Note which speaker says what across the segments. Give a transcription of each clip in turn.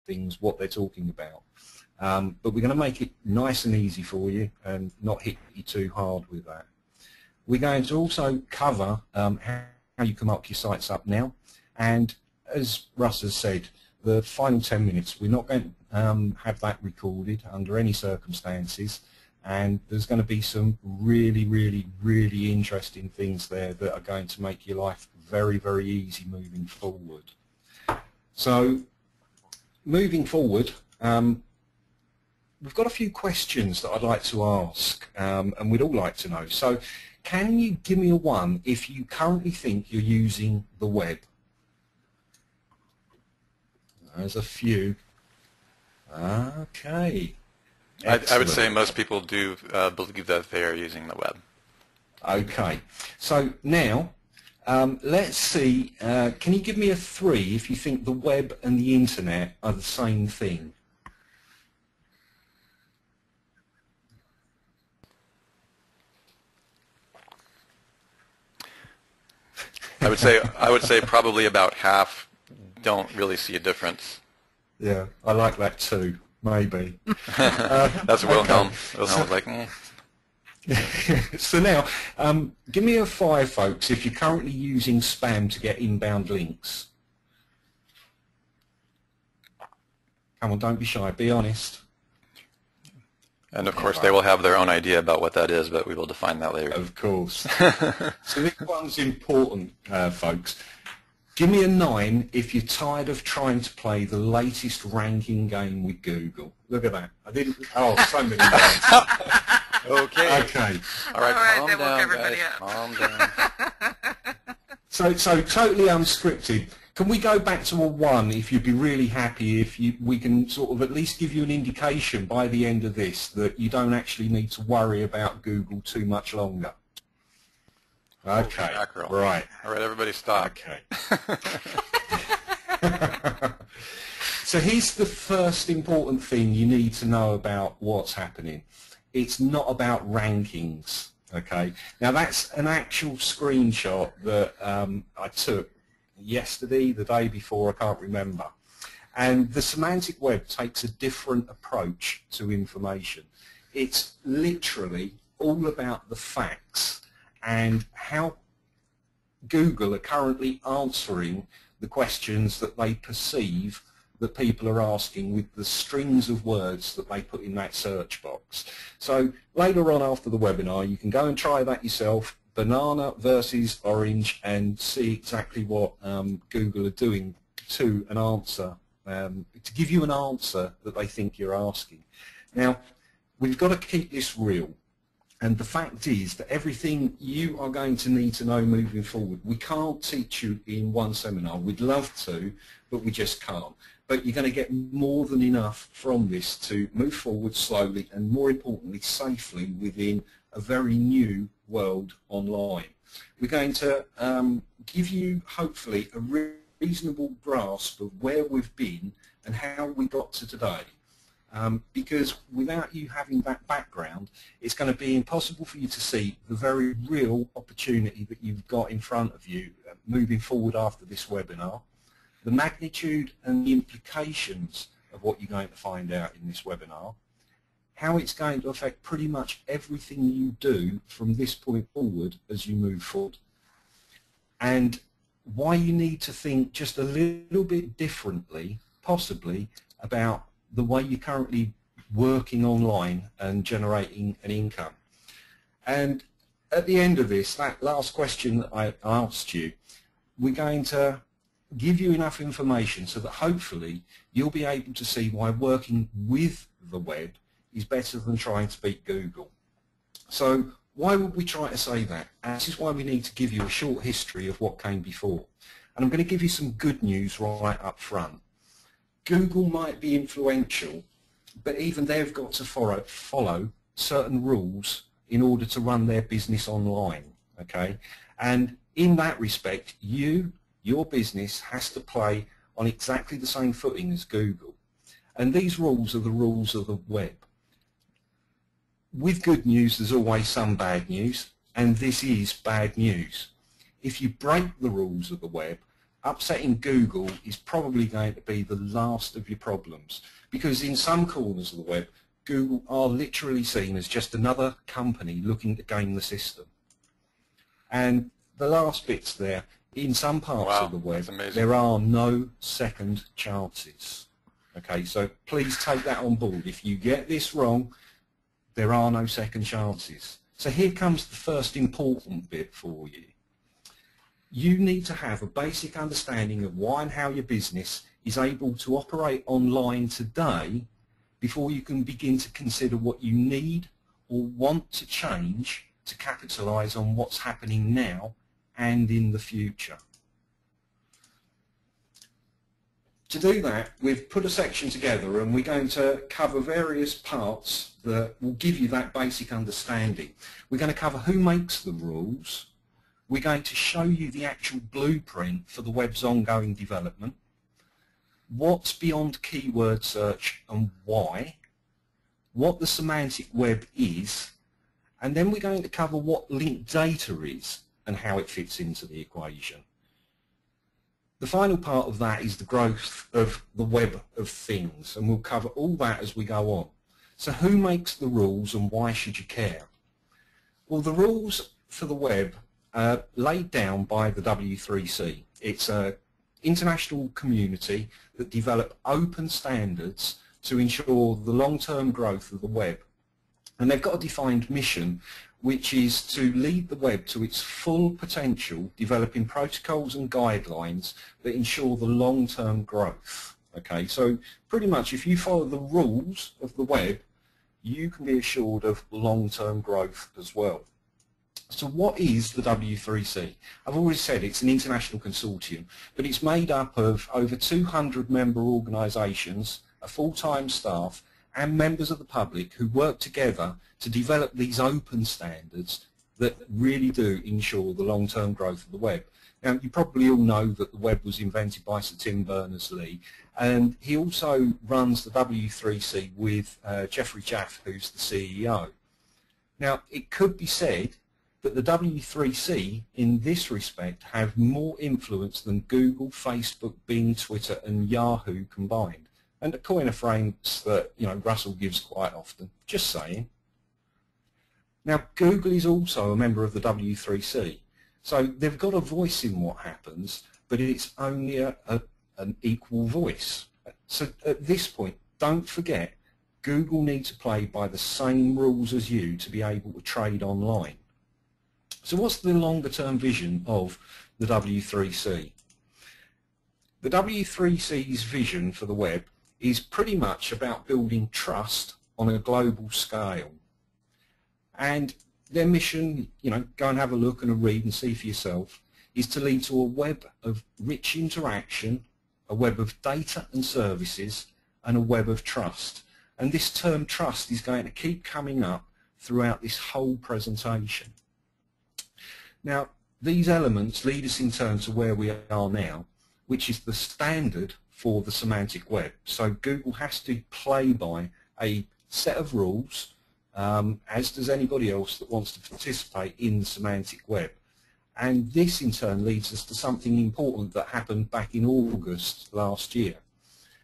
Speaker 1: things, what they're talking about. But we're going to make it nice and easy for you and not hit you too hard with that. We're going to also cover how you can mark your sites up now, and as Russ has said, the final 10 minutes, we're not going to have that recorded under any circumstances, and there's going to be some really, really, really interesting things there that are going to make your life very, very easy moving forward. So, moving forward, we've got a few questions that I'd like to ask, and we'd all like to know. So, can you give me a 1 if you currently think you're using the web? There's a few. Okay.
Speaker 2: I would say most people do believe that they are using the web.
Speaker 1: Okay. So now, let's see. Can you give me a 3 if you think the web and the internet are the same thing?
Speaker 2: I would say probably about half don't really see a difference.
Speaker 1: Yeah, I like that too. Maybe.
Speaker 2: That's Wilhelm.
Speaker 1: Okay.
Speaker 2: Wilhelm's like,
Speaker 1: So now, give me a 5, folks, if you're currently using spam to get inbound links. Come on, don't be shy. Be honest.
Speaker 2: And of course, they will have their own idea about what that is, but we will define that later.
Speaker 1: Of course. So this one's important, folks. Give me a 9 if you're tired of trying to play the latest ranking game with Google. Look at that. I didn't. Oh, so many names.
Speaker 2: Okay.
Speaker 1: Okay.
Speaker 2: All right, calm
Speaker 3: then we'll
Speaker 2: down,
Speaker 3: give
Speaker 2: guys.
Speaker 3: everybody up.
Speaker 2: Calm down.
Speaker 1: So totally unscripted. Can we go back to a 1 if you'd be really happy if we can sort of at least give you an indication by the end of this that you don't actually need to worry about Google too much longer? Okay, right.
Speaker 2: All right, everybody stop.
Speaker 1: Okay. So here's the first important thing you need to know about what's happening. It's not about rankings, okay? Now that's an actual screenshot that I took yesterday, the day before, I can't remember. And the semantic web takes a different approach to information. It's literally all about the facts and how Google are currently answering the questions that they perceive that people are asking with the strings of words that they put in that search box. So later on after the webinar, you can go and try that yourself, banana versus orange, and see exactly what Google are doing to an answer, to give you an answer that they think you're asking. Now, we've got to keep this real. And the fact is that everything you are going to need to know moving forward, we can't teach you in one seminar. We'd love to, but we just can't. But you're going to get more than enough from this to move forward slowly and, more importantly, safely within a very new world online. We're going to give you, hopefully, a reasonable grasp of where we've been and how we got to today. Because without you having that background, it's going to be impossible for you to see the very real opportunity that you've got in front of you moving forward after this webinar, the magnitude and the implications of what you're going to find out in this webinar, how it's going to affect pretty much everything you do from this point forward as you move forward, and why you need to think just a little bit differently, possibly, about the way you're currently working online and generating an income. And at the end of this, that last question that I asked you, we're going to give you enough information so that hopefully you'll be able to see why working with the web is better than trying to beat Google. So why would we try to say that? And this is why we need to give you a short history of what came before. And I'm going to give you some good news right up front. Google might be influential, but even they've got to follow certain rules in order to run their business online, okay? And in that respect, your business has to play on exactly the same footing as Google. And these rules are the rules of the web. With good news, there's always some bad news, and this is bad news. If you break the rules of the web, upsetting Google is probably going to be the last of your problems, because in some corners of the web, Google are literally seen as just another company looking to game the system. And the last bits there, in some parts of the web, there are no second chances. Okay, so please take that on board. If you get this wrong, there are no second chances. So here comes the first important bit for you. You need to have a basic understanding of why and how your business is able to operate online today before you can begin to consider what you need or want to change to capitalize on what's happening now and in the future. To do that, we've put a section together and we're going to cover various parts that will give you that basic understanding. We're going to cover who makes the rules. We're going to show you the actual blueprint for the web's ongoing development, what's beyond keyword search and why, what the semantic web is, and then we're going to cover what linked data is and how it fits into the equation. The final part of that is the growth of the web of things, and we'll cover all that as we go on. So who makes the rules and why should you care? Well, the rules for the web are laid down by the W3C. It's an international community that develop open standards to ensure the long-term growth of the web. And they've got a defined mission, which is to lead the web to its full potential, developing protocols and guidelines that ensure the long-term growth. Okay, so pretty much if you follow the rules of the web, you can be assured of long-term growth as well. So what is the W3C? I've already said it's an international consortium, but it's made up of over 200 member organisations, a full-time staff, and members of the public who work together to develop these open standards that really do ensure the long-term growth of the web. Now, you probably all know that the web was invented by Sir Tim Berners-Lee, and he also runs the W3C with Jeffrey Jaffe, who's the CEO. Now, it could be said that the W3C, in this respect, have more influence than Google, Facebook, Bing, Twitter, and Yahoo combined. And a coin of phrase that Russell gives quite often. Just saying. Now, Google is also a member of the W3C, so they've got a voice in what happens, but it's only an equal voice. So at this point, don't forget, Google need to play by the same rules as you to be able to trade online. So what's the longer-term vision of the W3C? The W3C's vision for the web is pretty much about building trust on a global scale. And their mission, go and have a look and a read and see for yourself, is to lead to a web of rich interaction, a web of data and services, and a web of trust. And this term trust is going to keep coming up throughout this whole presentation. Now, these elements lead us in turn to where we are now, which is the standard for the semantic web. So Google has to play by a set of rules, as does anybody else that wants to participate in the semantic web. And this in turn leads us to something important that happened back in August last year.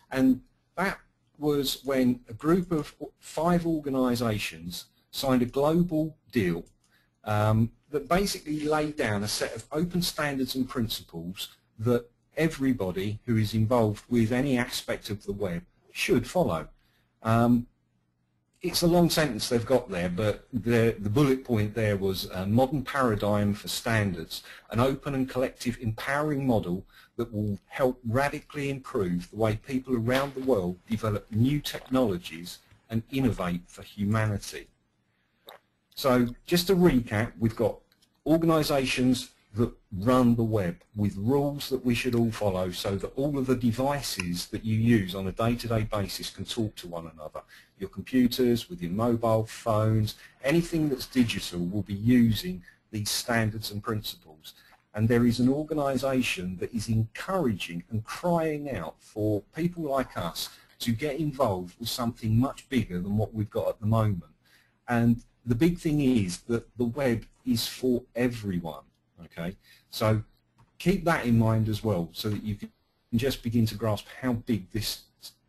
Speaker 1: And that was when a group of 5 organisations signed a global deal that basically laid down a set of open standards and principles that everybody who is involved with any aspect of the web should follow. It's a long sentence they've got there, but the bullet point there was a modern paradigm for standards, an open and collective empowering model that will help radically improve the way people around the world develop new technologies and innovate for humanity. So just to recap, we've got organisations that run the web with rules that we should all follow so that all of the devices that you use on a day-to-day basis can talk to one another. Your computers, with your mobile phones, anything that's digital will be using these standards and principles. And there is an organisation that is encouraging and crying out for people like us to get involved with something much bigger than what we've got at the moment. And the big thing is that the web is for everyone. Okay, so keep that in mind as well, so that you can just begin to grasp how big this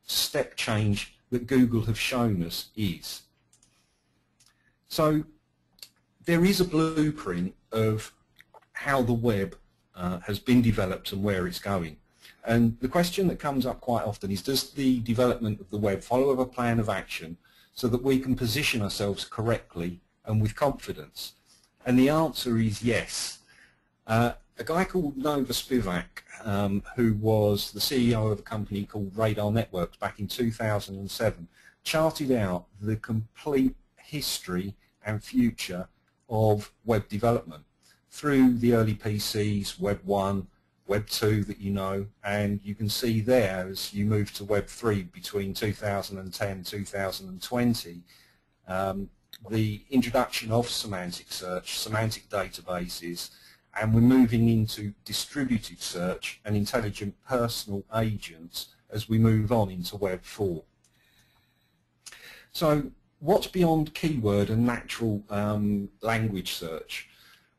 Speaker 1: step change that Google have shown us is. So there is a blueprint of how the web has been developed and where it's going. And the question that comes up quite often is, does the development of the web follow a plan of action so that we can position ourselves correctly and with confidence? And the answer is yes. A guy called Nova Spivak, who was the CEO of a company called Radar Networks back in 2007, charted out the complete history and future of web development through the early PCs, Web 1, Web 2 that you know, and you can see there as you move to Web 3 between 2010 and 2020, the introduction of semantic search, semantic databases, and we're moving into distributed search and intelligent personal agents as we move on into Web 4. So what's beyond keyword and natural language search?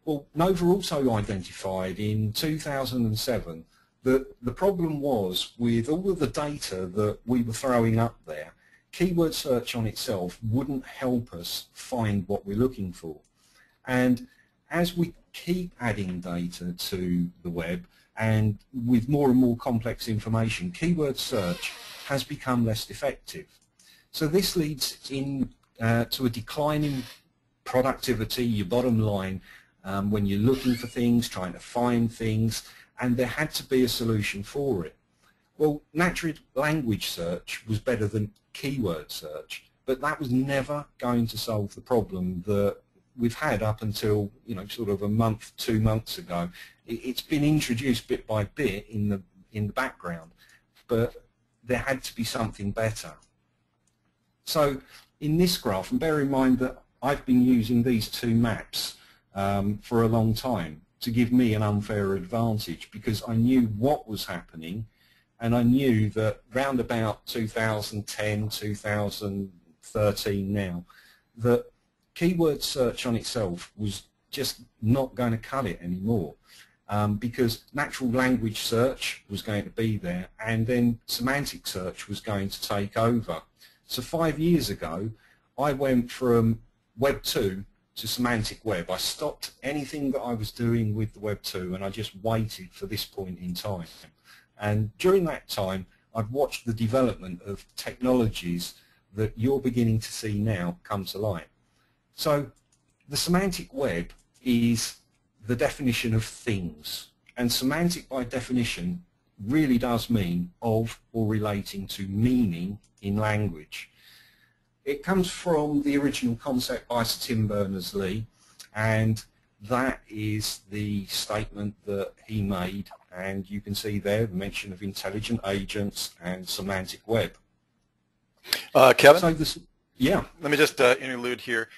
Speaker 1: Well, Nova also identified in 2007 that the problem was with all of the data that we were throwing up there, keyword search on itself wouldn't help us find what we're looking for. And as we keep adding data to the web and with more and more complex information, keyword search has become less effective. So this leads in to a decline in productivity, your bottom line, when you're looking for things, trying to find things, and there had to be a solution for it. Well, natural language search was better than keyword search, but that was never going to solve the problem that we've had up until, you know, sort of a month, 2 months ago. It's been introduced bit by bit in the background, but there had to be something better. So in this graph, and bear in mind that I've been using these two maps for a long time to give me an unfair advantage, because I knew what was happening, and I knew that round about 2010, 2013 now, that keyword search on itself was just not going to cut it anymore, because natural language search was going to be there, and then semantic search was going to take over. So 5 years ago, I went from Web 2 to semantic web. I stopped anything that I was doing with the Web 2 and I just waited for this point in time. And during that time, I've watched the development of technologies that you're beginning to see now come to light. So the semantic web is the definition of things, and semantic by definition really does mean of or relating to meaning in language. It comes from the original concept by Sir Tim Berners-Lee, and that is the statement that he made, and you can see there the mention of intelligent agents and semantic web.
Speaker 2: Kevin?
Speaker 1: So yeah.
Speaker 2: Let me just interlude here.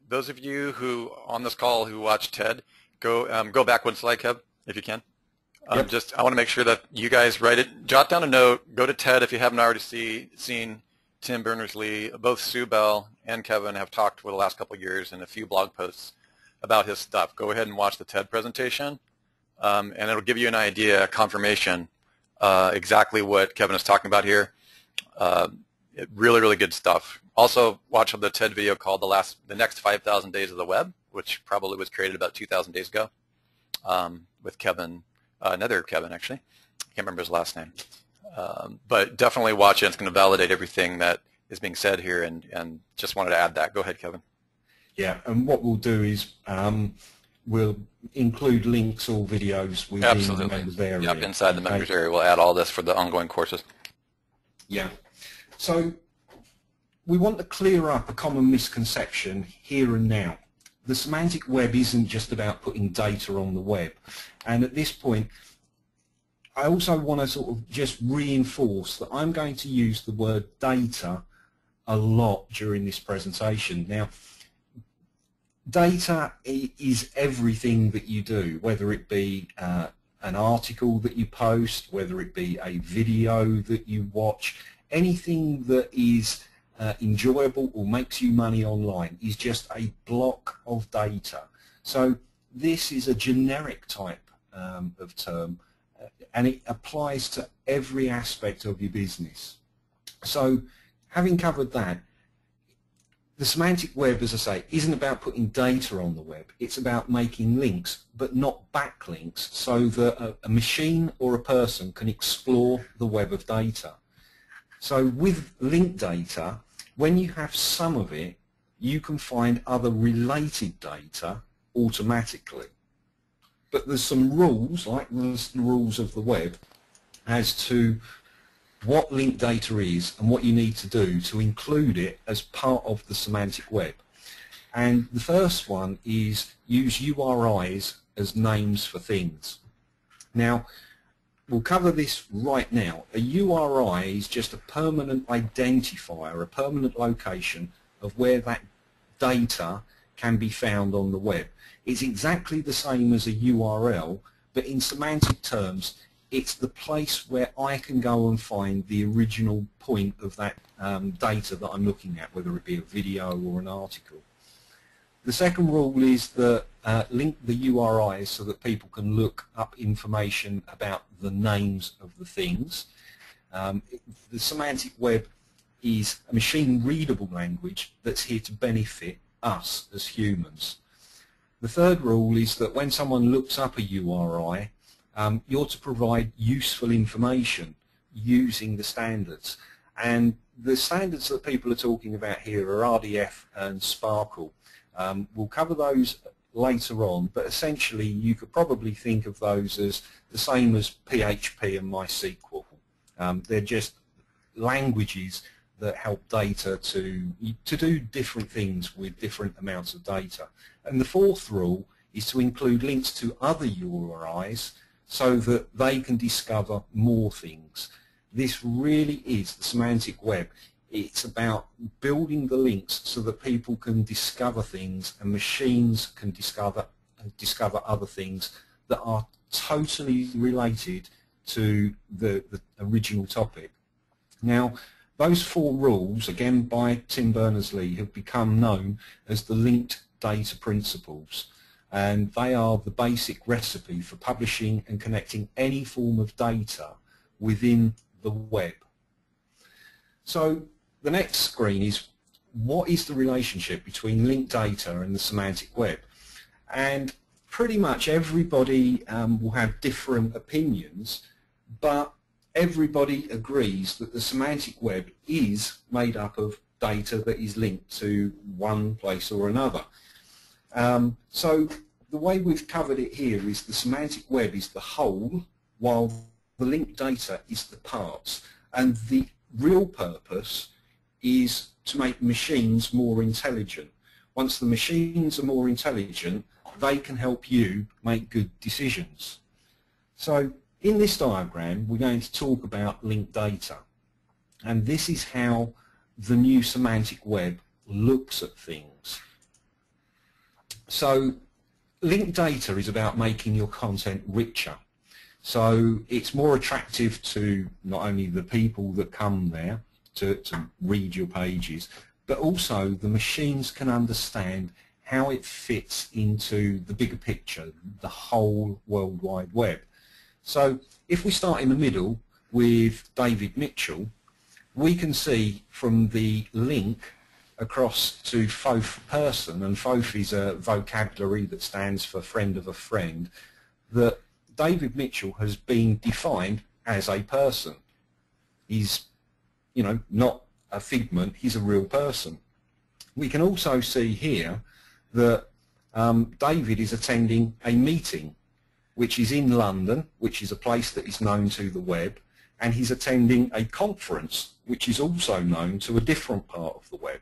Speaker 2: Those of you who on this call who watch TED, go back one slide, Kev, if you can.
Speaker 1: Yep.
Speaker 2: I want to make sure that you guys write it. Jot down a note. Go to TED if you haven't already seen Tim Berners-Lee. Both Sue Bell and Kevin have talked for the last couple of years in a few blog posts about his stuff. Go ahead and watch the TED presentation, and it'll give you an idea, a confirmation, exactly what Kevin is talking about here. Really, really good stuff. Also, watch the TED video called the next 5,000 Days of the Web, which probably was created about 2,000 days ago, with Kevin, another Kevin actually. I can't remember his last name. But definitely watch it. It's going to validate everything that is being said here, and just wanted to add that. Go ahead, Kevin.
Speaker 1: Yeah, and what we'll do is we'll include links or videos within
Speaker 2: Absolutely.
Speaker 1: the members area.
Speaker 2: Yep, inside the members area. We'll add all this for the ongoing courses.
Speaker 1: Yeah. So we want to clear up a common misconception here and now. The semantic web isn't just about putting data on the web. And at this point, I also want to sort of just reinforce that I'm going to use the word data a lot during this presentation. Now, data is everything that you do, whether it be an article that you post, whether it be a video that you watch, anything that is enjoyable or makes you money online is just a block of data. So this is a generic type of term, and it applies to every aspect of your business. So having covered that, the semantic web, as I say, isn't about putting data on the web. It's about making links, but not backlinks, so that a machine or a person can explore the web of data. So with linked data, when you have some of it, you can find other related data automatically. But there's some rules, like there's the rules of the web, as to what linked data is and what you need to do to include it as part of the semantic web. And the first one is use URIs as names for things. Now, we'll cover this right now. A URI is just a permanent identifier, a permanent location of where that data can be found on the web. It's exactly the same as a URL, but in semantic terms, it's the place where I can go and find the original point of that data that I'm looking at, whether it be a video or an article. The second rule is that link the URIs so that people can look up information about the names of the things. The semantic web is a machine-readable language that's here to benefit us as humans. The third rule is that when someone looks up a URI, you're to provide useful information using the standards. And the standards that people are talking about here are RDF and Sparkle. We'll cover those later on, but essentially you could probably think of those as the same as PHP and MySQL. They're just languages that help data to do different things with different amounts of data. And the fourth rule is to include links to other URIs so that they can discover more things. This really is the semantic web. It's about building the links so that people can discover things and machines can discover other things that are totally related to the original topic. Now, those four rules, again by Tim Berners-Lee, have become known as the linked data principles, and they are the basic recipe for publishing and connecting any form of data within the web. So the next screen is, what is the relationship between linked data and the semantic web? And pretty much everybody will have different opinions, but everybody agrees that the semantic web is made up of data that is linked to one place or another. So the way we've covered it here is the semantic web is the whole, while the linked data is the parts. And the real purpose is to make machines more intelligent. Once the machines are more intelligent, they can help you make good decisions. So in this diagram, we're going to talk about linked data. And this is how the new semantic web looks at things. So linked data is about making your content richer. So it's more attractive to not only the people that come there to read your pages, but also the machines can understand how it fits into the bigger picture, the whole World Wide Web. So if we start in the middle with David Mitchell, we can see from the link across to Fof person, and Fof is a vocabulary that stands for friend of a friend, that David Mitchell has been defined as a person. He's, you know, not a figment, he's a real person. We can also see here that David is attending a meeting which is in London, which is a place that is known to the web, and he's attending a conference which is also known to a different part of the web.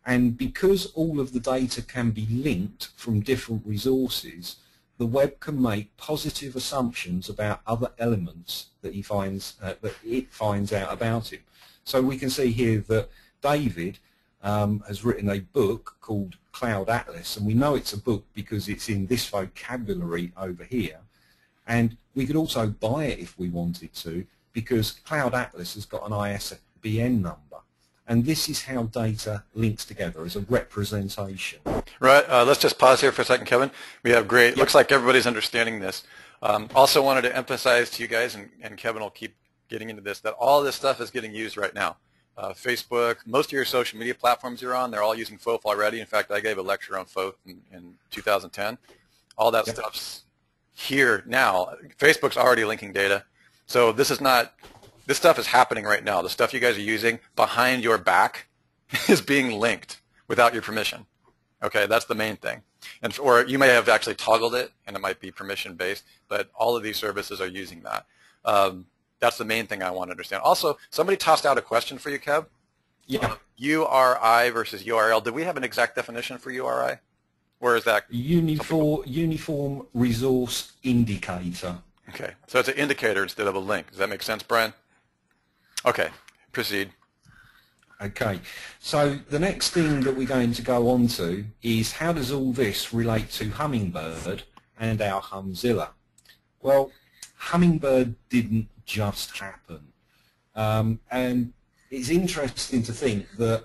Speaker 1: And because all of the data can be linked from different resources, the web can make positive assumptions about other elements that he finds that it finds out about him. So we can see here that David has written a book called Cloud Atlas, and we know it's a book because it's in this vocabulary over here. And we could also buy it if we wanted to, because Cloud Atlas has got an ISBN number. And this is how data links together as a representation.
Speaker 2: Right. Let's just pause here for a second, Kevin. We have great. Yep. Looks like everybody's understanding this. Also wanted to emphasize to you guys, and Kevin will keep getting into this, that all this stuff is getting used right now. Facebook, most of your social media platforms you're on, they're all using FOAF already. In fact, I gave a lecture on FOAF in 2010. All that stuff's here now. Facebook's already linking data. So this stuff is happening right now. The stuff you guys are using behind your back is being linked without your permission. Okay, that's the main thing. Or you may have actually toggled it, and it might be permission-based, but all of these services are using that. That's the main thing I want to understand. Also, somebody tossed out a question for you, Kev.
Speaker 1: Yeah.
Speaker 2: URI versus URL. Do we have an exact definition for URI? Or is that?
Speaker 1: Uniform Resource Indicator.
Speaker 2: Okay, so it's an indicator instead of a link. Does that make sense, Brian? Okay, proceed.
Speaker 1: Okay, so the next thing that we're going to go on to is how does all this relate to Hummingbird and our Humzilla? Well, Hummingbird didn't just happen. And it's interesting to think that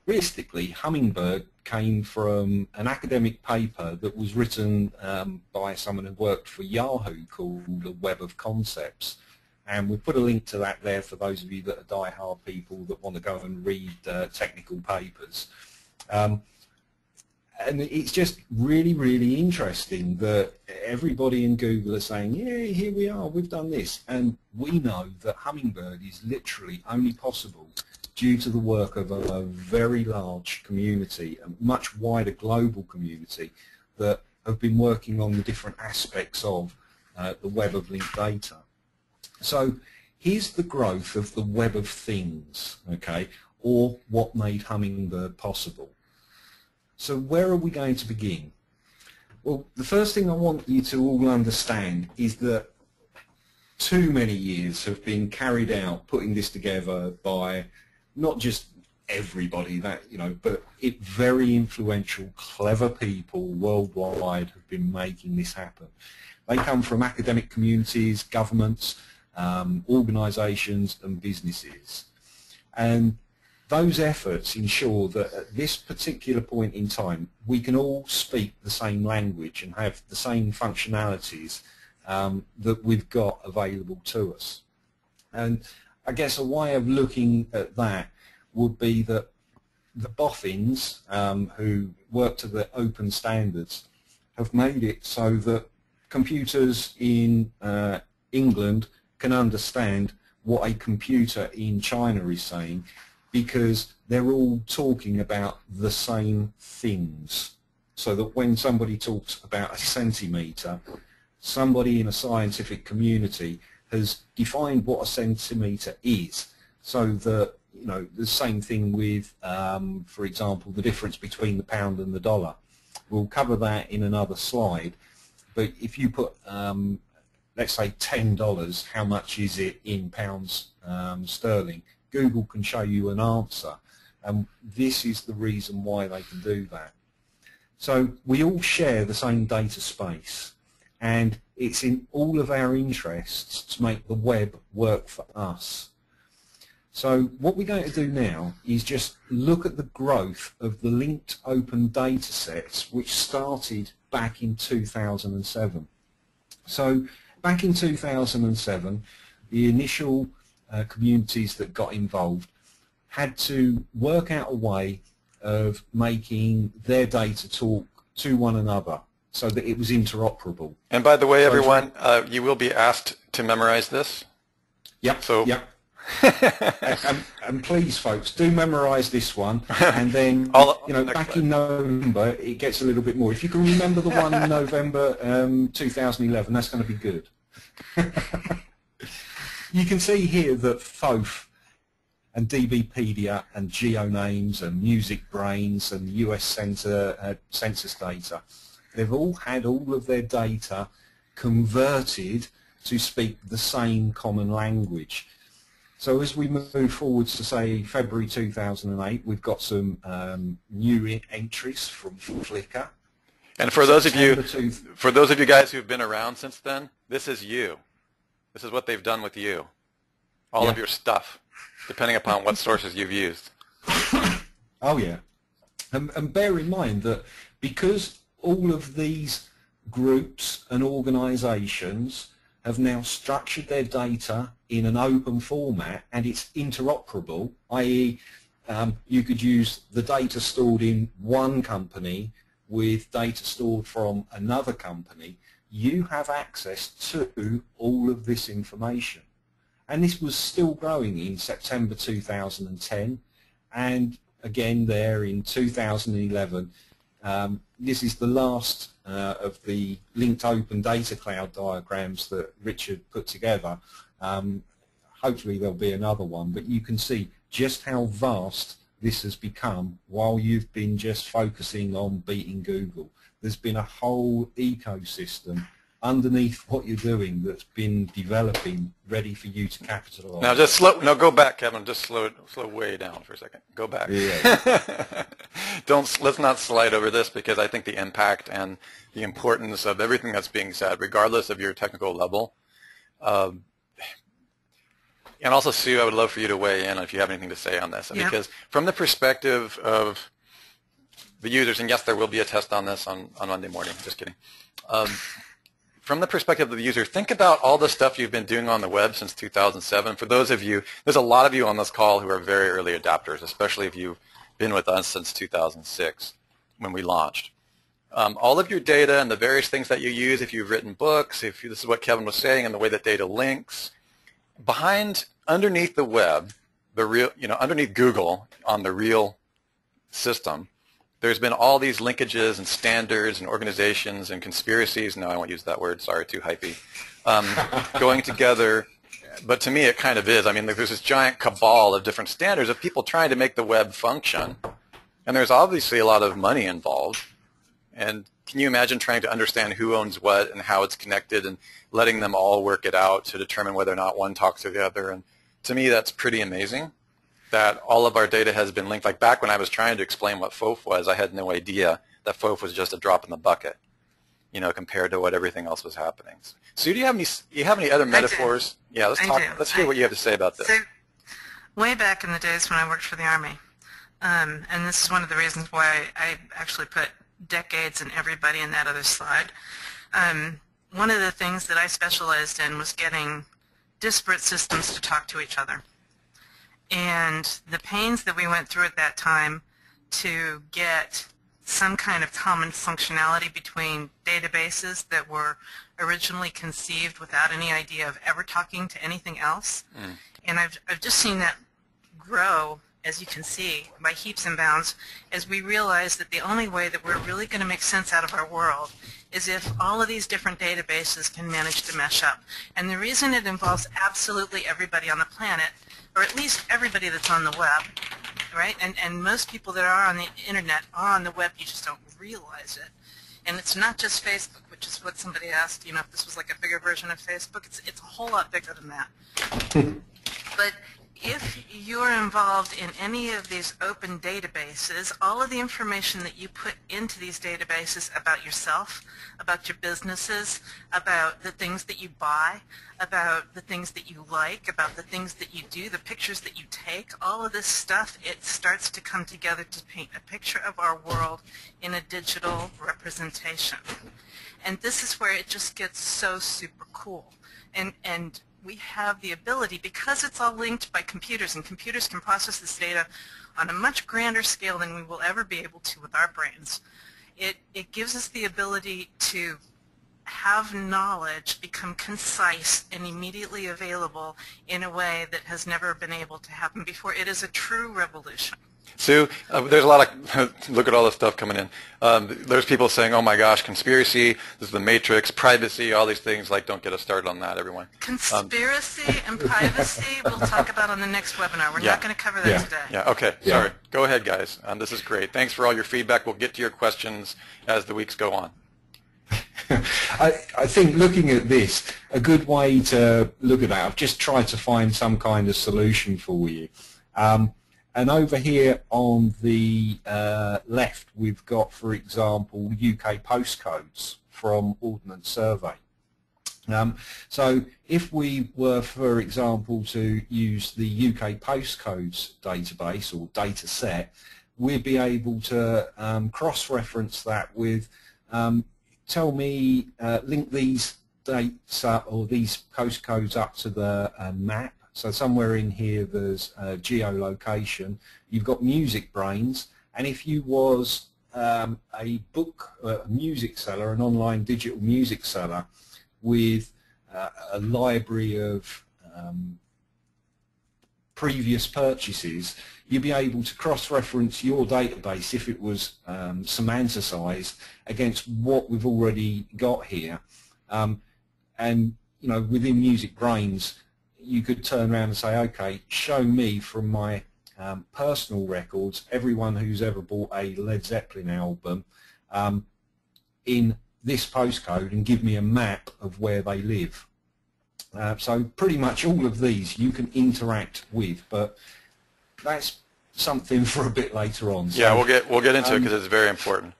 Speaker 1: realistically Hummingbird came from an academic paper that was written by someone who worked for Yahoo called A Web of Concepts. And we've put a link to that there for those of you that are die-hard people that want to go and read technical papers. And it's just really, really interesting that everybody in Google are saying, yeah, here we are, we've done this. And we know that Hummingbird is literally only possible due to the work of a very large community, a much wider global community that have been working on the different aspects of the web of linked data. So here's the growth of the web of things, okay, or what made Hummingbird possible. So where are we going to begin? Well, the first thing I want you to all understand is that too many years have been carried out putting this together by not just everybody that, but very influential, clever people worldwide have been making this happen. They come from academic communities, governments, organizations and businesses. And those efforts ensure that at this particular point in time we can all speak the same language and have the same functionalities that we've got available to us. And I guess a way of looking at that would be that the boffins who work to the open standards have made it so that computers in England can understand what a computer in China is saying, because they're all talking about the same things. So that when somebody talks about a centimetre, somebody in a scientific community has defined what a centimetre is, so that the same thing with, for example, the difference between the pound and the dollar. We'll cover that in another slide, but if you put let's say $10, how much is it in pounds sterling? Google can show you an answer, and this is the reason why they can do that. So we all share the same data space, and it's in all of our interests to make the web work for us. So what we're going to do now is just look at the growth of the linked open data sets, which started back in 2007. So back in 2007, the initial communities that got involved had to work out a way of making their data talk to one another so that it was interoperable.
Speaker 2: And by the way, everyone, you will be asked to memorize this.
Speaker 1: Yep.
Speaker 2: So.
Speaker 1: Yep. and please, folks, do memorize this one, and then back in November it gets a little bit more. If you can remember the one in November 2011, that's going to be good. You can see here that FOAF and DBpedia and GeoNames and Music Brains and US census data, they've all had all of their data converted to speak the same common language. So as we move forwards to, say, February 2008, we've got some new entries from Flickr.
Speaker 2: And for those of you guys who've been around since then, this is you. This is what they've done with you. All of your stuff, depending upon what sources you've used.
Speaker 1: Oh, yeah. And bear in mind that because all of these groups and organisations have now structured their data in an open format, and it's interoperable, i.e. You could use the data stored in one company with data stored from another company. You have access to all of this information. And this was still growing in September 2010, and again there in 2011. This is the last of the linked open data cloud diagrams that Richard put together. Hopefully there'll be another one, but you can see just how vast this has become while you've been just focusing on beating Google. There's been a whole ecosystem underneath what you're doing that's been developing, ready for you to capitalize.
Speaker 2: Now just slow. No, go back, Kevin. Just slow way down for a second. Go back.
Speaker 1: Yeah.
Speaker 2: Let's not slide over this, because I think the impact and the importance of everything that's being said, regardless of your technical level. And also, Sue, I would love for you to weigh in if you have anything to say on this,
Speaker 3: yeah.
Speaker 2: because from the perspective of the users, and yes, there will be a test on this on Monday morning. Just kidding. From the perspective of the user, think about all the stuff you've been doing on the web since 2007. For those of you, there's a lot of you on this call who are very early adopters, especially if you've been with us since 2006 when we launched. All of your data and the various things that you use, if you've written books, this is what Kevin was saying, and the way that data links, underneath the web, underneath Google on the real system, there's been all these linkages and standards and organizations and conspiracies. No, I won't use that word. Sorry, too hypey. Going together. But to me, it kind of is. I mean, there's this giant cabal of different standards of people trying to make the web function. And there's obviously a lot of money involved. And can you imagine trying to understand who owns what and how it's connected and letting them all work it out to determine whether or not one talks to the other? And to me, that's pretty amazing that all of our data has been linked. Like back when I was trying to explain what FOF was, I had no idea that FOF was just a drop in the bucket, compared to what everything else was happening. So do you have any other metaphors? Yeah, let's hear what you have to say about this.
Speaker 3: So way back in the days when I worked for the Army, and this is one of the reasons why I actually put decades and everybody in that other slide. One of the things that I specialized in was getting disparate systems to talk to each other. And the pains that we went through at that time to get some kind of common functionality between databases that were originally conceived without any idea of ever talking to anything else. And I've just seen that grow, as you can see, by heaps and bounds, as we realize that the only way that we're really going to make sense out of our world is if all of these different databases can manage to mesh up. And the reason it involves absolutely everybody on the planet, or at least everybody that's on the web, right? And most people that are on the internet are on the web, you just don't realize it. And it's not just Facebook, which is what somebody asked, if this was like a bigger version of Facebook. It's a whole lot bigger than that. But if you're involved in any of these open databases, all of the information that you put into these databases about yourself, about your businesses, about the things that you buy, about the things that you like, about the things that you do, the pictures that you take, all of this stuff, it starts to come together to paint a picture of our world in a digital representation. And this is where it just gets so super cool. And we have the ability, because it's all linked by computers, and computers can process this data on a much grander scale than we will ever be able to with our brains. It gives us the ability to have knowledge become concise and immediately available in a way that has never been able to happen before. It is a true revolution.
Speaker 2: Sue, there's a lot of, look at all this stuff coming in. There's people saying, oh my gosh, conspiracy, this is the matrix, privacy, all these things. Like, don't get us started on that, everyone.
Speaker 3: Conspiracy and privacy we'll talk about on the next webinar. We're not going to cover that today.
Speaker 2: Yeah, okay, sorry. Go ahead, guys. This is great. Thanks for all your feedback. We'll get to your questions as the weeks go on.
Speaker 1: I think looking at this, a good way to look at that, I've just tried to find some kind of solution for you. And over here on the left, we've got, for example, UK postcodes from Ordnance Survey. So if we were, for example, to use the UK postcodes database or data set, we'd be able to cross-reference that with tell me, link these dates up or these postcodes up to the map. So somewhere in here there's geolocation. You've got music brains, and if you was a music seller, an online digital music seller with a library of previous purchases, you'd be able to cross-reference your database if it was semanticized against what we've already got here. And you know, within Music Brains, you could turn around and say, okay, show me from my personal records everyone who's ever bought a Led Zeppelin album in this postcode and give me a map of where they live. So pretty much all of these you can interact with, but that's something for a bit later on. So,
Speaker 2: yeah, we'll get into it because it's very important.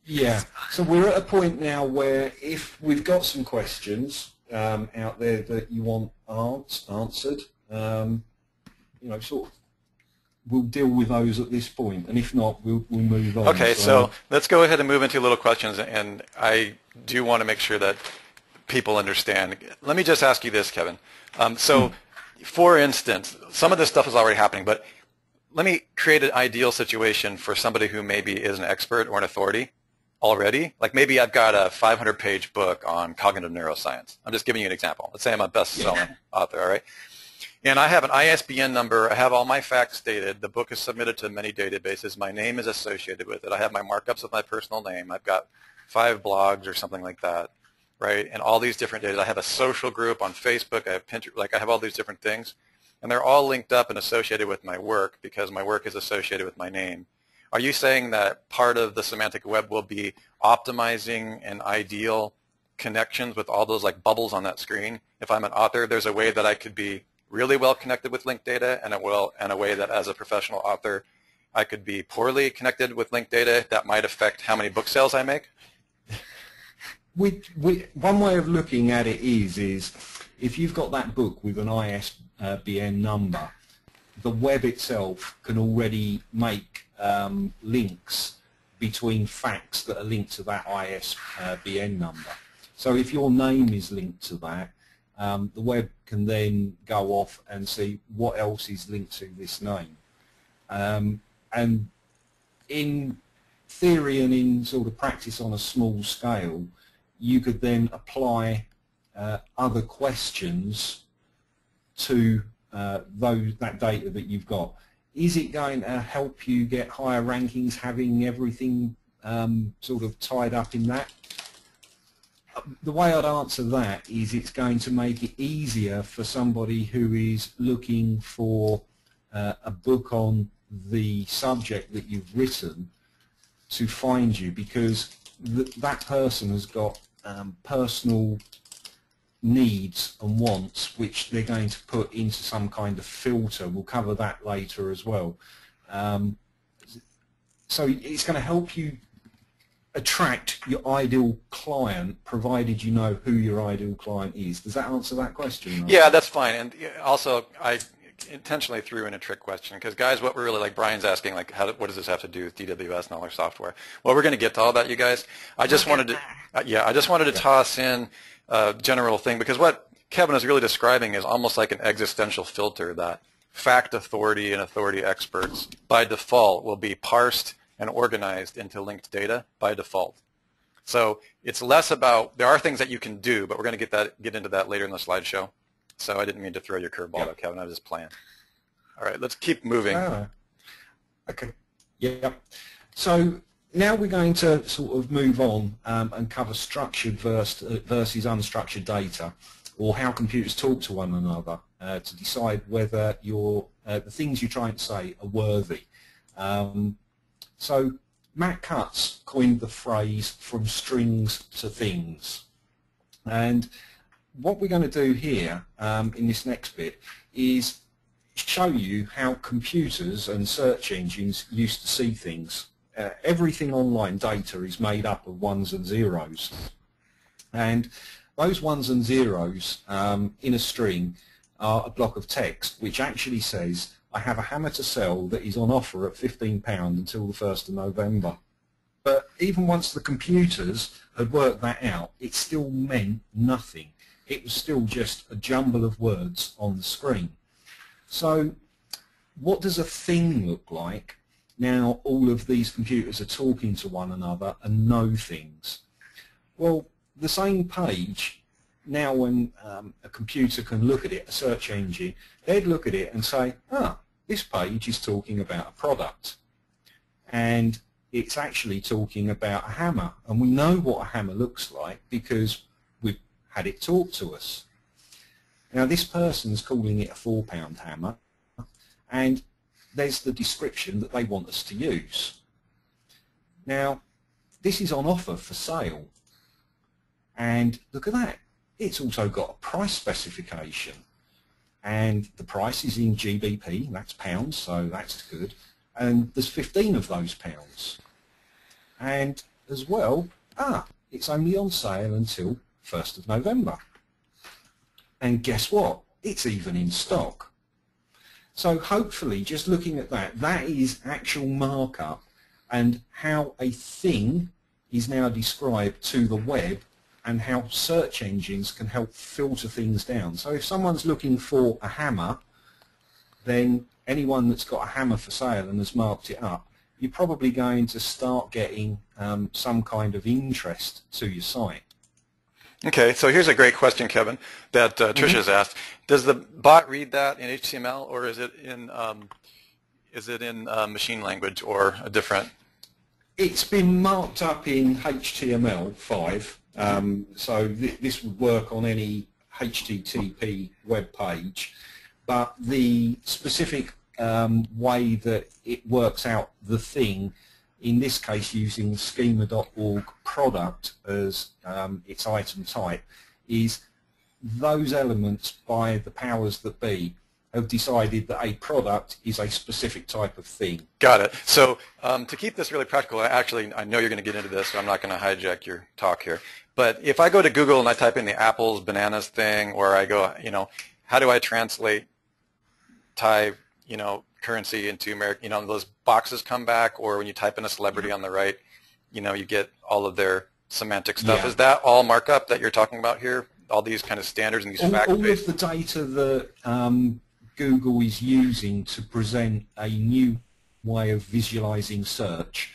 Speaker 1: Yeah, so we're at a point now where if we've got some questions out there that you want answered, you know, sort of, we'll deal with those at this point, and if not, we'll move on.
Speaker 2: Okay, so let's go ahead and move into little questions, and I do want to make sure that people understand. Let me just ask you this, Kevin. For instance, some of this stuff is already happening, but let me create an ideal situation for somebody who maybe is an expert or an authority already. Like maybe I've got a 500-page book on cognitive neuroscience. I'm just giving you an example. Let's say I'm a best-selling author, all right? And I have an ISBN number. I have all my facts stated. The book is submitted to many databases. My name is associated with it. I have my markups with my personal name. I've got 5 blogs or something like that, right? And all these different data. I have a social group on Facebook. I have Pinterest. Like I have all these different things. And they're all linked up and associated with my work because my work is associated with my name. Are you saying that part of the semantic web will be optimizing an ideal connections with all those like bubbles on that screen? If I'm an author, there's a way that I could be really well connected with linked data, and a way that as a professional author I could be poorly connected with linked data that might affect how many book sales I make?
Speaker 1: One way of looking at it is if you've got that book with an ISBN number, the web itself can already make links between facts that are linked to that ISBN number. So if your name is linked to that, the web can then go off and see what else is linked to this name. And in theory and in sort of practice on a small scale, you could then apply other questions to that data that you've got. Is it going to help you get higher rankings having everything sort of tied up in that? The way I'd answer that is it's going to make it easier for somebody who is looking for a book on the subject that you've written to find you, because that person has got personal needs and wants which they're going to put into some kind of filter. We'll cover that later as well. So it's going to help you attract your ideal client, provided you know who your ideal client is. Does that answer that question? Right?
Speaker 2: Yeah, that's fine. And also, I intentionally threw in a trick question because, guys, what we're really like, Brian's asking, like, what does this have to do with DWS and all our software? Well, we're going to get to all that, you guys. I just wanted to toss in a general thing, because what Kevin is really describing is almost like an existential filter that fact authority and authority experts by default will be parsed and organized into linked data by default. So it's less about, there are things that you can do, but we're going to get into that later in the slideshow. So I didn't mean to throw your curveball out, Kevin. I was just playing. All right, let's keep moving.
Speaker 1: Okay. Yeah. So now we're going to sort of move on and cover structured versus unstructured data, or how computers talk to one another to decide whether the things you're trying to say are worthy. So Matt Cutts coined the phrase "from strings to things," and what we're going to do here in this next bit is show you how computers and search engines used to see things. Everything online data is made up of ones and zeros, and those ones and zeros in a string are a block of text which actually says, I have a hammer to sell that is on offer at £15 until the 1st of November. But even once the computers had worked that out, it still meant nothing. It was still just a jumble of words on the screen. So what does a thing look like now all of these computers are talking to one another and know things? Well, the same page, now when a computer can look at it, a search engine, they'd look at it and say, this page is talking about a product. And it's actually talking about a hammer. And we know what a hammer looks like because we've had it talk to us. Now this person's calling it a 4-pound hammer, and there's the description that they want us to use. Now this is on offer for sale, and look at that, it's also got a price specification, and the price is in GBP, that's pounds, so that's good, and there's 15 of those pounds. And as well, it's only on sale until 1st of November. And guess what? It's even in stock. So hopefully, just looking at that, that is actual markup and how a thing is now described to the web and how search engines can help filter things down. So if someone's looking for a hammer, then anyone that's got a hammer for sale and has marked it up, you're probably going to start getting some kind of interest to your site.
Speaker 2: Okay, so here's a great question, Kevin, that Trisha's asked. Does the bot read that in HTML, or is it in machine language or a different?
Speaker 1: It's been marked up in HTML5, so this would work on any HTTP web page, but the specific way that it works out the thing, in this case using schema.org product as its item type, is those elements by the powers that be have decided that a product is a specific type of thing.
Speaker 2: Got it. So to keep this really practical, I know you're going to get into this, so I'm not going to hijack your talk here. But if I go to Google and I type in the apples, bananas thing, or I go, how do I translate Thai, currency into American, those boxes come back, or when you type in a celebrity on the right, you get all of their semantic stuff. Yeah. Is that all markup that you're talking about here? All these kind of standards and these fact-based?
Speaker 1: All of the data that Google is using to present a new way of visualizing search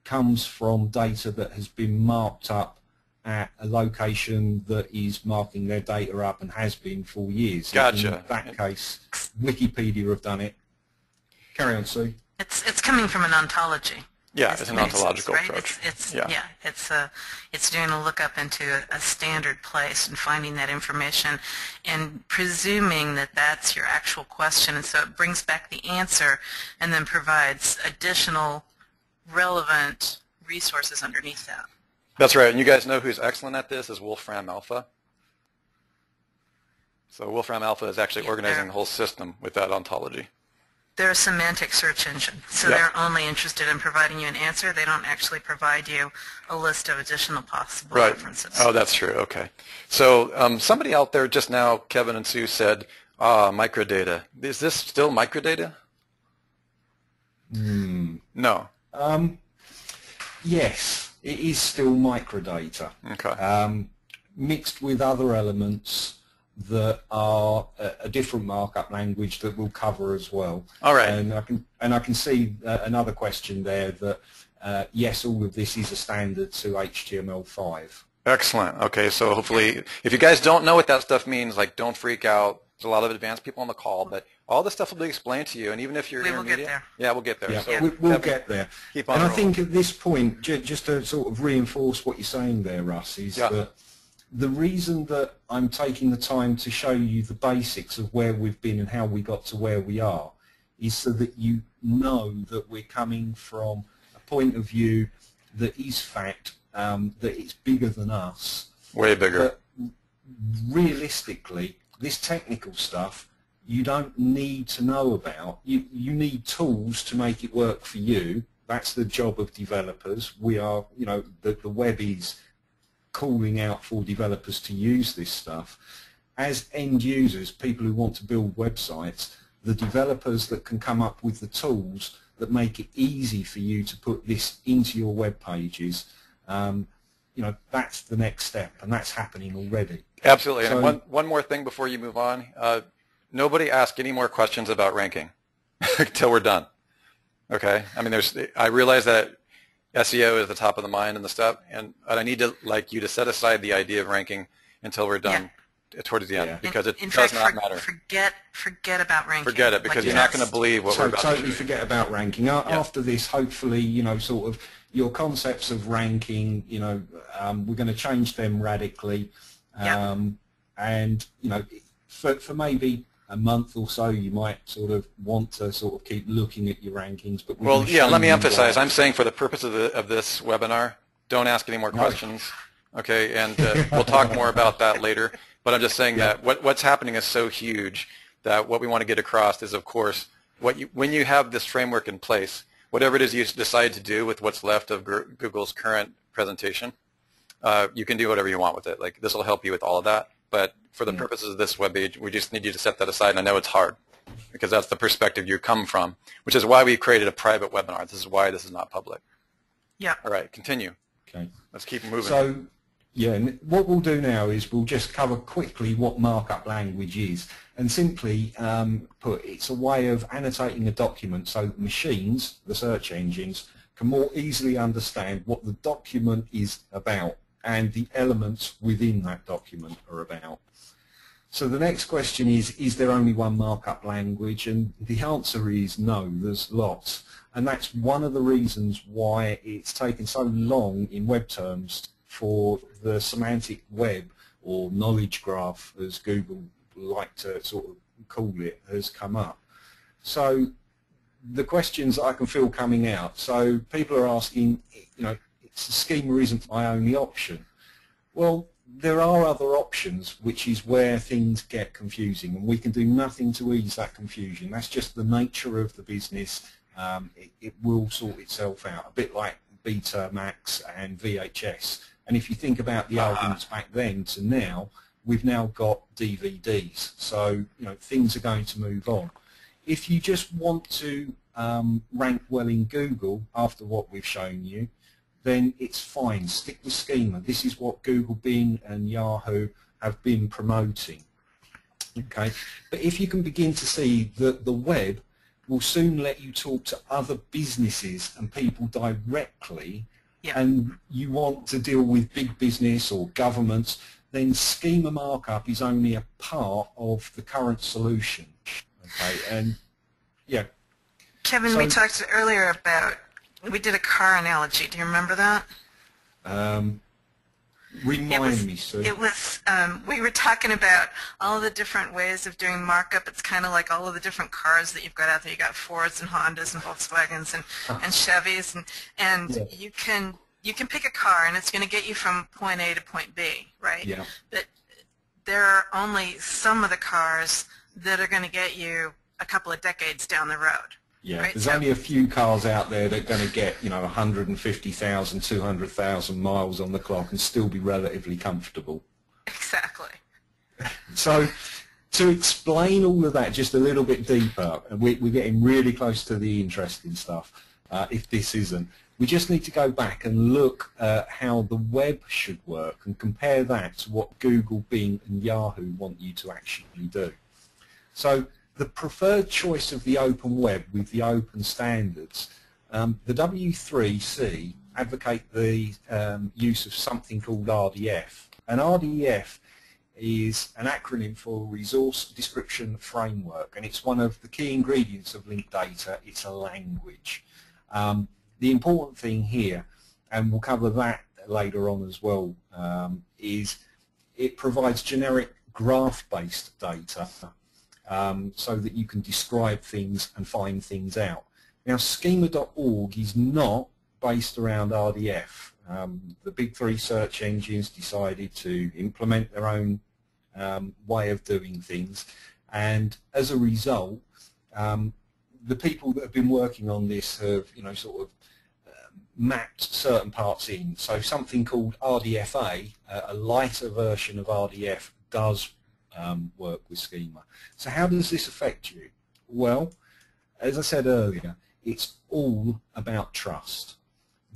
Speaker 1: comes from data that has been marked up at a location that is marking their data up and has been for years.
Speaker 2: Gotcha.
Speaker 1: In that case, Wikipedia have done it. Carry on, Sue.
Speaker 3: It's coming from an ontology.
Speaker 2: Yeah, it's an ontological
Speaker 3: right?
Speaker 2: approach.
Speaker 3: It's doing a lookup into a standard place and finding that information and presuming that that's your actual question, and so it brings back the answer and then provides additional relevant resources underneath that.
Speaker 2: That's right, and you guys know who's excellent at this is Wolfram Alpha. So Wolfram Alpha is actually organizing the whole system with that ontology.
Speaker 3: They're a semantic search engine, so they're only interested in providing you an answer. They don't actually provide you a list of additional possible references.
Speaker 2: Oh, that's true. Okay. So somebody out there just now, Kevin and Sue, said, microdata. Is this still microdata? No.
Speaker 1: Yes, it is still microdata.
Speaker 2: Okay.
Speaker 1: Mixed with other elements that are a different markup language that we'll cover as well.
Speaker 2: All right.
Speaker 1: And I can see another question there that yes, all of this is a standard to HTML5.
Speaker 2: Excellent. Okay, so hopefully, if you guys don't know what that stuff means, don't freak out. There's a lot of advanced people on the call, but all this stuff will be explained to you, and even if you're intermediate,
Speaker 3: get there.
Speaker 2: Yeah, we'll get there.
Speaker 1: Yeah,
Speaker 2: So
Speaker 1: we'll get there.
Speaker 2: Keep on
Speaker 1: and
Speaker 2: rolling.
Speaker 1: I think at this point, just to sort of reinforce what you're saying there, Russ, is that the reason that I'm taking the time to show you the basics of where we've been and how we got to where we are is so that you know that we're coming from a point of view that is fact, that it's bigger than us.
Speaker 2: Way bigger.
Speaker 1: But realistically, this technical stuff you don't need to know about. You need tools to make it work for you. That's the job of developers. We are, the web is calling out for developers to use this stuff. As end users, people who want to build websites, the developers that can come up with the tools that make it easy for you to put this into your web pages, that's the next step, and that's happening already.
Speaker 2: Absolutely.
Speaker 1: So,
Speaker 2: and one more thing before you move on. Nobody ask any more questions about ranking until we're done. Okay? I mean, I realize that SEO is the top of the mind and the stuff, and I need to like you to set aside the idea of ranking until we're done towards the end, because it does not matter.
Speaker 3: Forget about ranking.
Speaker 2: Forget it, because you're not going to believe what we're about to do.
Speaker 1: Totally forget about ranking. After this, hopefully, sort of your concepts of ranking, we're going to change them radically. And, for maybe a month or so, you might sort of want to sort of keep looking at your rankings. But
Speaker 2: let me emphasize. I'm saying for the purpose of this webinar, don't ask any more questions. Okay, and we'll talk more about that later. But I'm just saying that what's happening is so huge that what we want to get across is, of course, when you have this framework in place, whatever it is you decide to do with what's left of Google's current presentation, you can do whatever you want with it. Like, this will help you with all of that. But for the purposes of this webpage, we just need you to set that aside. And I know it's hard, because that's the perspective you come from, which is why we created a private webinar. This is why this is not public. Yeah. All right, continue.
Speaker 1: Okay.
Speaker 2: Let's keep moving.
Speaker 1: So, and what we'll do now is we'll just cover quickly what markup language is. And simply put, it's a way of annotating a document so that machines, the search engines, can more easily understand what the document is about and the elements within that document are about. So the next question is there only one markup language? And the answer is no, there's lots. And that's one of the reasons why it's taken so long in web terms for the semantic web, or knowledge graph as Google like to sort of call it, has come up. So the questions that I can feel coming out, so people are asking, the schema isn't my only option. Well, there are other options, which is where things get confusing, and we can do nothing to ease that confusion. That's just the nature of the business. It will sort itself out, a bit like Beta, Max, and VHS. And if you think about the arguments back then to now, we've now got DVDs. So, things are going to move on. If you just want to rank well in Google after what we've shown you, then it's fine. Stick with schema. This is what Google, Bing, and Yahoo have been promoting. Okay, but if you can begin to see that the web will soon let you talk to other businesses and people directly, and you want to deal with big business or governments, then schema markup is only a part of the current solution. Okay, and
Speaker 3: Kevin, we talked earlier about, we did a car analogy. Do you remember that?
Speaker 1: Remind me, Sue.
Speaker 3: It was, we were talking about all the different ways of doing markup. It's kind of like all of the different cars that you've got out there. You got Fords and Hondas and Volkswagens and Chevys, and you can pick a car, and it's going to get you from point A to point B, right? Yeah. But there are only some of the cars that are going to get you a couple of decades down the road.
Speaker 1: Yeah,
Speaker 3: right?
Speaker 1: There's only a few cars out there that are going to get 150,000, 200,000 miles on the clock and still be relatively comfortable.
Speaker 3: Exactly.
Speaker 1: So, to explain all of that just a little bit deeper, and we're getting really close to the interesting stuff, if this isn't, we just need to go back and look at how the web should work and compare that to what Google, Bing, and Yahoo want you to actually do. So, the preferred choice of the open web with the open standards, the W3C advocate the use of something called RDF. And RDF is an acronym for Resource Description Framework, and it's one of the key ingredients of linked data. It's a language. The important thing here, and we'll cover that later on as well, is it provides generic graph-based data so that you can describe things and find things out. Now, schema.org is not based around RDF. The big three search engines decided to implement their own way of doing things, and as a result, the people that have been working on this have, sort of mapped certain parts in. So something called RDFA, a lighter version of RDF, does work with schema. So how does this affect you? Well, as I said earlier, it's all about trust.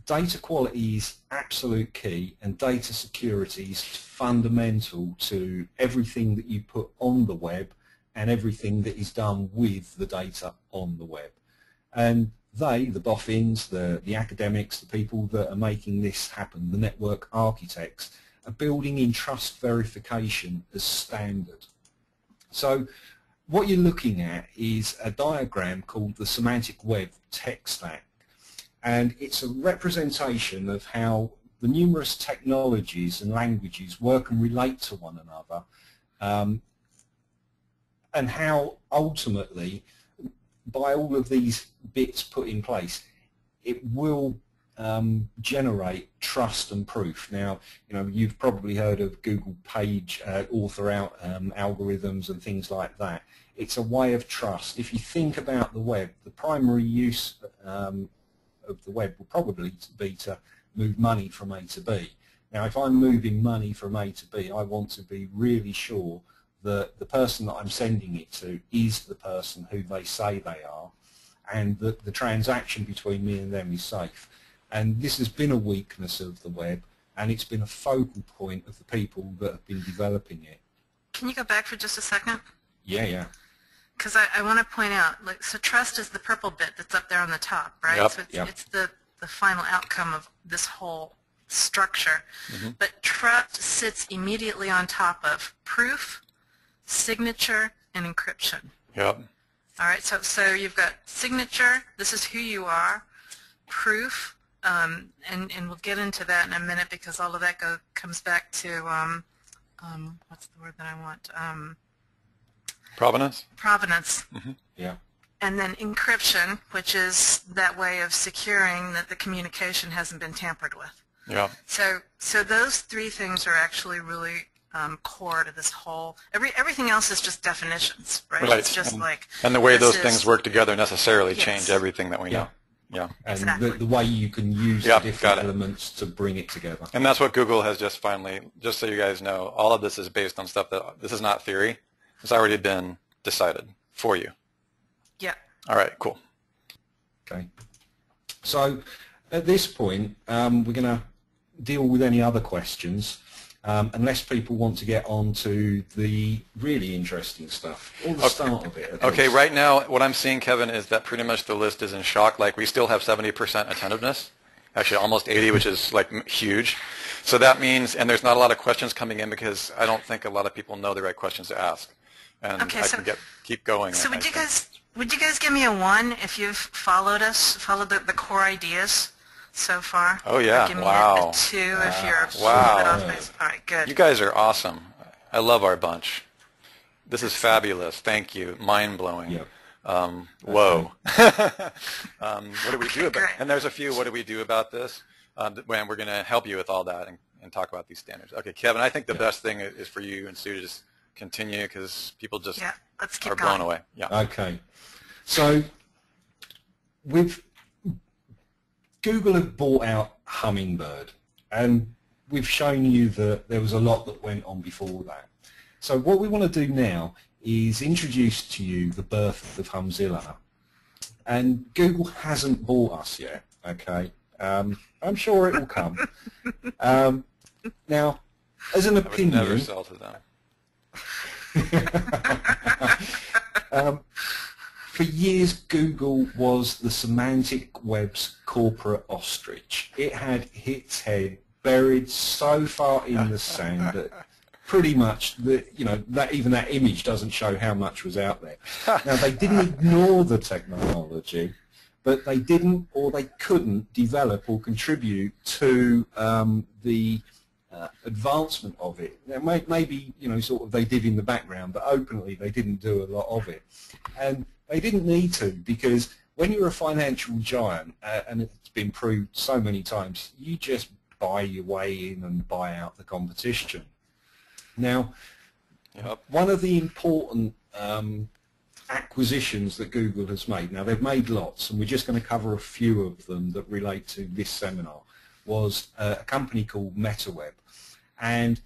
Speaker 1: Data quality is absolute key, and data security is fundamental to everything that you put on the web and everything that is done with the data on the web. And they, the boffins, the academics, the people that are making this happen, the network architects, are building in trust verification as standard. So what you're looking at is a diagram called the Semantic Web Tech Stack, and it's a representation of how the numerous technologies and languages work and relate to one another, and how ultimately, by all of these bits put in place, it will generate trust and proof. Now, you've probably heard of Google page author algorithms and things like that. It's a way of trust. If you think about the web, the primary use of the web will probably be to move money from A to B. Now, if I'm moving money from A to B, I want to be really sure that the person that I'm sending it to is the person who they say they are, and that the transaction between me and them is safe. And this has been a weakness of the web, and it's been a focal point of the people that have been developing it.
Speaker 3: Can you go back for just a second?
Speaker 1: Yeah.
Speaker 3: Because I want to point out, so trust is the purple bit that's up there on the top, right?
Speaker 2: Yep.
Speaker 3: So it's the final outcome of this whole structure. Mm-hmm. But trust sits immediately on top of proof, signature, and encryption.
Speaker 2: Yep.
Speaker 3: All right, so you've got signature, this is who you are, proof, and we'll get into that in a minute because all of that comes back to, what's the word that I want?
Speaker 2: Provenance?
Speaker 3: Provenance.
Speaker 2: Mm-hmm.
Speaker 1: Yeah.
Speaker 3: And then encryption, which is that way of securing that the communication hasn't been tampered with.
Speaker 2: Yeah.
Speaker 3: So those three things are actually really core to this whole, everything else is just definitions, right?
Speaker 2: Right.
Speaker 3: It's just
Speaker 2: and the way those things work together necessarily change everything that we know. Yeah.
Speaker 1: And
Speaker 3: exactly.
Speaker 1: the way you can use the different elements to bring it together.
Speaker 2: And that's what Google has just finally, just so you guys know, all of this is based on stuff that, this is not theory. It's already been decided for you.
Speaker 3: Yeah.
Speaker 2: All right, cool.
Speaker 1: Okay. So at this point, we're going to deal with any other questions, unless people want to get on to the really interesting stuff, or the start of it.
Speaker 2: Okay, right now what I'm seeing, Kevin, is that pretty much the list is in shock. Like, we still have 70% attentiveness, actually almost 80, which is like huge. So that means, and there's not a lot of questions coming in because I don't think a lot of people know the right questions to ask. And
Speaker 3: okay,
Speaker 2: I can keep going.
Speaker 3: So would you guys give me a 1 if you've followed the core ideas so far?
Speaker 2: Oh yeah,
Speaker 3: give me
Speaker 2: wow.
Speaker 3: a 2 if you're
Speaker 2: wow.
Speaker 3: a bit off base. All right, good.
Speaker 2: You guys are awesome. I love our bunch. This is fabulous. Thank you. Mind-blowing.
Speaker 1: Yep.
Speaker 2: Whoa. What do we do about? And there's a few. What do we do about this? When we're going to help you with all that and talk about these standards. Okay, Kevin. I think the best thing is for you and Sue to just continue because people just
Speaker 3: let's keep
Speaker 2: are blown away. Yeah.
Speaker 1: Okay. So Google have bought out Hummingbird, and we've shown you that there was a lot that went on before that. So what we want to do now is introduce to you the birth of Humzilla. And Google hasn't bought us yet, okay? I'm sure it will come. Now, as an opinion...
Speaker 2: I would never sell to them.
Speaker 1: For years, Google was the semantic web's corporate ostrich. It had its head buried so far in the sand that pretty much even that image doesn't show how much was out there. Now, they didn't ignore the technology, but they didn't or they couldn't develop or contribute to the advancement of it. Now, maybe sort of they did in the background, but openly they didn't do a lot of it, and they didn't need to, because when you're a financial giant, and it's been proved so many times, you just buy your way in and buy out the competition. Now, one of the important acquisitions that Google has made, now they've made lots, and we're just going to cover a few of them that relate to this seminar, was a company called MetaWeb. And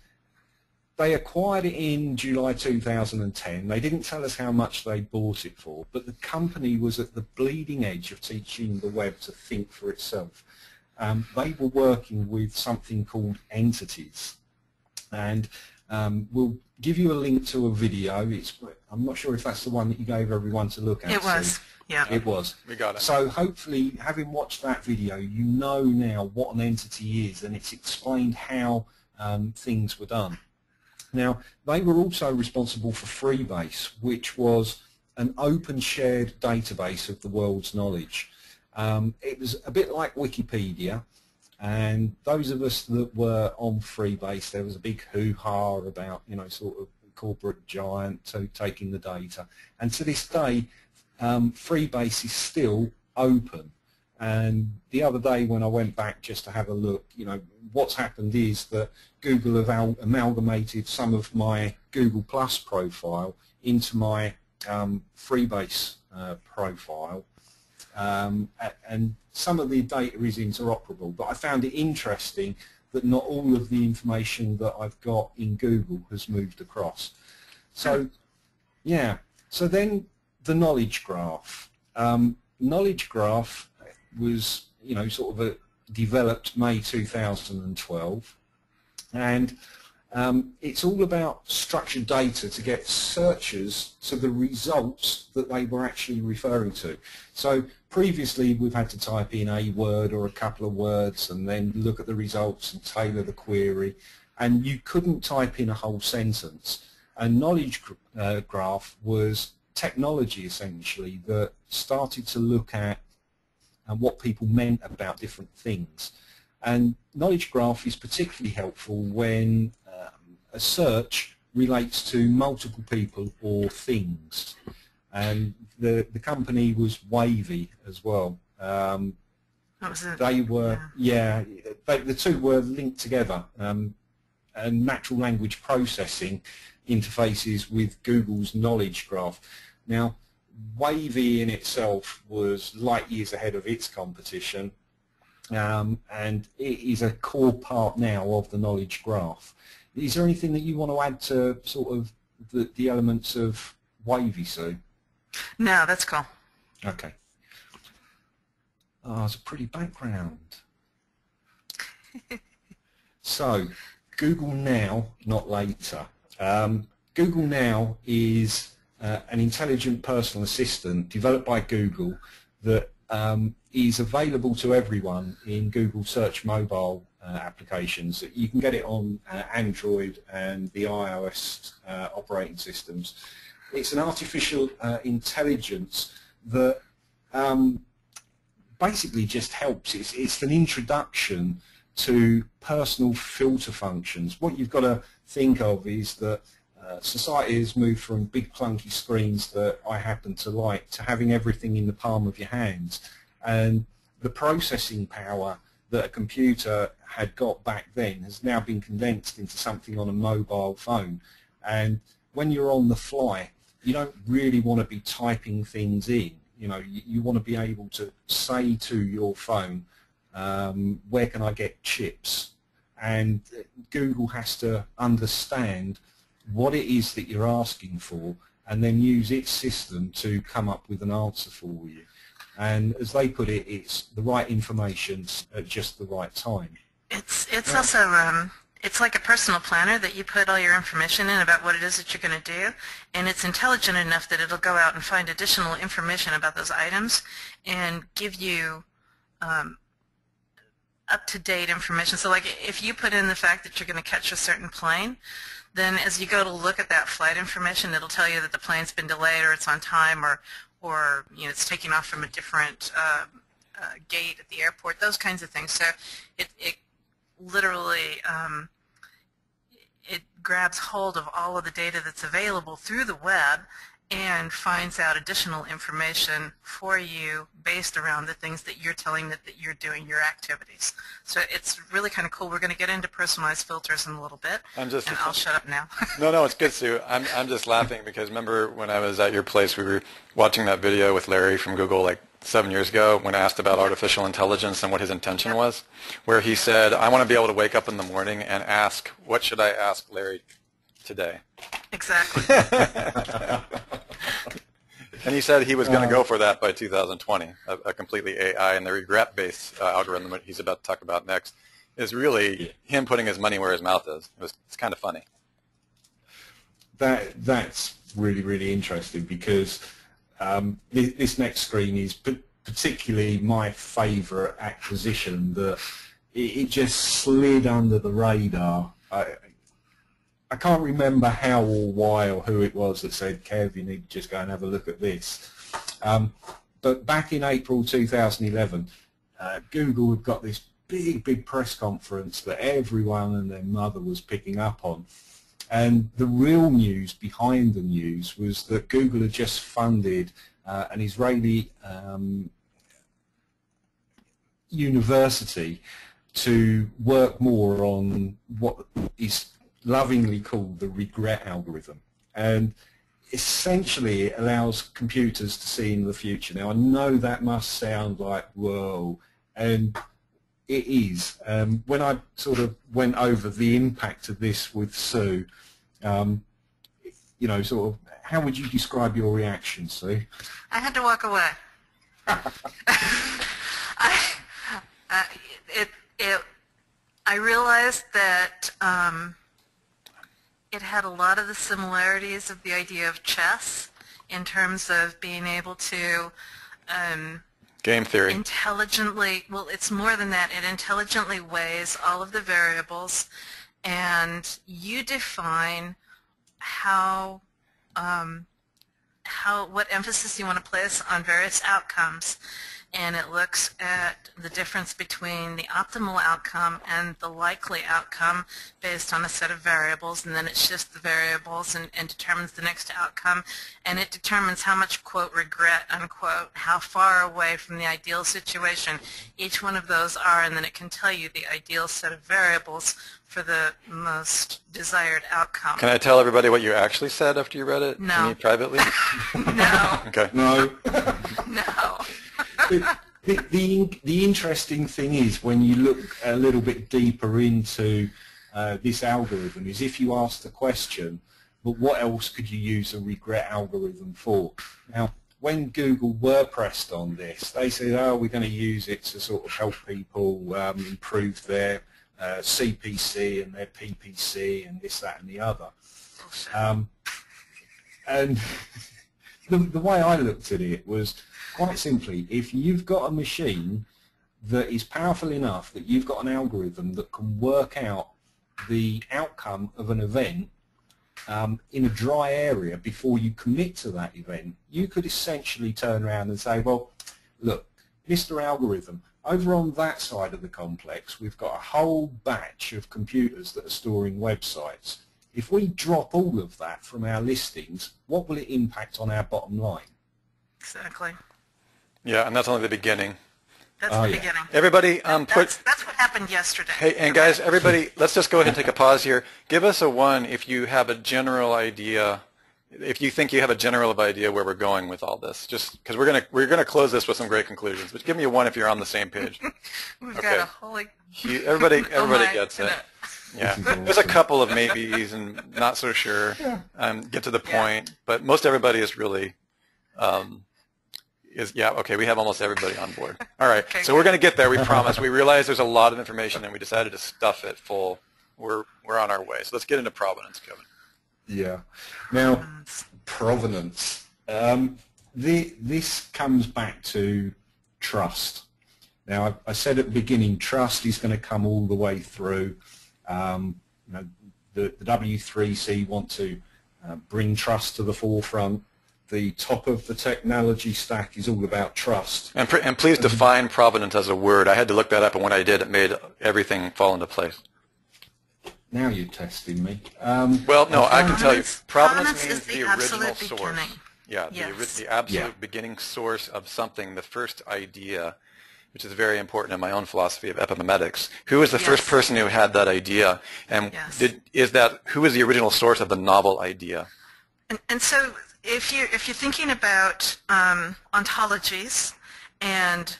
Speaker 1: they acquired it in July 2010. They didn't tell us how much they bought it for, but the company was at the bleeding edge of teaching the web to think for itself. They were working with something called entities, and we'll give you a link to a video. I'm not sure if that's the one that you gave everyone to look at.
Speaker 3: It was, yeah.
Speaker 1: It was.
Speaker 2: We got it.
Speaker 1: So hopefully, having watched that video, you know now what an entity is, and it's explained how things were done. Now, they were also responsible for Freebase, which was an open shared database of the world's knowledge. It was a bit like Wikipedia, and those of us that were on Freebase, there was a big hoo-ha about, sort of corporate giant taking the data. And to this day, Freebase is still open. And the other day when I went back just to have a look, what's happened is that Google have amalgamated some of my Google Plus profile into my Freebase profile, and some of the data is interoperable, but I found it interesting that not all of the information that I've got in Google has moved across. So, yeah, so then the knowledge graph. Knowledge graph was, sort of developed May 2012, and it's all about structured data to get searchers to the results that they were actually referring to. So previously we've had to type in a word or a couple of words and then look at the results and tailor the query, and you couldn't type in a whole sentence. A knowledge graph was technology essentially that started to look at what people meant about different things. And knowledge graph is particularly helpful when a search relates to multiple people or things. And the company was Wavy as well.
Speaker 3: What was it?
Speaker 1: They were, the two were linked together, and natural language processing interfaces with Google's knowledge graph. Now, Wavy in itself was light years ahead of its competition, and it is a core part now of the knowledge graph. Is there anything that you want to add to sort of the elements of Wavy, Sue?
Speaker 3: No, that's cool.
Speaker 1: Okay. Oh, it's a pretty background. So, Google Now, not later. Google Now is an intelligent personal assistant developed by Google that is available to everyone in Google Search mobile applications. You can get it on Android and the iOS operating systems. It's an artificial intelligence that basically just helps. It's an introduction to personal filter functions. What you've got to think of is that society has moved from big clunky screens that I happen to like to having everything in the palm of your hands, and the processing power that a computer had got back then has now been condensed into something on a mobile phone. And when you're on the fly, you don't really want to be typing things in. You want to be able to say to your phone, where can I get chips? And Google has to understand what it is that you're asking for and then use its system to come up with an answer for you. And as they put it, it's the right information at just the right time.
Speaker 3: It's also it's like a personal planner that you put all your information in about what it is that you're going to do, and it's intelligent enough that it'll go out and find additional information about those items and give you up-to-date information. So like if you put in the fact that you're going to catch a certain plane, then as you go to look at that flight information, it'll tell you that the plane's been delayed or it's on time, or it's taking off from a different gate at the airport, those kinds of things. So it literally it grabs hold of all of the data that's available through the web and finds out additional information for you based around the things that you're telling it that you're doing, your activities. So it's really kind of cool. We're going to get into personalized filters in a little bit, and I'll shut up now.
Speaker 2: No, it's good, Sue. I'm just laughing because remember when I was at your place, we were watching that video with Larry from Google like 7 years ago when I asked about artificial intelligence and what his intention was, where he said, I want to be able to wake up in the morning and ask, what should I ask Larry today.
Speaker 3: Exactly.
Speaker 2: And he said he was going to go for that by 2020, a completely AI, and the regret-based algorithm that he's about to talk about next is really him putting his money where his mouth is. It's kind of funny.
Speaker 1: That's really, really interesting because this next screen is particularly my favourite acquisition that it just slid under the radar. I can't remember how or why or who it was that said, Kev, you need to just go and have a look at this. But back in April 2011, Google had got this big press conference that everyone and their mother was picking up on. And the real news behind the news was that Google had just funded an Israeli university to work more on what is lovingly called the regret algorithm. And essentially it allows computers to see in the future. Now I know that must sound like, whoa, and it is. When I sort of went over the impact of this with Sue, you know, sort of, how would you describe your reaction, Sue?
Speaker 3: I had to walk away. I realized that it had a lot of the similarities of the idea of chess in terms of being able to
Speaker 2: game theory.
Speaker 3: Intelligently, well, it's more than that. It intelligently weighs all of the variables, and you define what emphasis you want to place on various outcomes. And it looks at the difference between the optimal outcome and the likely outcome based on a set of variables, and then it shifts the variables and determines the next outcome, and it determines how much, quote, regret, unquote, how far away from the ideal situation each one of those are, and then it can tell you the ideal set of variables for the most desired outcome.
Speaker 2: Can I tell everybody what you actually said after you read it?
Speaker 3: No.
Speaker 2: To me privately?
Speaker 3: No.
Speaker 2: Okay.
Speaker 1: No.
Speaker 3: No.
Speaker 1: The interesting thing is when you look a little bit deeper into this algorithm is if you ask the question, but what else could you use a regret algorithm for? Now, when Google were pressed on this, they said, oh, we're going to use it to sort of help people improve their CPC and their PPC and this, that, and the other. And the way I looked at it was quite simply, if you've got a machine that is powerful enough that you've got an algorithm that can work out the outcome of an event in a dry area before you commit to that event, you could essentially turn around and say, well, look, Mr. Algorithm, over on that side of the complex, we've got a whole batch of computers that are storing websites. If we drop all of that from our listings, what will it impact on our bottom line?
Speaker 3: Exactly.
Speaker 2: Yeah, and that's only the beginning.
Speaker 3: That's the beginning.
Speaker 2: Everybody,
Speaker 3: that's what happened yesterday.
Speaker 2: Hey, and guys, everybody, let's just go ahead and take a pause here. Give us a 1 if you have a general idea, if you think you have a general idea where we're going with all this. Just because we're gonna close this with some great conclusions. But give me a 1 if you're on the same page.
Speaker 3: We've got a whole.
Speaker 2: Everybody gets it. Yeah, there's a couple of maybes and not so sure. Get to the point, but most everybody is really. Okay, we have almost everybody on board. All right, okay, so we're going to get there, we promise. We realize there's a lot of information and we decided to stuff it full. We're on our way. So let's get into provenance, Kevin.
Speaker 1: Yeah. Now, provenance. This comes back to trust. Now, I said at the beginning, trust is going to come all the way through. You know, the W3C want to bring trust to the forefront. The top of the technology stack is all about trust.
Speaker 2: And please define provenance as a word. I had to look that up, and when I did, it made everything fall into place.
Speaker 1: Now you're testing me.
Speaker 2: Well, no, I can tell you. Provenance means
Speaker 3: the
Speaker 2: original source.
Speaker 3: Beginning.
Speaker 2: Yeah,
Speaker 3: yes.
Speaker 2: the absolute beginning source of something, the first idea, which is very important in my own philosophy of epimemetics. Who is the first person who had that idea? And who is the original source of the novel idea?
Speaker 3: And so if you're thinking about ontologies and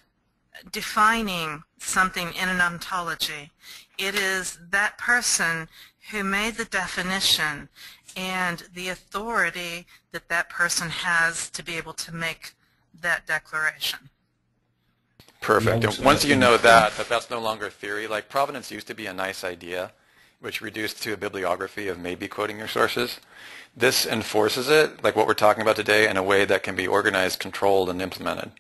Speaker 3: defining something in an ontology, it is that person who made the definition and the authority that that person has to be able to make that declaration.
Speaker 2: Perfect. And once you know that that's no longer theory, like provenance used to be a nice idea, which reduced to a bibliography of maybe quoting your sources. This enforces it, like what we're talking about today, in a way that can be organized, controlled, and implemented.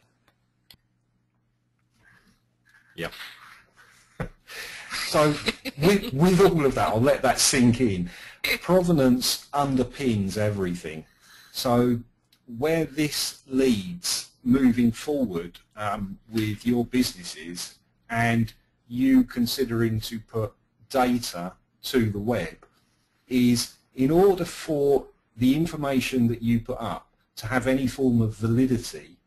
Speaker 1: Yep. So with all of that, I'll let that sink in. Provenance underpins everything. So where this leads moving forward with your businesses and you considering to put data to the web is, in order for the information that you put up to have any form of validity,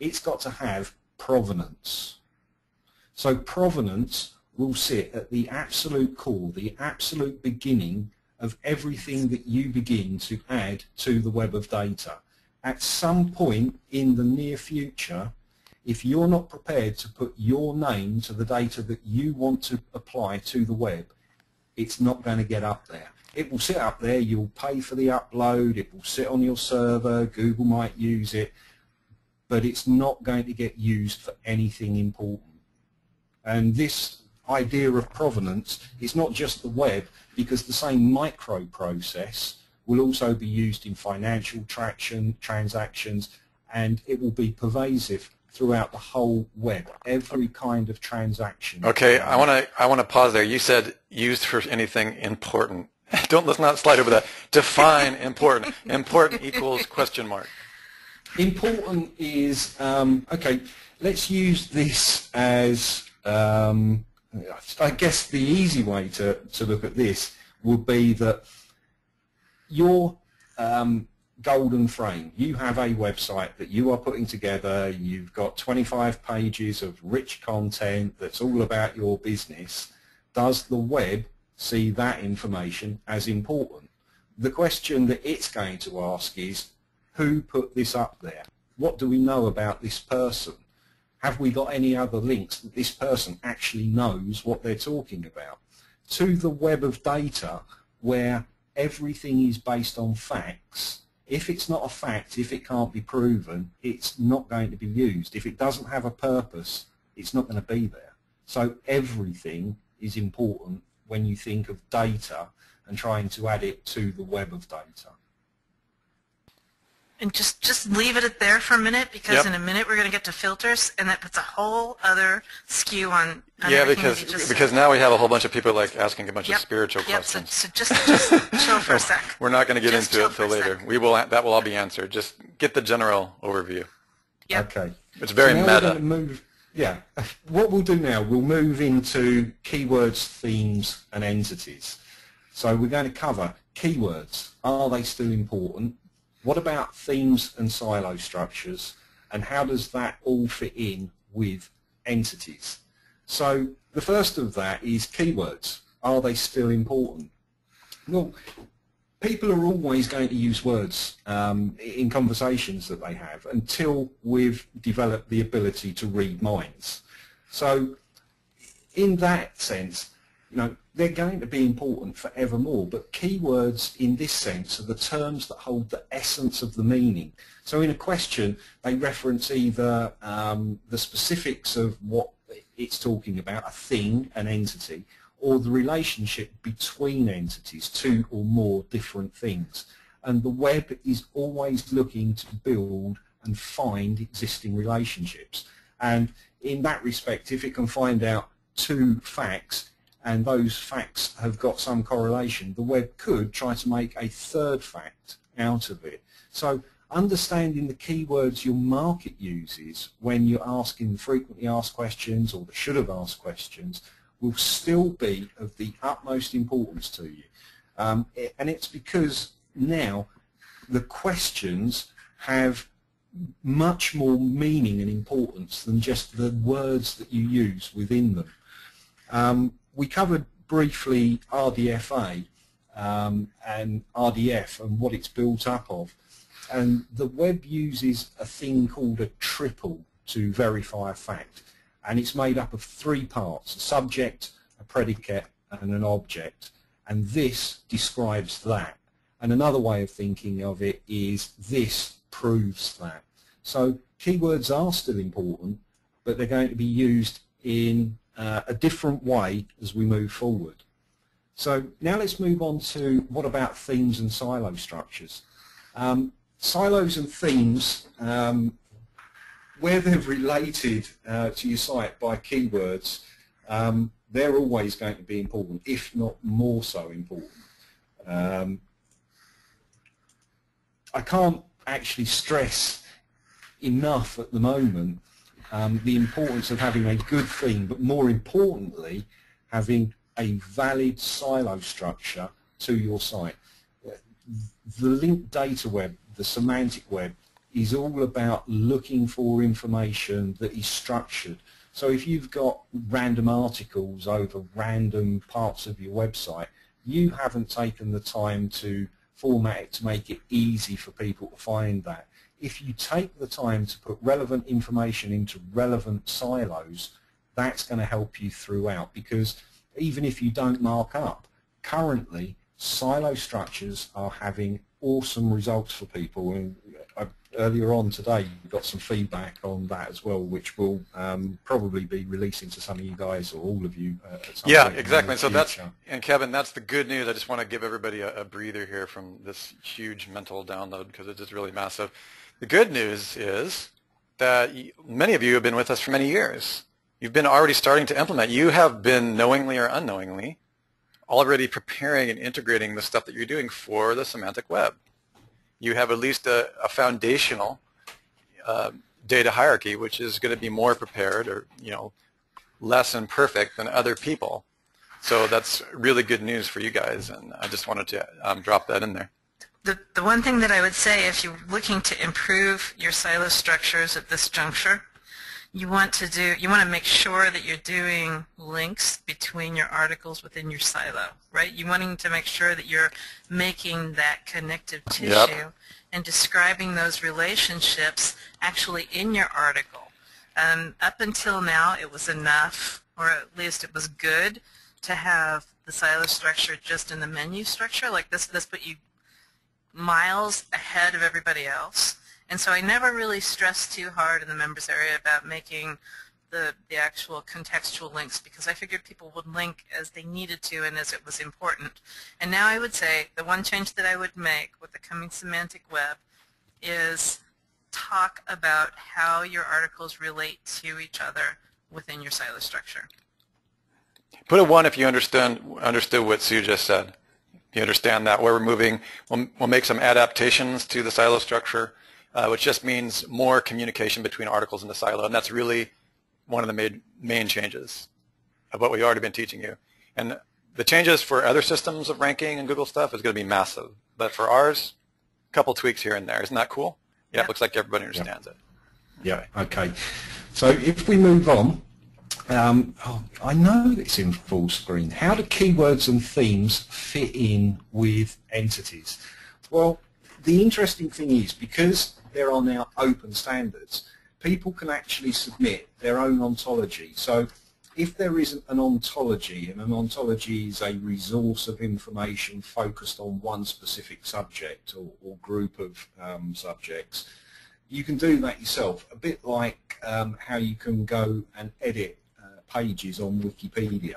Speaker 1: it's got to have provenance. So provenance will sit at the absolute core, the absolute beginning of everything that you begin to add to the web of data. At some point in the near future, if you're not prepared to put your name to the data that you want to apply to the web, it's not going to get up there. It will sit up there, you'll pay for the upload, it will sit on your server, Google might use it, but it's not going to get used for anything important. And this idea of provenance is not just the web, because the same microprocess will also be used in financial transactions, and it will be pervasive throughout the whole web, every kind of transaction.
Speaker 2: Okay, I want to pause there. You said used for anything important. Let's not slide over that. Define important. Important equals question mark.
Speaker 1: Important is, okay, let's use this as, I guess the easy way to look at this would be that your golden frame, you have a website that you are putting together, you've got 25 pages of rich content that's all about your business. Does the web see that information as important? The question that it's going to ask is, who put this up there? What do we know about this person? Have we got any other links that this person actually knows what they're talking about? To the web of data, where everything is based on facts. If it's not a fact, if it can't be proven, it's not going to be used. If it doesn't have a purpose, it's not going to be there. So everything is important when you think of data and trying to add it to the web of data.
Speaker 3: And just leave it there for a minute, because in a minute we're going to get to filters, and that puts a whole other skew on everything that you just
Speaker 2: because
Speaker 3: said.
Speaker 2: now we have a whole bunch of people like asking a bunch of spiritual questions.
Speaker 3: So just chill for a sec.
Speaker 2: We're not going to get into it
Speaker 3: for
Speaker 2: till
Speaker 3: a
Speaker 2: later.
Speaker 3: sec.
Speaker 2: That will all be answered. Just get the general overview.
Speaker 3: Yep.
Speaker 1: Okay.
Speaker 2: It's very
Speaker 1: so now
Speaker 2: meta.
Speaker 1: We're going to move, what we'll do now, we'll move into keywords, themes, and entities. So we're going to cover keywords. Are they still important? What about themes and silo structures, and how does that all fit in with entities? So the first of that is keywords. Are they still important? Well, people are always going to use words in conversations that they have until we've developed the ability to read minds. So in that sense, they're going to be important forevermore, but keywords in this sense are the terms that hold the essence of the meaning. So in a question, they reference either the specifics of what it's talking about, a thing, an entity, or the relationship between entities, two or more different things. And the web is always looking to build and find existing relationships. And in that respect, if it can find out two facts, and those facts have got some correlation, the web could try to make a third fact out of it. So understanding the keywords your market uses when you're asking frequently asked questions or the should have asked questions will still be of the utmost importance to you. And it's because now the questions have much more meaning and importance than just the words that you use within them. We covered briefly RDFA and RDF and what it's built up of. And the web uses a thing called a triple to verify a fact. And it's made up of three parts: a subject, a predicate, and an object. and this describes that. And another way of thinking of it is this proves that. So keywords are still important, but they're going to be used in a different way as we move forward. So now let's move on to what about themes and silo structures. Silos and themes, where they're related to your site by keywords, they're always going to be important, if not more so important. I can't actually stress enough at the moment the importance of having a good theme, but more importantly, having a valid silo structure to your site. The linked data web, the semantic web, is all about looking for information that is structured. So if you've got random articles over random parts of your website, you haven't taken the time to format it to make it easy for people to find that. If you take the time to put relevant information into relevant silos, that's going to help you throughout, because even if you don't mark up, currently silo structures are having awesome results for people. And earlier on today we got some feedback on that as well, which will probably be releasing to some of you guys or all of you at some point.
Speaker 2: Exactly. So that's, and Kevin, that's the good news. I just want to give everybody a breather here from this huge mental download, because it is really massive. The good news is that many of you have been with us for many years. You've been already starting to implement. You have been, knowingly or unknowingly, already preparing and integrating the stuff that you're doing for the semantic web. You have at least a foundational data hierarchy, which is going to be more prepared, or less imperfect than other people. So that's really good news for you guys, and I just wanted to drop that in there.
Speaker 3: The one thing that I would say, if you're looking to improve your silo structures at this juncture, you want to make sure that you're doing links between your articles within your silo, right? You're wanting to make sure that you're making that connective tissue and describing those relationships actually in your article. Up until now, it was enough, or at least it was good, to have the silo structure just in the menu structure. Like this put you miles ahead of everybody else. And so I never really stressed too hard in the members area about making the actual contextual links, because I figured people would link as they needed to and as it was important. And now I would say the one change that I would make with the coming semantic web is talk about how your articles relate to each other within your silo structure.
Speaker 2: Put a 1 if you understood what Sue just said. You understand that where we're moving, we'll make some adaptations to the silo structure, which just means more communication between articles in the silo, and that's really one of the main changes of what we've already been teaching you. And the changes for other systems of ranking and Google stuff is going to be massive, but for ours, a couple tweaks here and there. Isn't that cool? Yeah, it looks like everybody understands it.
Speaker 1: Yeah, okay. So if we move on, I know it's in full screen. How do keywords and themes fit in with entities? Well, the interesting thing is, because there are now open standards, people can actually submit their own ontology. So if there isn't an ontology, and an ontology is a resource of information focused on one specific subject or group of subjects, you can do that yourself, a bit like how you can go and edit pages on Wikipedia.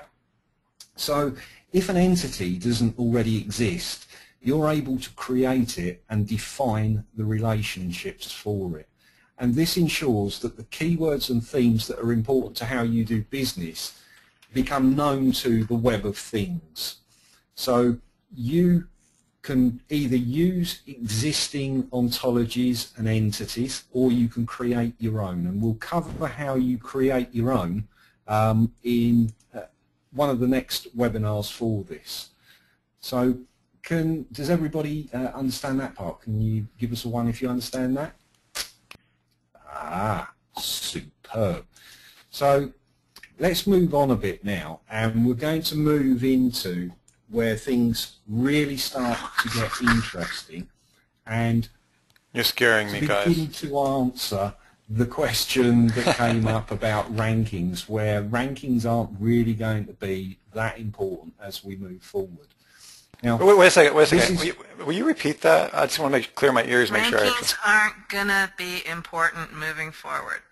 Speaker 1: So if an entity doesn't already exist, you're able to create it and define the relationships for it. And this ensures that the keywords and themes that are important to how you do business become known to the web of things. So you can either use existing ontologies and entities, or you can create your own. And we'll cover how you create your own in one of the next webinars for this. So does everybody understand that part? Can you give us a 1 if you understand that? Ah, superb. So let's move on a bit now, and we're going to move into where things really start to get interesting, and
Speaker 2: you're scaring me, guys.
Speaker 1: Begin to answer the question that came up about rankings, where rankings aren't really going to be that important as we move forward. Now,
Speaker 2: wait a second. Will you repeat that? I just want to clear my ears, make sure.
Speaker 3: Rankings aren't going to be important moving forward.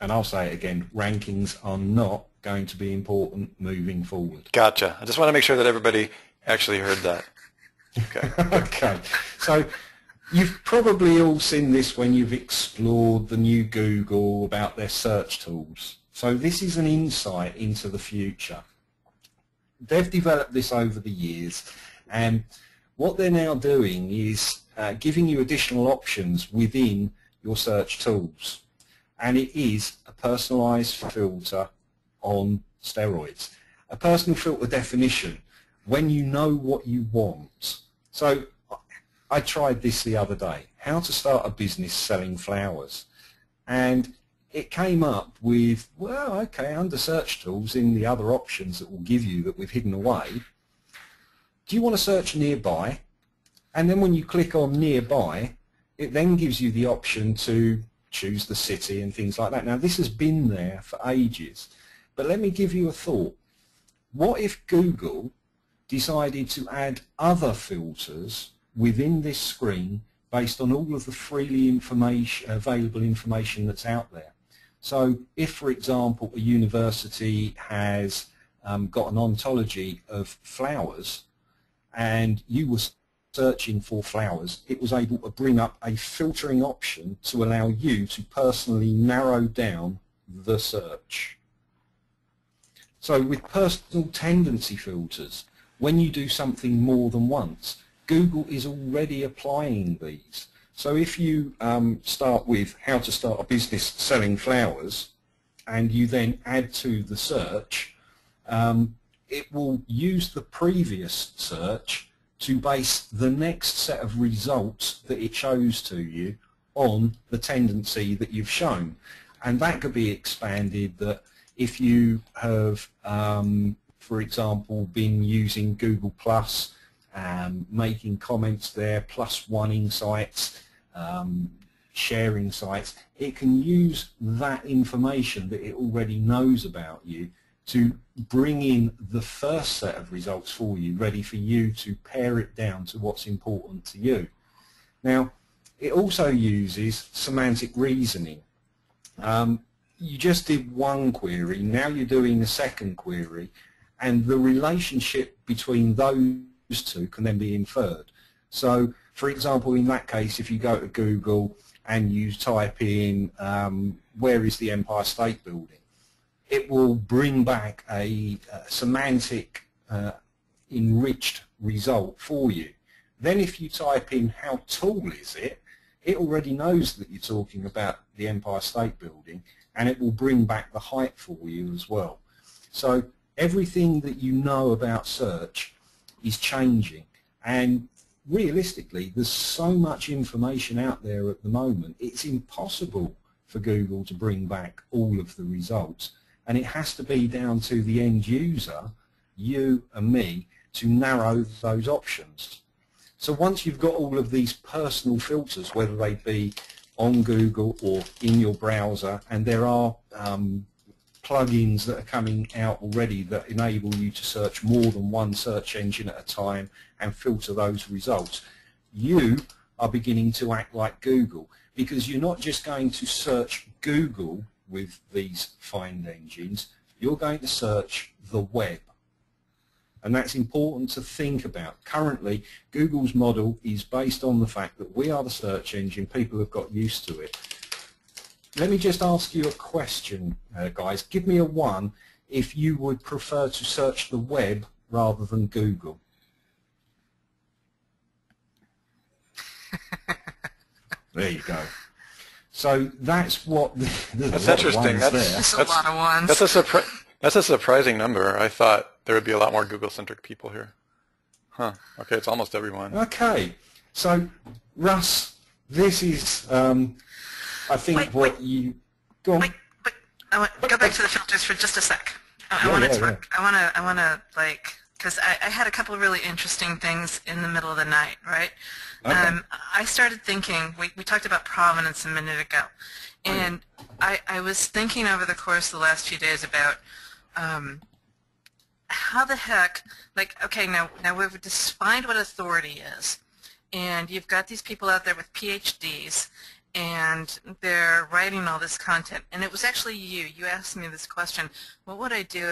Speaker 1: And I'll say it again, rankings are not going to be important moving forward.
Speaker 2: Gotcha. I just want to make sure that everybody actually heard that. Okay.
Speaker 1: Okay. So you've probably all seen this when you've explored the new Google about their search tools. So this is an insight into the future. They've developed this over the years, and what they're now doing is giving you additional options within your search tools. And it is a personalized filter on steroids. A personal filter definition, when you know what you want. So I tried this the other day, how to start a business selling flowers. And it came up with, well, okay, under search tools in the other options that will give you that we've hidden away, do you want to search nearby? And then when you click on nearby, it then gives you the option to choose the city and things like that. Now this has been there for ages, but let me give you a thought. What if Google decided to add other filters within this screen based on all of the freely available information that's out there? So if, for example, a university has got an ontology of flowers and you were searching for flowers, it was able to bring up a filtering option to allow you to personally narrow down the search. So with personal tendency filters, when you do something more than once, Google is already applying these. So if you start with how to start a business selling flowers and you then add to the search, it will use the previous search to base the next set of results that it shows to you on the tendency that you've shown. And that could be expanded that if you have, for example, been using Google+, making comments there, +1 sites, sharing sites, it can use that information that it already knows about you to bring in the first set of results for you, ready for you to pare it down to what's important to you. Now, it also uses semantic reasoning. You just did one query, now you're doing a second query, and the relationship between those two can then be inferred. So, for example, in that case, if you go to Google and you type in, where is the Empire State Building? It will bring back a semantic enriched result for you. Then if you type in how tall is it, it already knows that you're talking about the Empire State Building, and it will bring back the height for you as well. So everything that you know about search is changing, and realistically there's so much information out there at the moment, it's impossible for Google to bring back all of the results. And it has to be down to the end user, you and me, to narrow those options. So once you've got all of these personal filters, whether they be on Google or in your browser, and there are plugins that are coming out already that enable you to search more than one search engine at a time and filter those results, you are beginning to act like Google, because you're not just going to search Google with these find engines, you're going to search the web. And that's important to think about. Currently, Google's model is based on the fact that we are the search engine. People have got used to it. Let me just ask you a question, guys. Give me a 1 if you would prefer to search the web rather than Google. There you go. So that's what
Speaker 2: that's interesting.
Speaker 3: That's a lot of ones.
Speaker 2: That's a surprising number. I thought there would be a lot more Google-centric people here. Huh. Okay, it's almost everyone.
Speaker 1: Okay. So, Russ, this is, I think, you... Go on.
Speaker 3: Wait. I want to go back to the filters for just a sec. I want to, like, because I had a couple of really interesting things in the middle of the night, right? Okay. I started thinking, we talked about provenance a minute ago, and I was thinking over the course of the last few days about how the heck, like, okay, now we've defined what authority is, and you've got these people out there with PhDs, and they're writing all this content. And it was actually you asked me this question, what would I do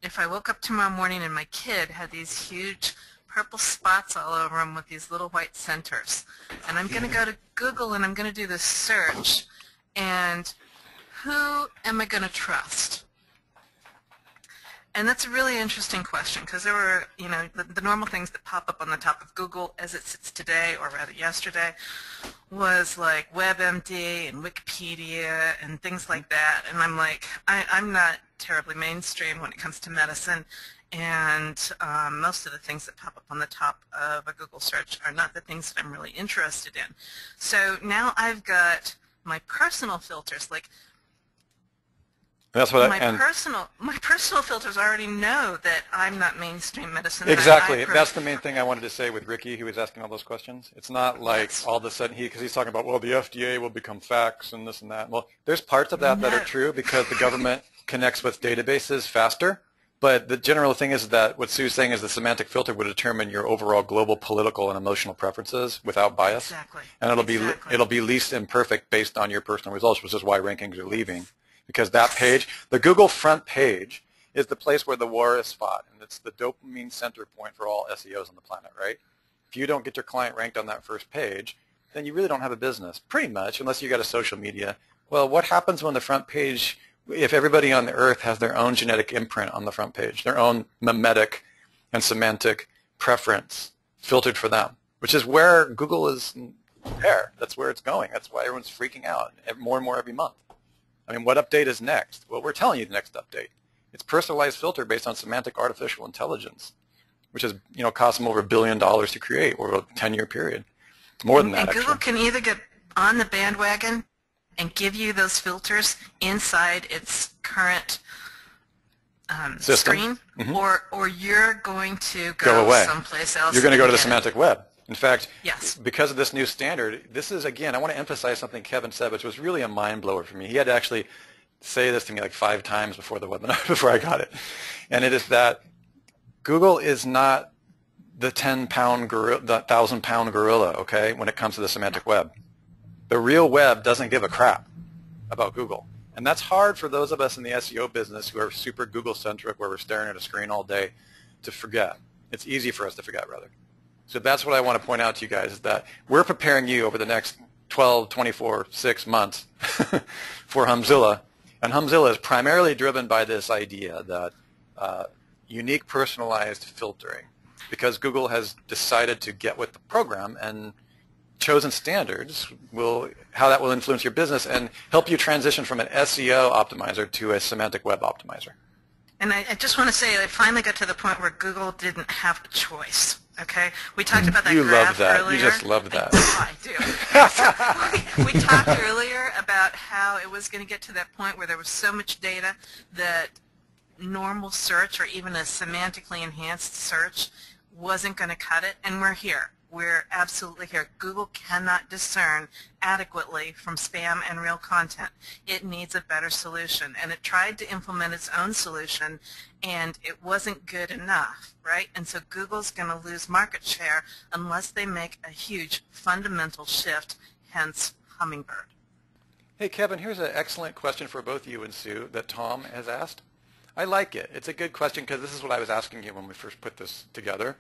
Speaker 3: if I woke up tomorrow morning and my kid had these huge purple spots all over him with these little white centers? And I'm going to go to Google and I'm going to do this search, and who am I going to trust? And that's a really interesting question, because there were, you know, the normal things that pop up on the top of Google as it sits today, or rather yesterday, was like WebMD and Wikipedia and things like that. And I'm like, I'm not terribly mainstream when it comes to medicine, and most of the things that pop up on the top of a Google search are not the things that I'm really interested in. So now I've got my personal filters, like
Speaker 2: that's what
Speaker 3: my personal filters already know that I'm not mainstream medicine.
Speaker 2: Exactly. That's the main thing I wanted to say with Ricky, who was asking all those questions. It's not like all of a sudden because he's talking about, well, the FDA will become facts and this and that. Well, there's parts of that that are true because the government connects with databases faster. But the general thing is that what Sue's saying is the semantic filter would determine your overall global political and emotional preferences without bias.
Speaker 3: Exactly.
Speaker 2: And it'll be least imperfect based on your personal results, which is why rankings are leaving. Because that page, the Google front page, is the place where the war is fought, and it's the dopamine center point for all SEOs on the planet, right? If you don't get your client ranked on that first page, then you really don't have a business, pretty much, unless you got a social media. Well, what happens when the front page, if everybody on the earth has their own genetic imprint on the front page, their own memetic and semantic preference filtered for them, which is where Google is there. That's where it's going. That's why everyone's freaking out more and more every month. I mean, what update is next? Well, we're telling you the next update. It's personalized filter based on semantic artificial intelligence, which has, you know, cost them over $1 billion to create over a 10-year period. More than that,
Speaker 3: and Google
Speaker 2: actually.
Speaker 3: can either get on the bandwagon and give you those filters inside its current screen, or you're going to go
Speaker 2: away.
Speaker 3: Someplace else.
Speaker 2: You're going to go to the semantic web. In fact,
Speaker 3: yes.
Speaker 2: Because of this new standard, this is, again, I want to emphasize something Kevin said, which was really a mind blower for me. He had to actually say this to me like 5 times before the webinar, before I got it. And it is that Google is not the 10-pound gorilla, the 1,000-pound gorilla, okay, when it comes to the semantic web. The real web doesn't give a crap about Google. And that's hard for those of us in the SEO business who are super Google-centric, where we're staring at a screen all day, to forget. It's easy for us to forget, rather. So that's what I want to point out to you guys, is that we're preparing you over the next 12, 24, 6 months for Humzilla. And Humzilla is primarily driven by this idea that unique personalized filtering, because Google has decided to get with the program and chosen standards, how that will influence your business and help you transition from an SEO optimizer to a semantic web optimizer.
Speaker 3: And I just want to say I finally got to the point where Google didn't have a choice. Okay, we talked about that
Speaker 2: You
Speaker 3: graph
Speaker 2: love that.
Speaker 3: earlier.
Speaker 2: You just love that.
Speaker 3: I do. we talked earlier about how it was going to get to that point where there was so much data that normal search or even a semantically enhanced search wasn't going to cut it, and we're here. We're absolutely here. Google cannot discern adequately from spam and real content. It needs a better solution, and it tried to implement its own solution, and it wasn't good enough, right? And so Google's going to lose market share unless they make a huge fundamental shift, hence Hummingbird.
Speaker 2: Hey, Kevin, here's an excellent question for both you and Sue that Tom has asked. I like it. It's a good question because this is what I was asking you when we first put this together.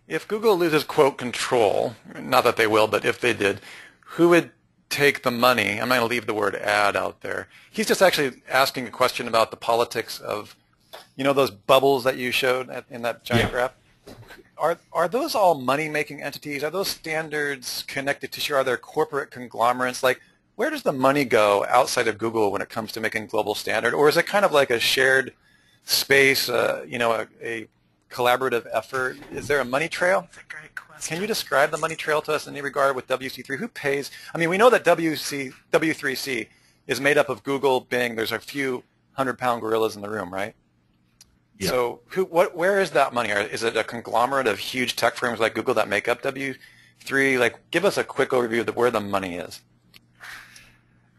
Speaker 2: If Google loses, quote, control, not that they will, but if they did, who would take the money? I'm not going to leave the word ad out there. He's just actually asking a question about the politics of, you know, those bubbles that you showed in that giant graph? Are those all money-making entities? Are those standards connected to, are there corporate conglomerates? Like, where does the money go outside of Google when it comes to making global standard? Or is it kind of like a shared space, you know, a collaborative effort? Is there a money trail?
Speaker 3: That's a great question.
Speaker 2: Can you describe the money trail to us in any regard with WC3? Who pays? I mean, we know that W3C is made up of Google, Bing. There's a few 100-pound gorillas in the room, right? Yeah. So where is that money? Is it a conglomerate of huge tech firms like Google that make up W3? Like, give us a quick overview of where the money is.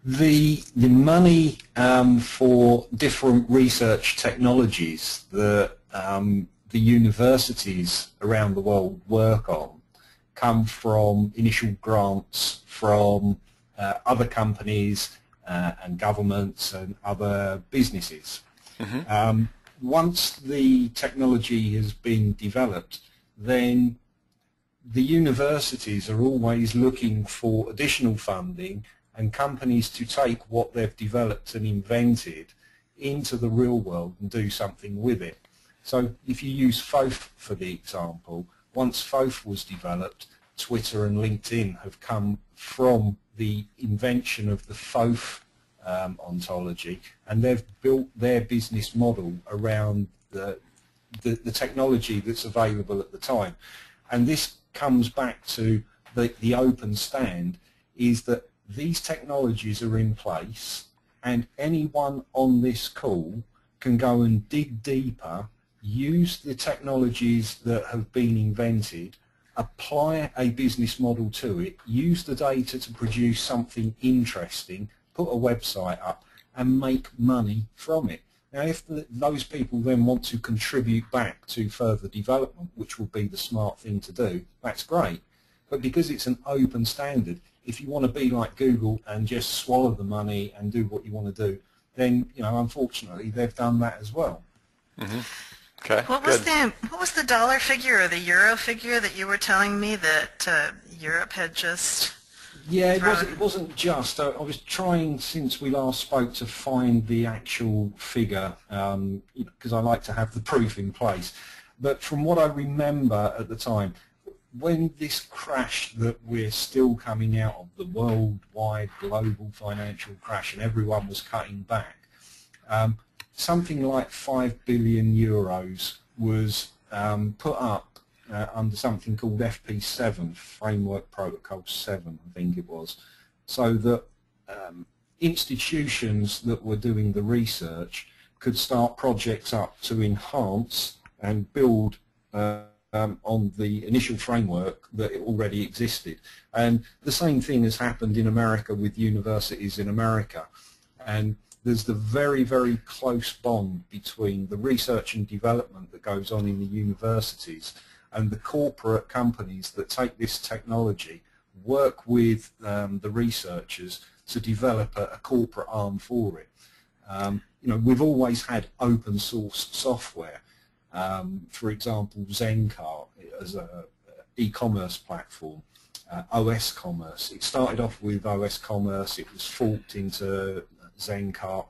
Speaker 1: The money for different research technologies that the universities around the world work on come from initial grants from other companies and governments and other businesses.
Speaker 2: Mm-hmm.
Speaker 1: Once the technology has been developed, then the universities are always looking for additional funding and companies to take what they've developed and invented into the real world and do something with it. So if you use FOAF for the example, once FOAF was developed, Twitter and LinkedIn have come from the invention of the FOAF ontology, and they've built their business model around the technology that's available at the time. And this comes back to the open stand, is that these technologies are in place and anyone on this call can go and dig deeper, use the technologies that have been invented, apply a business model to it, use the data to produce something interesting, put a website up and make money from it. Now if those people then want to contribute back to further development, which would be the smart thing to do, that's great. But because it's an open standard, if you want to be like Google and just swallow the money and do what you want to do, then unfortunately they've done that as well.
Speaker 2: Mm-hmm. Okay.
Speaker 3: What was the dollar figure or the euro figure that you were telling me that Europe had just?
Speaker 1: Yeah, it wasn't just. I was trying since we last spoke to find the actual figure because I like to have the proof in place. But from what I remember at the time, when this crash that we're still coming out of, the worldwide global financial crash, and everyone was cutting back, something like 5 billion euros was put up under something called FP7, Framework Protocol 7, I think it was, so that institutions that were doing the research could start projects up to enhance and build on the initial framework that already existed. And the same thing has happened in America with universities in America. And there's the very, very close bond between the research and development that goes on in the universities and the corporate companies that take this technology, work with the researchers to develop a corporate arm for it. We've always had open source software. For example, Zencar as an e-commerce platform, OS Commerce. It started off with OS Commerce, it was forked into Zencar,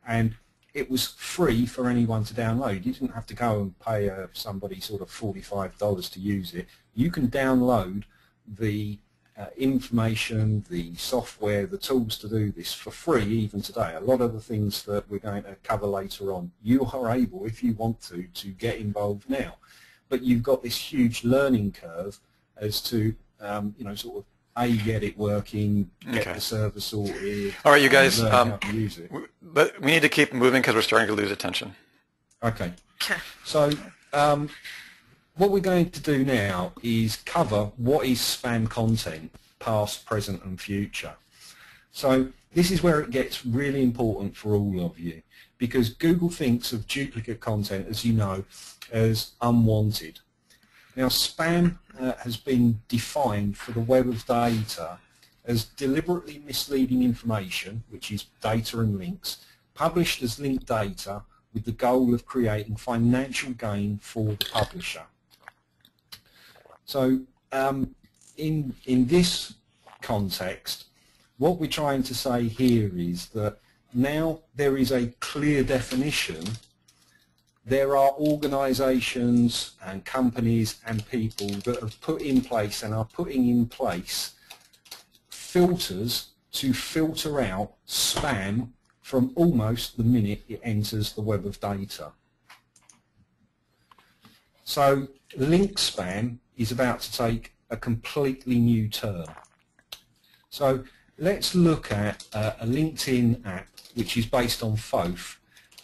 Speaker 1: and it was free for anyone to download. You didn't have to go and pay somebody sort of $45 to use it. You can download the information, the software, the tools to do this for free even today. A lot of the things that we're going to cover later on, you are able, if you want to get involved now. But you've got this huge learning curve as to, sort of, get it working, get the server sorted.
Speaker 2: All right, you guys,
Speaker 1: how to use it.
Speaker 2: but we need to keep moving because we're starting to lose attention.
Speaker 1: Okay. So what we're going to do now is cover what is spam content, past, present and future. So this is where it gets really important for all of you, because Google thinks of duplicate content, as you know, as unwanted. Now spam has been defined for the web of data as deliberately misleading information, which is data and links, published as linked data with the goal of creating financial gain for the publisher. So in this context, what we're trying to say here is that now there is a clear definition. There are organisations and companies and people that have put in place and are putting in place filters to filter out spam from almost the minute it enters the web of data. So link spam is about to take a completely new turn. So let's look at a LinkedIn app which is based on FOAF,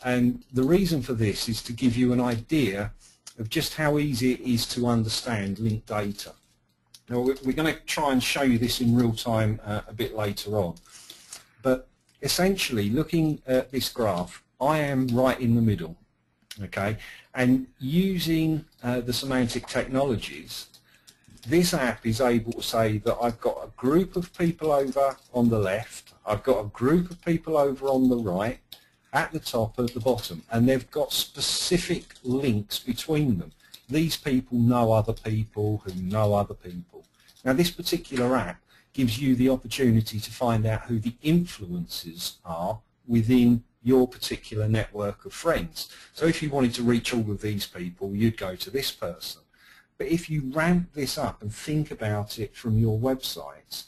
Speaker 1: and the reason for this is to give you an idea of just how easy it is to understand linked data. Now we're going to try and show you this in real time a bit later on, but essentially, looking at this graph, I am right in the middle, okay? And using the semantic technologies, this app is able to say that I've got a group of people over on the left, I've got a group of people over on the right, at the top and at the bottom, and they've got specific links between them. These people know other people who know other people. Now this particular app gives you the opportunity to find out who the influencers are within your particular network of friends. So if you wanted to reach all of these people, you'd go to this person. But if you ramp this up and think about it from your websites,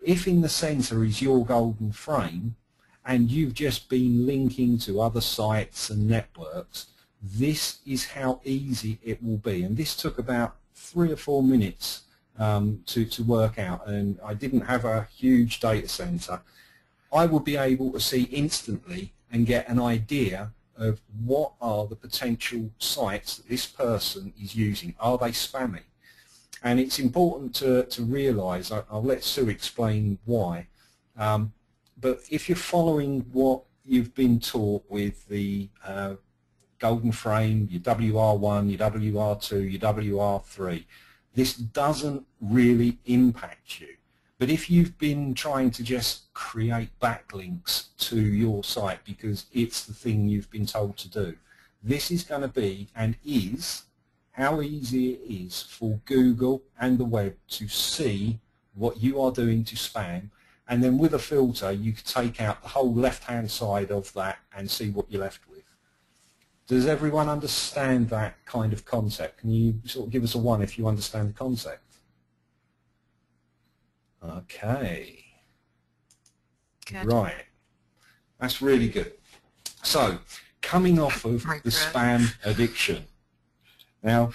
Speaker 1: if in the center is your golden frame and you've just been linking to other sites and networks, this is how easy it will be. And this took about 3 or 4 minutes to work out, and I didn't have a huge data center. I would be able to see instantly and get an idea of what are the potential sites that this person is using. Are they spamming? And it's important to realize, I'll let Sue explain why, but if you're following what you've been taught with the golden frame, your WR1, your WR2, your WR3, this doesn't really impact you. But if you've been trying to just create backlinks to your site because it's the thing you've been told to do, this is going to be and is how easy it is for Google and the web to see what you are doing to spam, and then with a filter you can take out the whole left-hand side of that and see what you're left with. Does everyone understand that kind of concept? Can you sort of give us a 1 if you understand the concept? Okay.
Speaker 3: Good.
Speaker 1: Right. That's really good. So, coming off of the spam addiction. Now,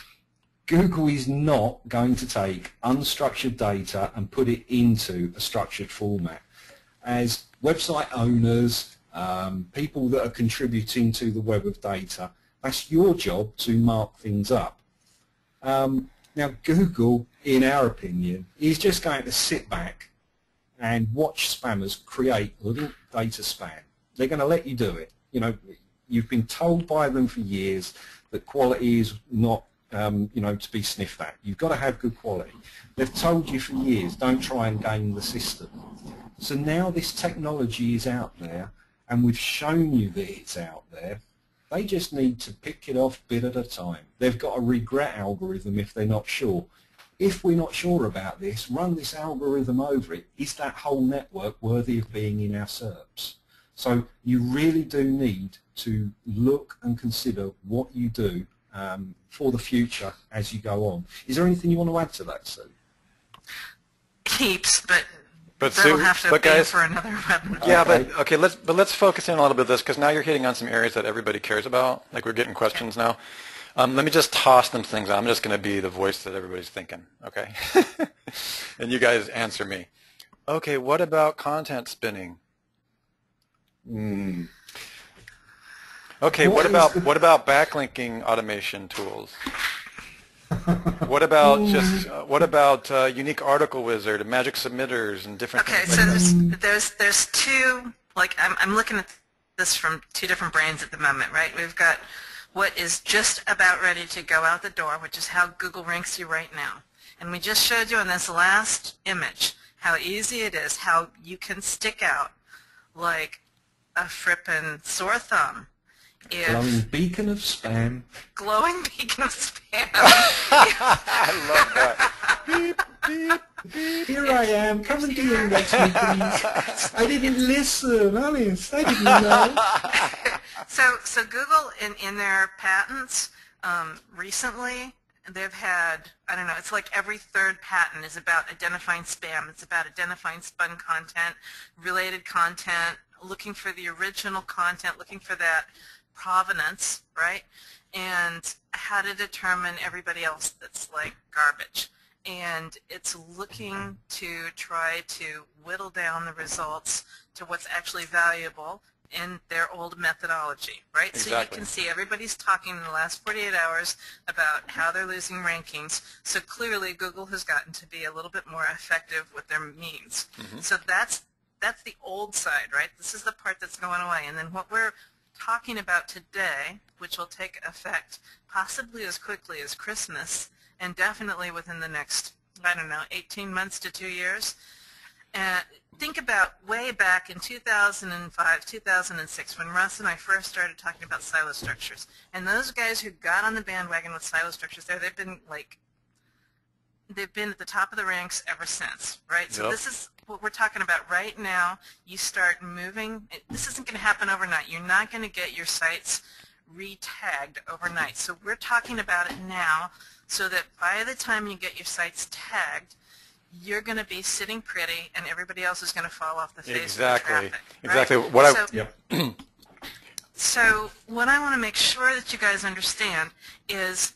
Speaker 1: Google is not going to take unstructured data and put it into a structured format. As website owners, people that are contributing to the web of data, that's your job to mark things up. Now Google, in our opinion, is just going to sit back and watch spammers create little data spam. They're going to let you do it. You know, you've been told by them for years that quality is not, you know, to be sniffed at. You've got to have good quality. They've told you for years, don't try and game the system. So now this technology is out there, and we've shown you that it's out there. They just need to pick it off bit at a time. They've got a regret algorithm if they're not sure. If we're not sure about this, run this algorithm over it. Is that whole network worthy of being in our SERPs? So you really do need to look and consider what you do for the future as you go on. Is there anything you want to add to that, Sue?
Speaker 3: Heaps, but
Speaker 2: Sue,
Speaker 3: that'll have to be for another webinar.
Speaker 2: Yeah, okay. Let's focus in a little bit on this, because now you're hitting on some areas that everybody cares about. Like, we're getting questions now. Let me just toss them things out. I'm just going to be the voice that everybody's thinking, okay? And you guys answer me. Okay, what about content spinning? Okay, what about backlinking automation tools? What about unique article wizard and magic submitters and different things?
Speaker 3: Okay, so there's two, like, I'm looking at this from two different brains at the moment, right? We've got what is just about ready to go out the door, which is how Google ranks you right now. And we just showed you in this last image how easy it is, how you can stick out like a frippin' sore thumb.
Speaker 1: Glowing beacon of spam.
Speaker 3: Glowing beacon of spam.
Speaker 2: I love that.
Speaker 1: Beep, beep, beep. Here I am. Come and do your next meeting. I didn't listen, honest. I didn't know.
Speaker 3: So Google, in their patents recently, they've had, I don't know, it's like every third patent is about identifying spam. It's about identifying spun content, related content, looking for the original content, looking for that provenance, right? And how to determine everybody else that's like garbage. And it's looking to try to whittle down the results to what's actually valuable in their old methodology, right?
Speaker 2: Exactly.
Speaker 3: So you can see everybody's talking in the last 48 hours about how they're losing rankings. So clearly Google has gotten to be a little bit more effective with their means. So that's that's the old side, right? This is the part that's going away. And then what we're talking about today, which will take effect possibly as quickly as Christmas, and definitely within the next, I don't know, 18 months to 2 years. Think about way back in 2005, 2006, when Russ and I first started talking about silo structures. And those guys who got on the bandwagon with silo structures they've been at the top of the ranks ever since, right? So this is what we're talking about right now. You start moving. This isn't going to happen overnight. You're not going to get your sites re-tagged overnight. So we're talking about it now so that by the time you get your sites tagged, you're going to be sitting pretty and everybody else is going to fall off the face of the traffic.
Speaker 2: Exactly.
Speaker 3: Right? So what I want to make sure that you guys understand is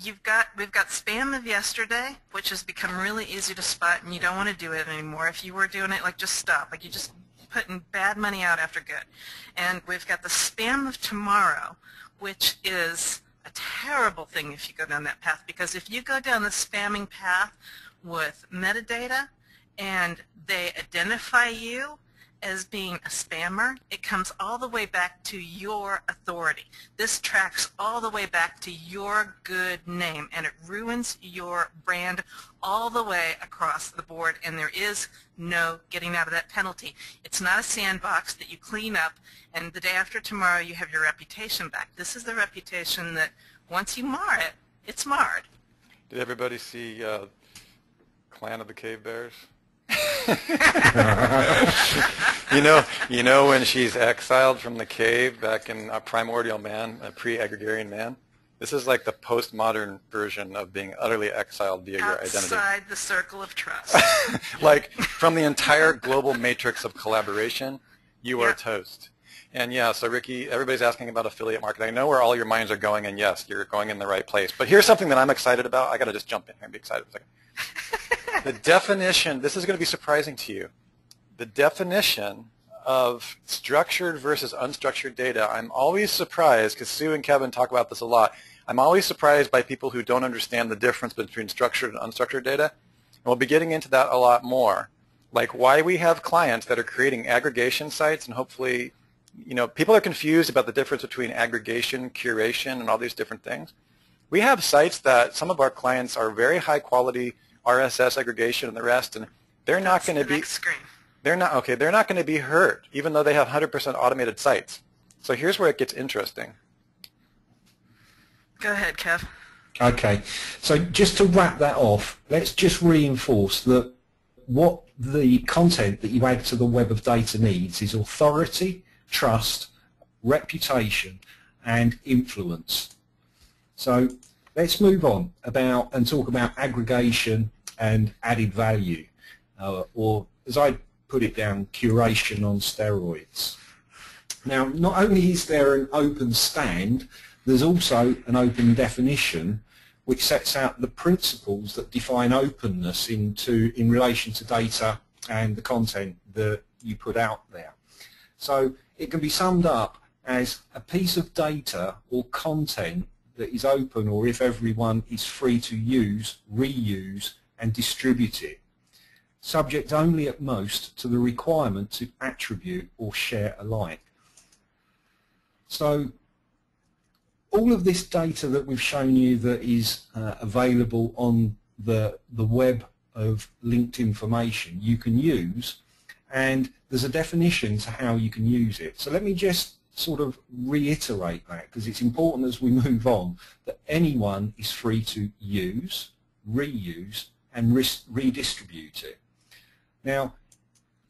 Speaker 3: we've got spam of yesterday, which has become really easy to spot, and you don't want to do it anymore. If you were doing it, just stop. You just putting bad money out after good. And we've got the spam of tomorrow, which is a terrible thing if you go down that path, because if you go down the spamming path with metadata and they identify you as being a spammer, it comes all the way back to your authority. This tracks all the way back to your good name, and it ruins your brand all the way across the board, and there is no getting out of that penalty. It's not a sandbox that you clean up and the day after tomorrow you have your reputation back. This is the reputation that once you mar it, it's marred.
Speaker 2: Did everybody see Clan of the Cave Bears? you know when she's exiled from the cave back in a primordial man, a pre-agrarian man? This is like the postmodern version of being utterly exiled via your identity.
Speaker 3: Outside the circle of trust.
Speaker 2: Like from the entire global matrix of collaboration, you are toast. And yeah, so Ricky, everybody's asking about affiliate marketing. I know where all your minds are going, and yes, you're going in the right place. But here's something that I'm excited about. I got to just jump in here and be excited for a second. The definition, this is going to be surprising to you. The definition of structured versus unstructured data, I'm always surprised, because Sue and Kevin talk about this a lot, I'm always surprised by people who don't understand the difference between structured and unstructured data. And we'll be getting into that a lot more. Like why we have clients that are creating aggregation sites, and hopefully, people are confused about the difference between aggregation, curation, and all these different things. We have sites that some of our clients are very high quality RSS aggregation and the rest, and they're not going to be they're not going to be hurt even though they have 100% automated sites. So here's where it gets interesting.
Speaker 3: Go ahead, Kev.
Speaker 1: Okay, so just to wrap that off, let's just reinforce that what the content that you add to the web of data needs is authority, trust, reputation, and influence. So let's move on and talk about aggregation and added value, or as I put it down, curation on steroids. Now, not only is there an open stand, there's also an open definition which sets out the principles that define openness in relation to data and the content that you put out there. So it can be summed up as a piece of data or content that is open, or if everyone is free to use, reuse, and distribute it, subject only at most to the requirement to attribute or share alike. So all of this data that we've shown you that is available on the web of linked information you can use, and there's a definition to how you can use it. So let me just sort of reiterate that, because it's important as we move on that anyone is free to use, reuse, and redistribute it. Now,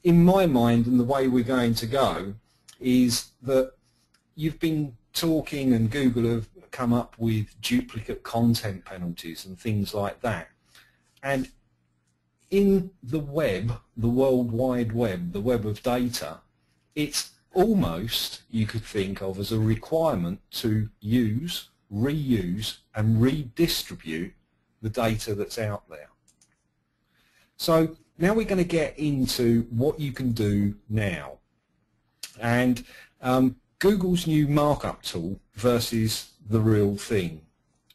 Speaker 1: in my mind, and the way we're going to go is that you've been talking, and Google have come up with duplicate content penalties and things like that. And in the web, the World Wide Web, the web of data, it's almost, you could think of as a requirement to use, reuse, and redistribute the data that's out there. So now we're going to get into what you can do now. And Google's new markup tool versus the real thing.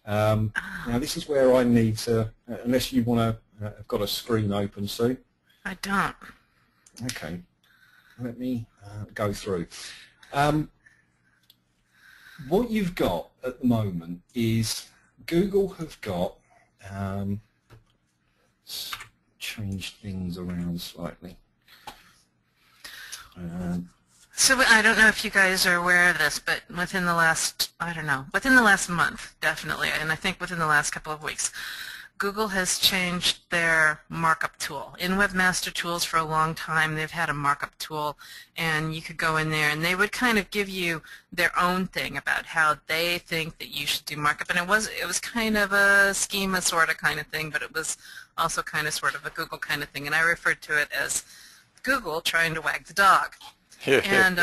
Speaker 1: Now this is where I need to, unless you want to, I've got a screen open, Sue.
Speaker 3: I don't.
Speaker 1: Okay. let me go through. What you've got at the moment is Google have got, let's change things around slightly.
Speaker 3: So I don't know if you guys are aware of this, but within the last, I don't know, within the last month, definitely, and I think within the last couple of weeks, Google has changed their markup tool. In Webmaster Tools for a long time, they've had a markup tool, and you could go in there, and they would kind of give you their own thing about how they think that you should do markup. And it was kind of a schema sort of kind of thing, but it was also kind of sort of a Google kind of thing, and I referred to it as Google trying to wag the dog. And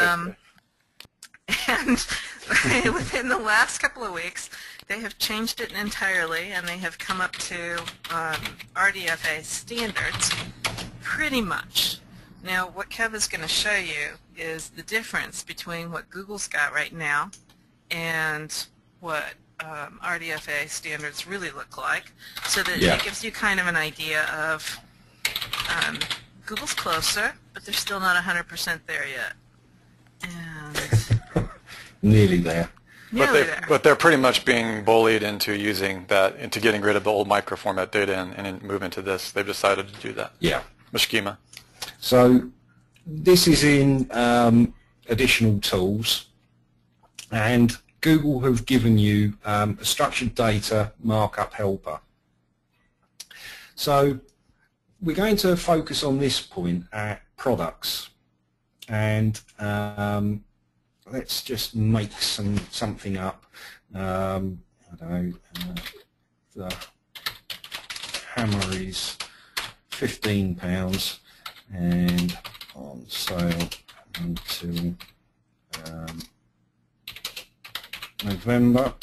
Speaker 3: within the last couple of weeks, they have changed it entirely, and they have come up to RDFA standards pretty much. Now, what Kev is going to show you is the difference between what Google's got right now and what RDFA standards really look like, so that it gives you kind of an idea of Google's closer, but they're still not 100% there yet. And
Speaker 1: nearly there.
Speaker 2: But they're pretty much being bullied into using that, into getting rid of the old microformat data and move into this. They've decided to do that.
Speaker 1: Yeah.
Speaker 2: The schema.
Speaker 1: So this is in additional tools, and Google have given you a structured data markup helper. So we're going to focus on this point at products, and let's just make something up. I don't know. The hammer is £15 and on sale until November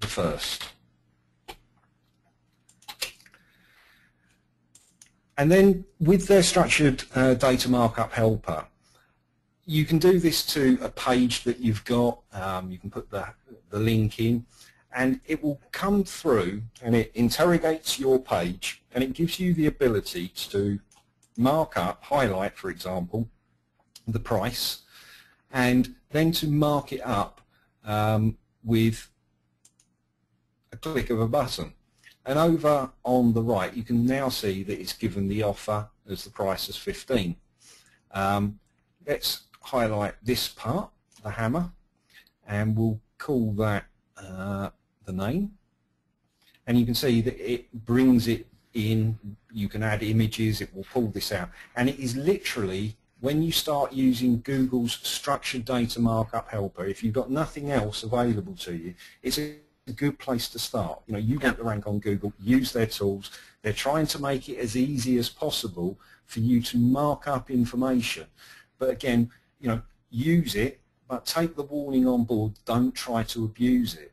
Speaker 1: the 1st. And then with their structured data markup helper, you can do this to a page that you've got. You can put the link in, and it will come through and it interrogates your page, and it gives you the ability to mark up, highlight, for example, the price, and then to mark it up with a click of a button. And over on the right, you can now see that it's given the offer as the price as 15. Let's highlight this part, the hammer, and we'll call that the name. And you can see that it brings it in. You can add images, it will pull this out. And it is literally, when you start using Google's structured data markup helper, if you've got nothing else available to you, it's a good place to start. You know, you want to rank on Google, use their tools. They're trying to make it as easy as possible for you to mark up information. But again, you know, use it, but take the warning on board. Don't try to abuse it.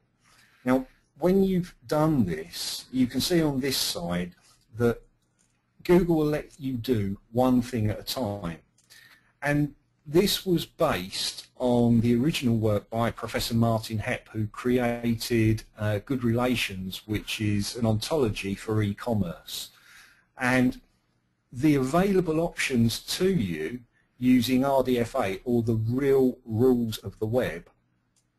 Speaker 1: Now, when you've done this, you can see on this side that Google will let you do one thing at a time. And this was based on the original work by Professor Martin Hepp, who created Good Relations, which is an ontology for e-commerce. And the available options to you using RDFA, or the real rules of the web,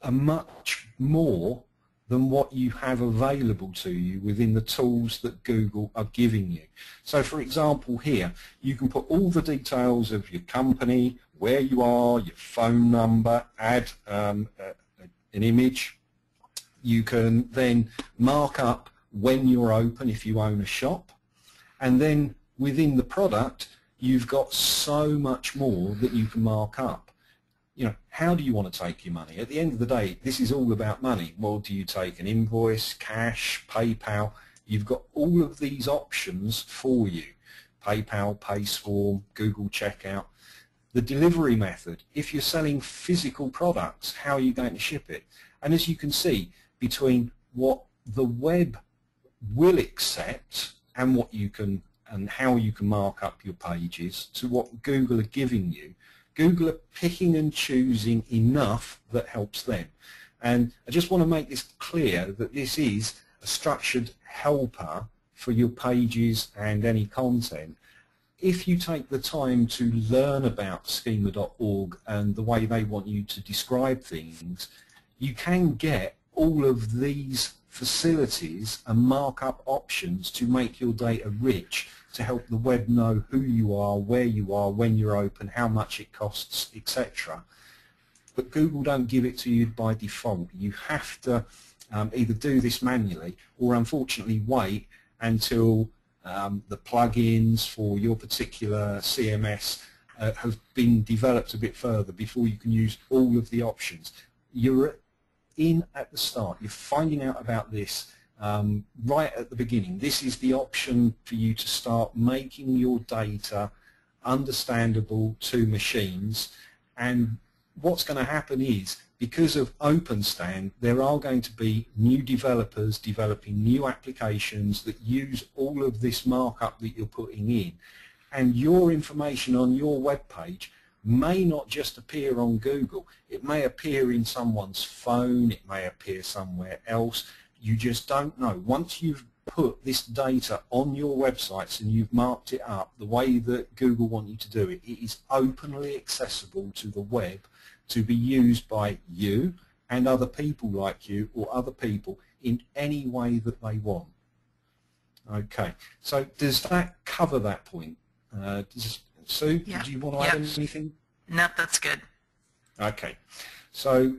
Speaker 1: are much more than what you have available to you within the tools that Google are giving you. So for example here, you can put all the details of your company, where you are, your phone number, add an image. You can then mark up when you're open if you own a shop, and then within the product you've got so much more that you can mark up. You know, how do you want to take your money? At the end of the day, this is all about money. Well, do you take an invoice, cash, PayPal? You've got all of these options for you. PayPal, PaySwarm, Google Checkout. The delivery method, if you're selling physical products, how are you going to ship it? And as you can see, between what the web will accept and what you can and how you can mark up your pages to what Google are giving you, Google are picking and choosing enough that helps them. And I just want to make this clear that this is a structured helper for your pages and any content. if you take the time to learn about schema.org and the way they want you to describe things, you can get all of these facilities and markup options to make your data rich, to help the web know who you are, where you are, when you're open, how much it costs, etc. But Google don't give it to you by default. You have to either do this manually or unfortunately wait until the plugins for your particular CMS have been developed a bit further before you can use all of the options. You're in at the start. You're finding out about this right at the beginning. This is the option for you to start making your data understandable to machines. And what's going to happen is, because of OpenStand, there are going to be new developers developing new applications that use all of this markup that you're putting in. And your information on your web page may not just appear on Google. It may appear in someone's phone. It may appear somewhere else. You just don't know. Once you've put this data on your websites and you've marked it up the way that Google want you to do it, it is openly accessible to the web to be used by you and other people like you or other people in any way that they want. So does that cover that point? Sue,
Speaker 3: Yeah.
Speaker 1: do you want to add anything?
Speaker 3: Nope, that's good.
Speaker 1: Okay, so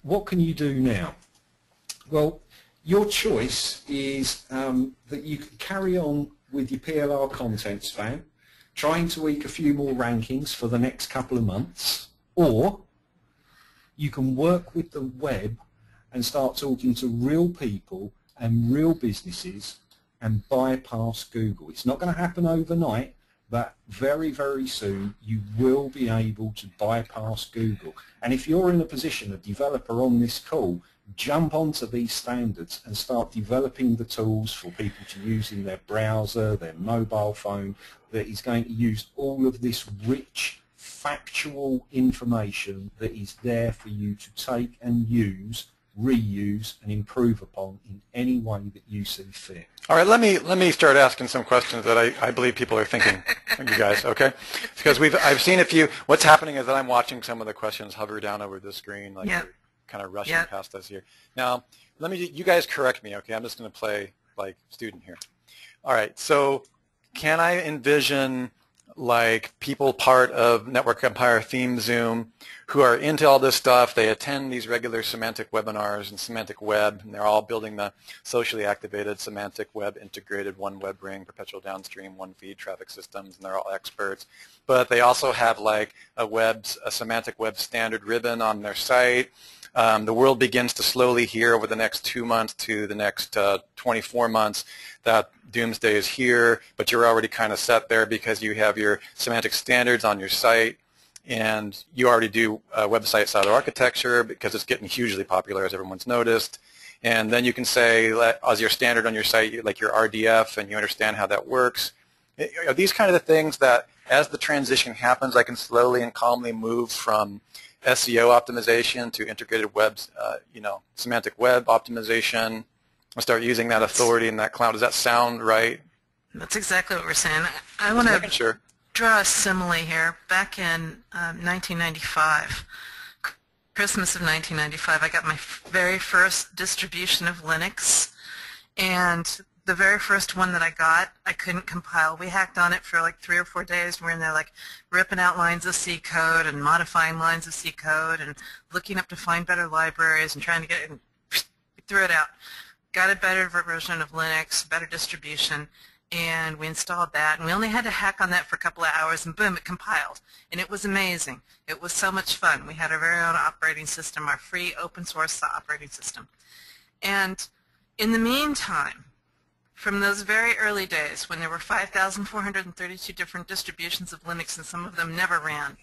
Speaker 1: what can you do now? Well, your choice is that you can carry on with your PLR content span, trying to eke a few more rankings for the next couple of months, or you can work with the web and start talking to real people and real businesses and bypass Google. It's not going to happen overnight, but very, very soon you will be able to bypass Google. And if you're in a position, a developer on this call, jump onto these standards and start developing the tools for people to use in their browser, their mobile phone, that is going to use all of this rich, factual information that is there for you to take and use, reuse, and improve upon in any way that you see fit.
Speaker 2: All right, let me start asking some questions that I believe people are thinking, you guys, okay? Because I've seen a few. What's happening is that I'm watching some of the questions hover down over the screen, like they're kind of rushing past us here. Now, you guys correct me, okay? I'm just going to play like student here. All right, so can I envision like people part of Network Empire Theme Zoom who are into all this stuff? They attend these regular semantic webinars and semantic web, and they're all building the socially activated semantic web integrated one web ring, perpetual downstream, one feed traffic systems, and they're all experts. But they also have like a semantic web standard ribbon on their site. The world begins to slowly hear over the next 2 months to the next 24 months that doomsday is here, but you're already kind of set there because you have your semantic standards on your site, and you already do website silo architecture because it's getting hugely popular, as everyone's noticed. And then you can say, as your standard on your site, like your RDF, and you understand how that works. Are these kind of the things that, as the transition happens, I can slowly and calmly move from SEO optimization to integrated webs, semantic web optimization? I'll start using that authority in that cloud. Does that sound right?
Speaker 3: That's exactly what we're saying. I want to draw a simile here. Back in 1995, Christmas of 1995, I got my very first distribution of Linux, and the very first one that I got, I couldn't compile. We hacked on it for like 3 or 4 days. We're in there like ripping out lines of C code and modifying lines of C code and looking up to find better libraries and trying to get it, and we threw it out. Got a better version of Linux, better distribution, and we installed that. And we only had to hack on that for a couple of hours, and boom, it compiled. And it was amazing. It was so much fun. We had our very own operating system, our free open source operating system. And in the meantime, from those very early days when there were 5,432 different distributions of Linux and some of them never ran,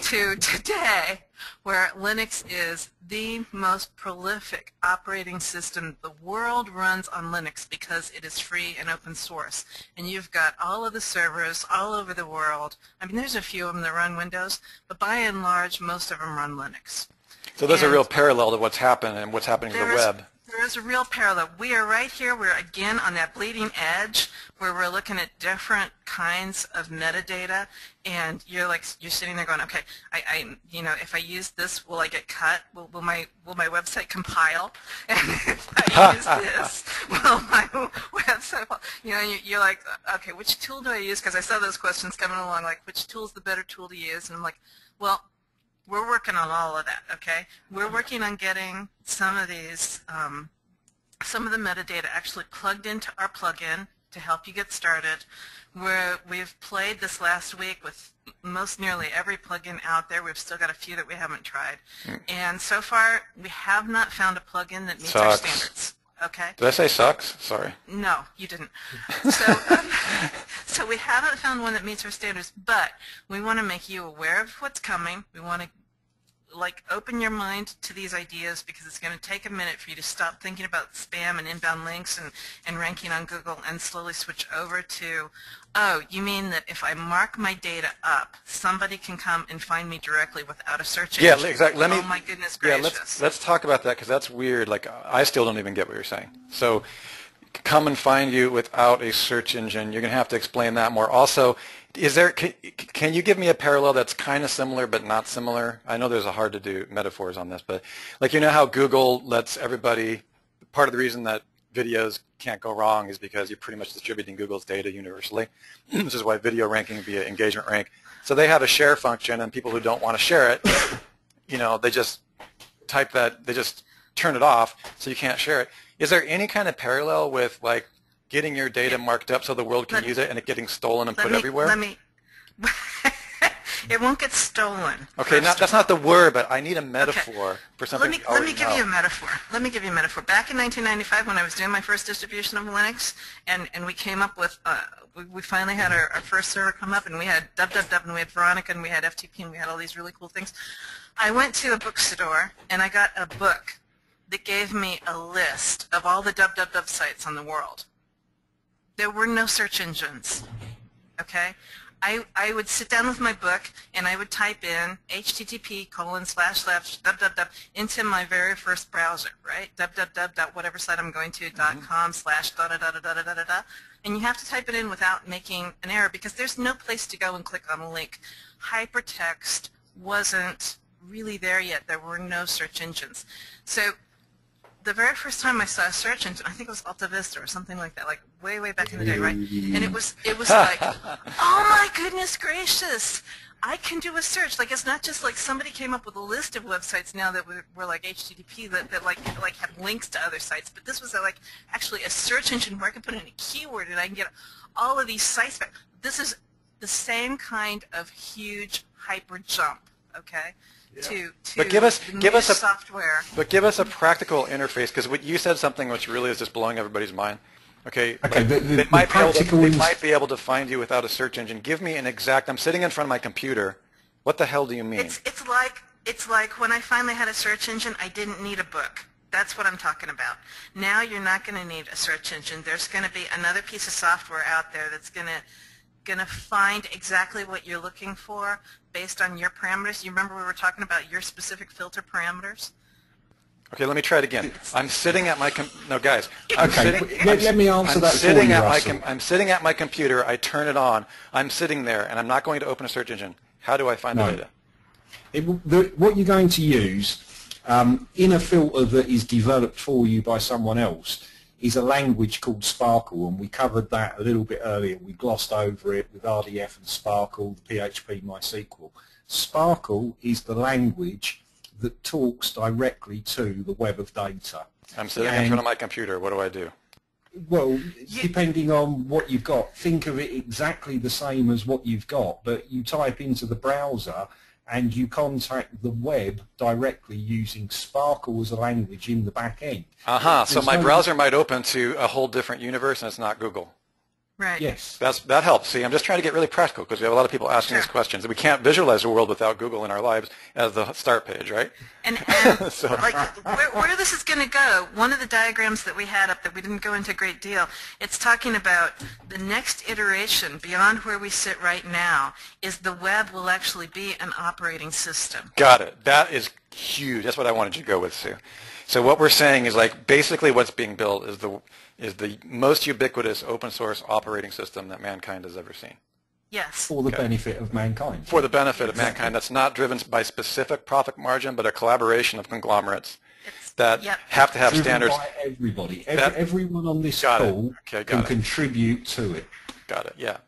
Speaker 3: to today where Linux is the most prolific operating system. The world runs on Linux because it is free and open source. And you've got all of the servers all over the world. I mean, there's a few of them that run Windows, but by and large, most of them run Linux.
Speaker 2: So there's a real parallel to what's happened and what's happening to the web.
Speaker 3: There There is a real parallel. We are right here. We're again on that bleeding edge where we're looking at different kinds of metadata, and you're sitting there going, okay, if I use this, will I get cut? Will my website compile? And if I use this, will my website? You're like, okay, which tool do I use? Because I saw those questions coming along, like which tool is the better tool to use? And I'm like, well, we're working on all of that, okay? We're working on getting some of these, some of the metadata actually plugged into our plugin to help you get started. We've played this last week with most nearly every plugin out there. We've still got a few that we haven't tried. And so far, we have not found a plugin that meets our standards. Okay?
Speaker 2: Did I say sucks? Sorry.
Speaker 3: No, you didn't. So, so we haven't found one that meets our standards, but we want to make you aware of what's coming. We want to open your mind to these ideas, because it's going to take a minute for you to stop thinking about spam and inbound links and ranking on Google and slowly switch over to, oh, you mean that if I mark my data up, somebody can come and find me directly without a search engine?
Speaker 2: Yeah, exactly.
Speaker 3: Oh my goodness gracious.
Speaker 2: Yeah, let's talk about that, because that's weird. Like, I still don't even get what you're saying. So come and find you without a search engine. You're going to have to explain that more. Also, can you give me a parallel that's kind of similar but not similar? I know there's a hard to do metaphors on this, but like, you know how Google lets everybody, part of the reason that videos can't go wrong is because you're pretty much distributing Google's data universally, which is why video ranking via engagement rank. So they have a share function, and people who don't want to share it, they just type that, they just turn it off so you can't share it. Is there any kind of parallel with like getting your data marked up so the world can use it and it getting stolen and put everywhere?
Speaker 3: It won't get stolen.
Speaker 2: Okay, that's not the word, but I need a metaphor for something.
Speaker 3: Let me give you a metaphor. Let me give you a metaphor. Back in 1995, when I was doing my first distribution of Linux, and we came up with, we finally had our first server come up, and we had www, and we had Veronica, and we had FTP, and we had all these really cool things. I went to a bookstore, and I got a book that gave me a list of all the www sites on the world. There were no search engines, okay? I would sit down with my book, and I would type in http://www into my very first browser, right? www.whatever site I'm going to, .com/da-da-da-da-da-da-da-da. And you have to type it in without making an error, because there's no place to go and click on a link. Hypertext wasn't really there yet. There were no search engines. So the very first time I saw a search engine, I think it was Alta Vista or something like that, like way back in the day, right? And it was like, oh my goodness gracious, I can do a search. Like, it's not just like somebody came up with a list of websites now that were like HTTP that like have links to other sites, but this was like actually a search engine where I could put in a keyword and I can get all of these sites back. This is the same kind of huge hyper jump, okay? Yeah.
Speaker 2: But give us
Speaker 3: software.
Speaker 2: But give us a practical interface, because you said something which really is just blowing everybody's mind. Okay.
Speaker 1: Okay.
Speaker 2: Like, they might be able to find you without a search engine. Give me an exact. I'm sitting in front of my computer. What the hell do you mean?
Speaker 3: It's like when I finally had a search engine, I didn't need a book. That's what I'm talking about. Now you're not going to need a search engine. There's going to be another piece of software out there that's going to find exactly what you're looking for based on your parameters. You remember we were talking about your specific filter parameters?
Speaker 2: Okay, let me try it again. I'm sitting at my guys.
Speaker 1: Let me answer that for you, Russell.
Speaker 2: I'm sitting at my computer. I turn it on. I'm sitting there, and I'm not going to open a search engine. How do I find the data?
Speaker 1: What you're going to use in a filter that is developed for you by someone else is a language called Sparkle, and we covered that a little bit earlier. We glossed over it with RDF and Sparkle, the PHP MySQL. Sparkle is the language that talks directly to the web of data.
Speaker 2: I'm sitting in front of my computer. What do I do?
Speaker 1: Well, depending on what you've got, think of it exactly the same as what you've got, but you type into the browser and you contact the web directly using Sparkle as a language in the back end.
Speaker 2: So my browser might open to a whole different universe, and it's not Google.
Speaker 3: Right.
Speaker 1: Yes.
Speaker 2: That helps. See, I'm just trying to get really practical, because we have a lot of people asking these questions. We can't visualize the world without Google in our lives as the start page, right?
Speaker 3: And like where this is going to go, one of the diagrams that we had up that we didn't go into a great deal, it's talking about the next iteration beyond where we sit right now is the web will actually be an operating system.
Speaker 2: Got it. That is huge. That's what I wanted you to go with, Sue. So what we're saying is like basically what's being built is the most ubiquitous open source operating system that mankind has ever seen.
Speaker 3: Yes.
Speaker 1: For the benefit of mankind.
Speaker 2: For the benefit of mankind. That's not driven by specific profit margin, but a collaboration of conglomerates that have to have standards.
Speaker 1: By everybody. Everyone on this call can contribute to it.
Speaker 2: Got it. Yeah.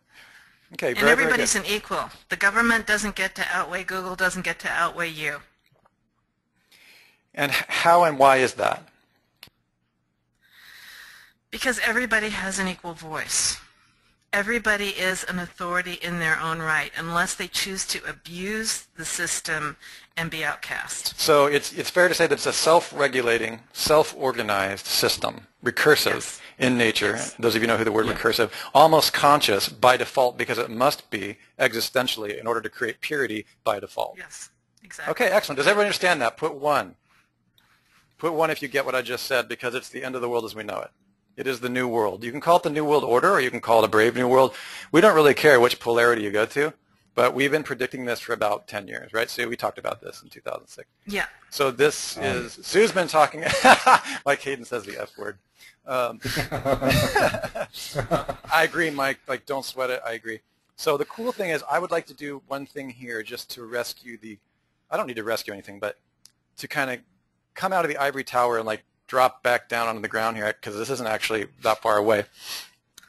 Speaker 2: Okay.
Speaker 3: And everybody's an equal. The government doesn't get to outweigh Google, doesn't get to outweigh you.
Speaker 2: And how and why is that?
Speaker 3: Because everybody has an equal voice. Everybody is an authority in their own right, unless they choose to abuse the system and be outcast.
Speaker 2: So it's fair to say that it's a self-regulating, self-organized system, recursive in nature. Those of you know who the word recursive, almost conscious by default because it must be existentially in order to create purity by default.
Speaker 3: Yes, exactly.
Speaker 2: Okay, excellent. Does everyone understand that? Put 1. Put 1 if you get what I just said, because it's the end of the world as we know it. It is the new world. You can call it the New World Order, or you can call it a brave new world. We don't really care which polarity you go to, but we've been predicting this for about 10 years, right? Sue, we talked about this in 2006.
Speaker 3: Yeah.
Speaker 2: So this is, Sue's been talking, like Hayden says the F word. I agree, Mike. Like, don't sweat it. I agree. So the cool thing is I would like to do one thing here just to rescue I don't need to rescue anything, but to kind of come out of the ivory tower and like drop back down onto the ground here, because this isn't actually that far away.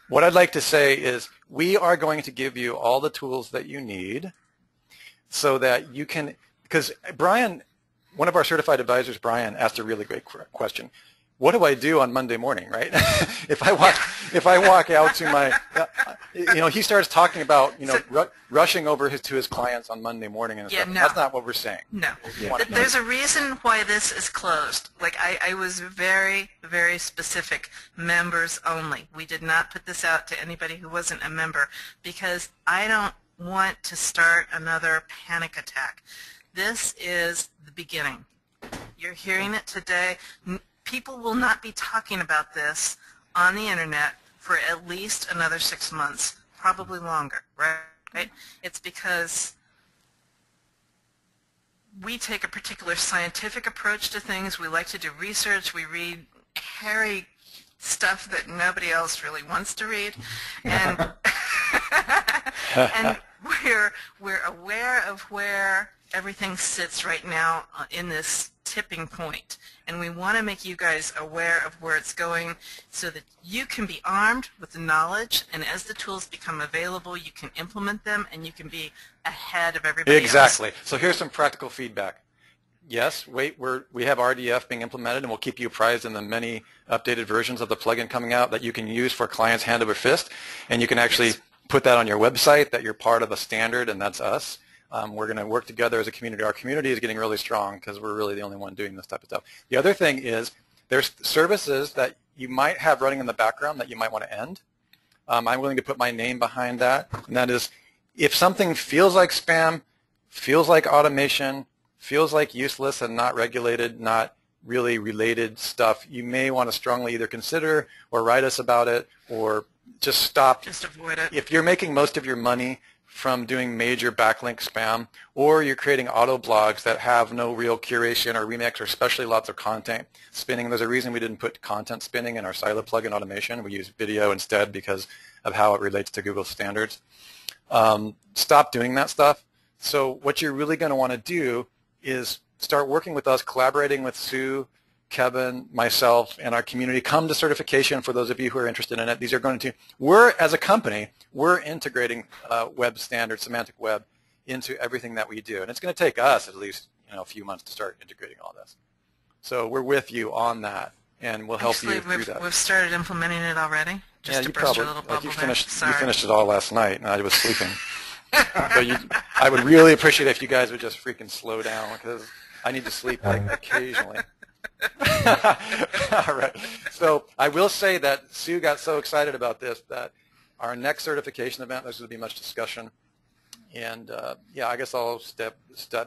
Speaker 2: What I'd like to say is we are going to give you all the tools that you need so that you can, because Brian, one of our certified advisors, Brian, asked a really great question. What do I do on Monday morning, right? if I walk out to my, he starts talking about, rushing over to his clients on Monday morning and stuff.
Speaker 3: No.
Speaker 2: That's not what we're saying.
Speaker 3: No. There's a reason why this is closed. Like, I was very, very specific, members only. We did not put this out to anybody who wasn't a member because I don't want to start another panic attack. This is the beginning. You're hearing it today. People will not be talking about this on the internet for at least another 6 months, probably longer, right? It's because we take a particular scientific approach to things. We like to do research. We read hairy stuff that nobody else really wants to read. And, and we're aware of where everything sits right now in this tipping point, and we want to make you guys aware of where it's going so that you can be armed with the knowledge, and as the tools become available you can implement them and you can be ahead of everybody else.
Speaker 2: So here's some practical feedback. Yes, we have RDF being implemented, and we'll keep you apprised in the many updated versions of the plugin coming out that you can use for clients hand over fist, and you can actually put that on your website that you're part of a standard, and that's us. We're going to work together as a community. Our community is getting really strong because we're really the only one doing this type of stuff. The other thing is there's services that you might have running in the background that you might want to end. I'm willing to put my name behind that, and that is if something feels like spam, feels like automation, feels like useless and not regulated, not really related stuff, you may want to strongly either consider or write us about it or just stop.
Speaker 3: Just avoid it.
Speaker 2: If you're making most of your money from doing major backlink spam, or you're creating auto blogs that have no real curation or remix or especially lots of content spinning. There's a reason we didn't put content spinning in our silo plugin automation. We use video instead because of how it relates to Google standards. Stop doing that stuff. So what you're really going to want to do is start working with us, collaborating with Sue, Kevin, myself, and our community. Come to certification for those of you who are interested in it. These are going to, as a company, we're integrating web standards, semantic web, into everything that we do. And it's going to take us at least a few months to start integrating all this. So we're with you on that, and we'll help you through that.
Speaker 3: We've started implementing it already, just to burst your little bubble
Speaker 2: you finished
Speaker 3: there.
Speaker 2: it all last night, and I was sleeping. I would really appreciate it if you guys would just freaking slow down, because I need to sleep like occasionally. All right. So I will say that Sue got so excited about this that our next certification event, there's going to be much discussion. And yeah, I guess I'll step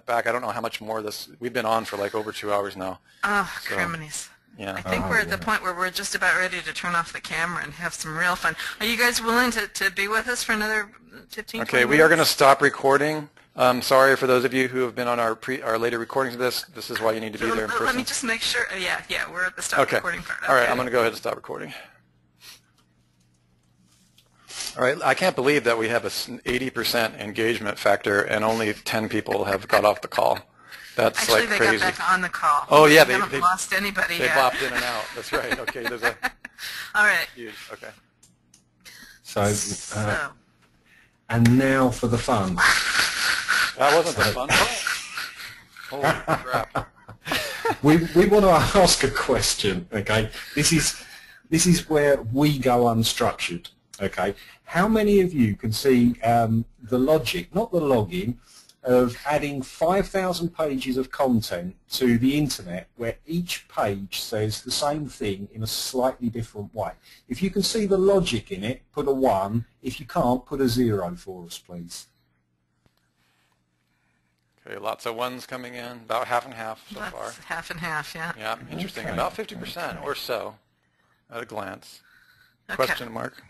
Speaker 2: back. I don't know how much more this. We've been on for like over 2 hours now.
Speaker 3: Oh, criminies.
Speaker 2: Yeah.
Speaker 3: I think we're at the point where we're just about ready to turn off the camera and have some real fun. Are you guys willing to be with us for another 15
Speaker 2: Okay,
Speaker 3: 20
Speaker 2: we are going to
Speaker 3: minutes?
Speaker 2: stop recording. Sorry for those of you who have been on our later recordings of this. This is why you need to be there in person.
Speaker 3: Let me just make sure. Yeah, we're at the stop recording part. Okay.
Speaker 2: All right, I'm going to go ahead and stop recording. All right, I can't believe that we have a 80% engagement factor and only 10 people have got off the call. That's
Speaker 3: actually,
Speaker 2: like crazy.
Speaker 3: They got back on the call.
Speaker 2: Oh yeah,
Speaker 3: they haven't lost anybody
Speaker 2: They
Speaker 3: yet.
Speaker 2: bopped in and out. That's right. Okay, there's a.
Speaker 3: All right.
Speaker 2: Huge. Okay.
Speaker 1: So, and now for the fun.
Speaker 2: That wasn't the fun part. Holy crap.
Speaker 1: we want to ask a question. Okay, this is where we go unstructured. Okay, how many of you can see the logic, not the login, of adding 5,000 pages of content to the internet where each page says the same thing in a slightly different way? If you can see the logic in it, put a 1. If you can't, put a 0 for us, please.
Speaker 2: Okay, lots of ones coming in, about half and half so far.
Speaker 3: Half and half, yeah.
Speaker 2: Yeah, interesting. Okay. About 50% or so at a glance.
Speaker 3: Okay.
Speaker 2: Question mark.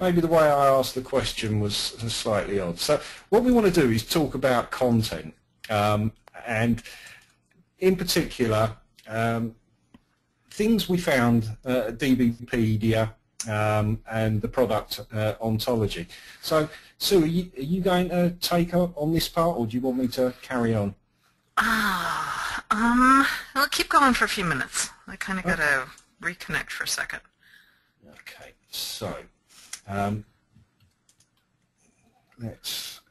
Speaker 1: Maybe the way I asked the question was slightly odd. So what we want to do is talk about content, and in particular, things we found at DBpedia and the product ontology. So, Sue, are you going to take on this part, or do you want me to carry on?
Speaker 3: I'll keep going for a few minutes. I kind of got to reconnect for a second.
Speaker 1: Okay, so. Let's.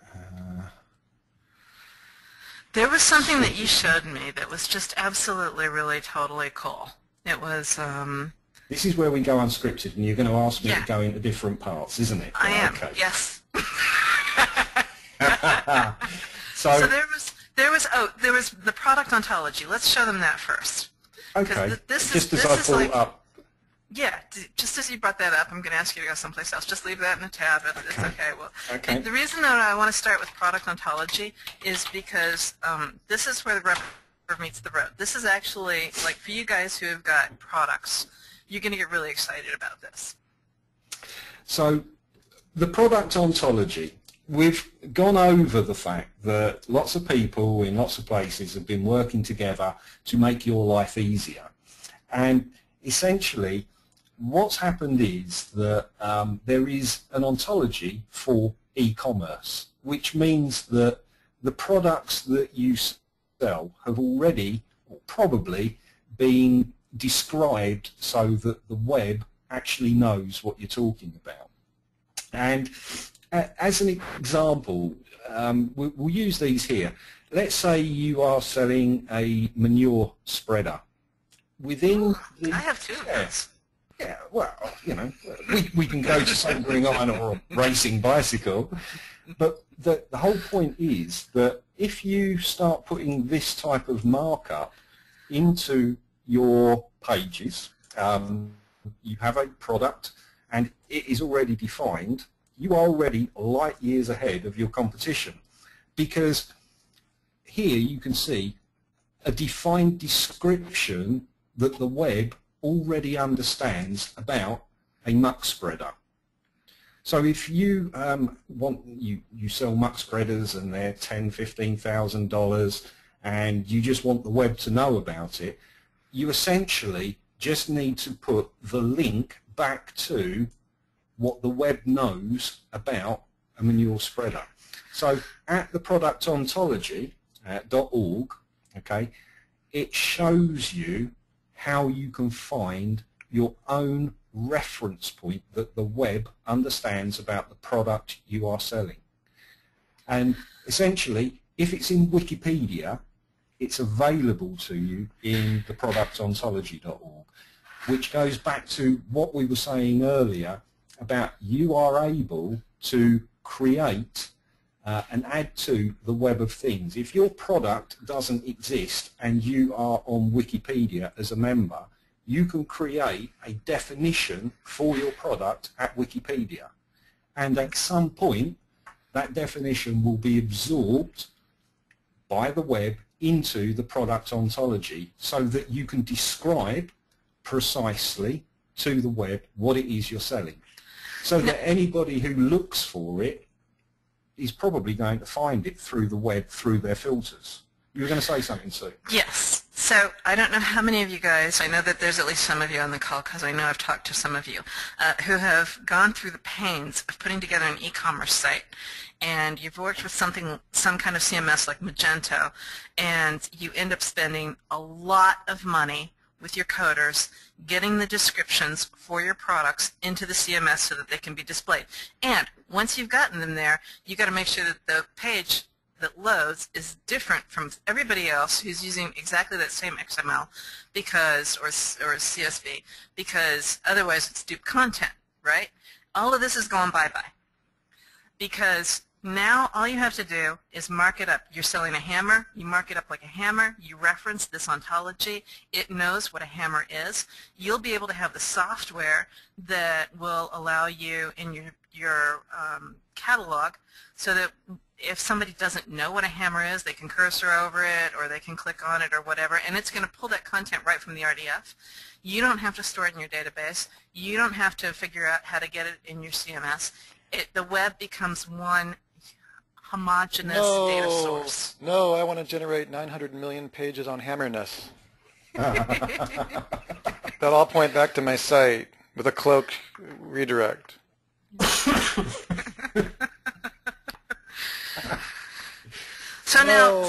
Speaker 3: There was something that you showed me that was just absolutely, really, totally cool. It was.
Speaker 1: This is where we go unscripted, and you're going to ask me to go into different parts, isn't it?
Speaker 3: I am.
Speaker 1: Okay.
Speaker 3: Yes.
Speaker 1: So
Speaker 3: there was the product ontology. Let's show them that first.
Speaker 1: Okay.
Speaker 3: This
Speaker 1: just
Speaker 3: is,
Speaker 1: as I pull it up.
Speaker 3: Yeah, just as you brought that up, I'm going to ask you to go someplace else. Just leave that in the tab. It's okay. Well, the reason that I want to start with product ontology is because this is where the rubber meets the road. This is actually, like, for you guys who have got products, you're going to get really excited about this.
Speaker 1: So the product ontology, we've gone over the fact that lots of people in lots of places have been working together to make your life easier. And essentially, what's happened is that there is an ontology for e-commerce, which means that the products that you sell have already or probably been described so that the web actually knows what you're talking about. And as an example, we'll use these here. Let's say you are selling a manure spreader. Within
Speaker 3: I have two of those.
Speaker 1: Yeah, well, you know, we can go to soldering iron or a racing bicycle, but the whole point is that if you start putting this type of markup into your pages, you have a product and it is already defined, you are already light years ahead of your competition, because here you can see a defined description that the web already understands about a muck spreader. So if you you sell muck spreaders and they're $10,000–$15,000 and you just want the web to know about it, you essentially just need to put the link back to what the web knows about a manure spreader. So at the product ontology .org, okay, it shows you how you can find your own reference point that the web understands about the product you are selling. And essentially, if it's in Wikipedia, it's available to you in the productontology.org, which goes back to what we were saying earlier about you are able to create and add to the web of things. If your product doesn't exist and you are on Wikipedia as a member, you can create a definition for your product at Wikipedia. And at some point, that definition will be absorbed by the web into the product ontology so that you can describe precisely to the web what it is you're selling. So that anybody who looks for it is probably going to find it through the web, through their filters. You were going to say something, Sue?
Speaker 3: Yes. So I don't know how many of you guys, I know that there's at least some of you on the call because I know I've talked to some of you, who have gone through the pains of putting together an e-commerce site, and you've worked with some kind of CMS like Magento, and you end up spending a lot of money with your coders getting the descriptions for your products into the CMS so that they can be displayed. And once you've gotten them there, you've got to make sure that the page that loads is different from everybody else who's using exactly that same XML because, or CSV, because otherwise it's dupe content, right? All of this is going bye-bye because now all you have to do is mark it up. You're selling a hammer, you mark it up like a hammer, you reference this ontology, it knows what a hammer is. You'll be able to have the software that will allow you in your catalog so that if somebody doesn't know what a hammer is, they can cursor over it or they can click on it or whatever, and it's going to pull that content right from the RDF. You don't have to store it in your database. You don't have to figure out how to get it in your CMS. The web becomes one homogeneous data source.
Speaker 2: No, I want to generate 900 million pages on hammerness. That'll all point back to my site with a cloaked redirect.
Speaker 3: So now,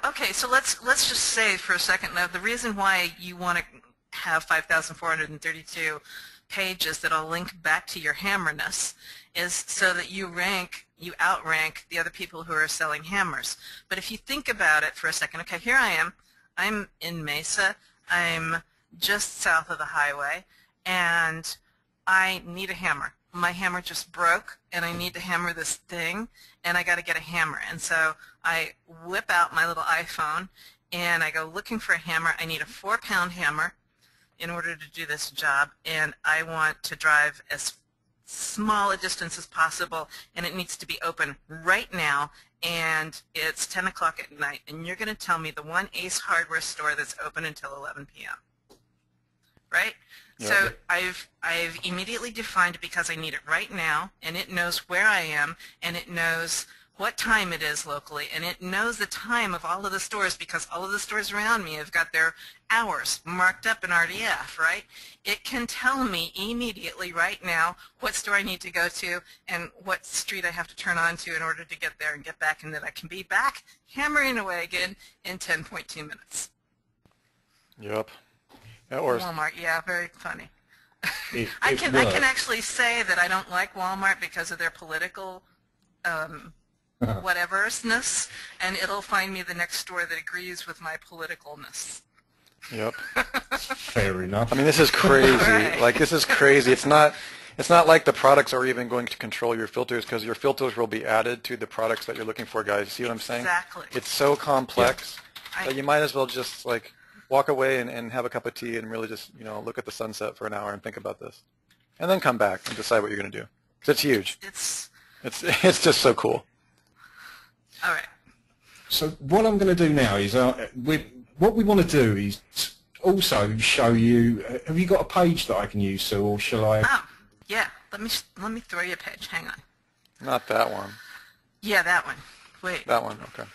Speaker 3: okay, so let's just say for a second now the reason why you want to have 5,432 pages that all link back to your hammerness is so that you outrank the other people who are selling hammers. But if you think about it for a second, okay, here I am. I'm in Mesa. I'm just south of the highway, and I need a hammer. My hammer just broke, and I need to hammer this thing, and I got to get a hammer. And so I whip out my little iPhone, and I go looking for a hammer. I need a 4-pound hammer in order to do this job, and I want to drive as small a distance as possible, and it needs to be open right now, and it's 10 o'clock at night, and you're going to tell me the one Ace Hardware store that's open until 11 p.m., right? Yeah. So I've immediately defined it because I need it right now, and it knows where I am, and it knows what time it is locally, and it knows the time of all of the stores because all of the stores around me have got their hours marked up in RDF, right? It can tell me immediately right now what store I need to go to and what street I have to turn on to in order to get there and get back, and that I can be back hammering away again in 10.2 minutes.
Speaker 2: Yep. Or
Speaker 3: Walmart, yeah, very funny. I can actually say that I don't like Walmart because of their political whateversness, and it'll find me the next store that agrees with my politicalness.
Speaker 2: Yep.
Speaker 1: Fair enough.
Speaker 2: I mean, this is crazy.
Speaker 3: Right.
Speaker 2: Like, this is crazy. It's not like the products are even going to control your filters because your filters will be added to the products that you're looking for, guys. See what I'm saying?
Speaker 3: Exactly.
Speaker 2: It's so complex that you might as well just, like, walk away and have a cup of tea and really just, look at the sunset for an hour and think about this. And then come back and decide what you're going to do. Because it's huge. It's just so cool.
Speaker 3: All right.
Speaker 1: So what I'm going to do now is, what we want to do is also show you. Have you got a page that I can use, Sue, or shall I?
Speaker 3: Oh, yeah. Let me throw you a page. Hang on.
Speaker 2: Not that one.
Speaker 3: Yeah, that one. Wait.
Speaker 2: That one. Okay.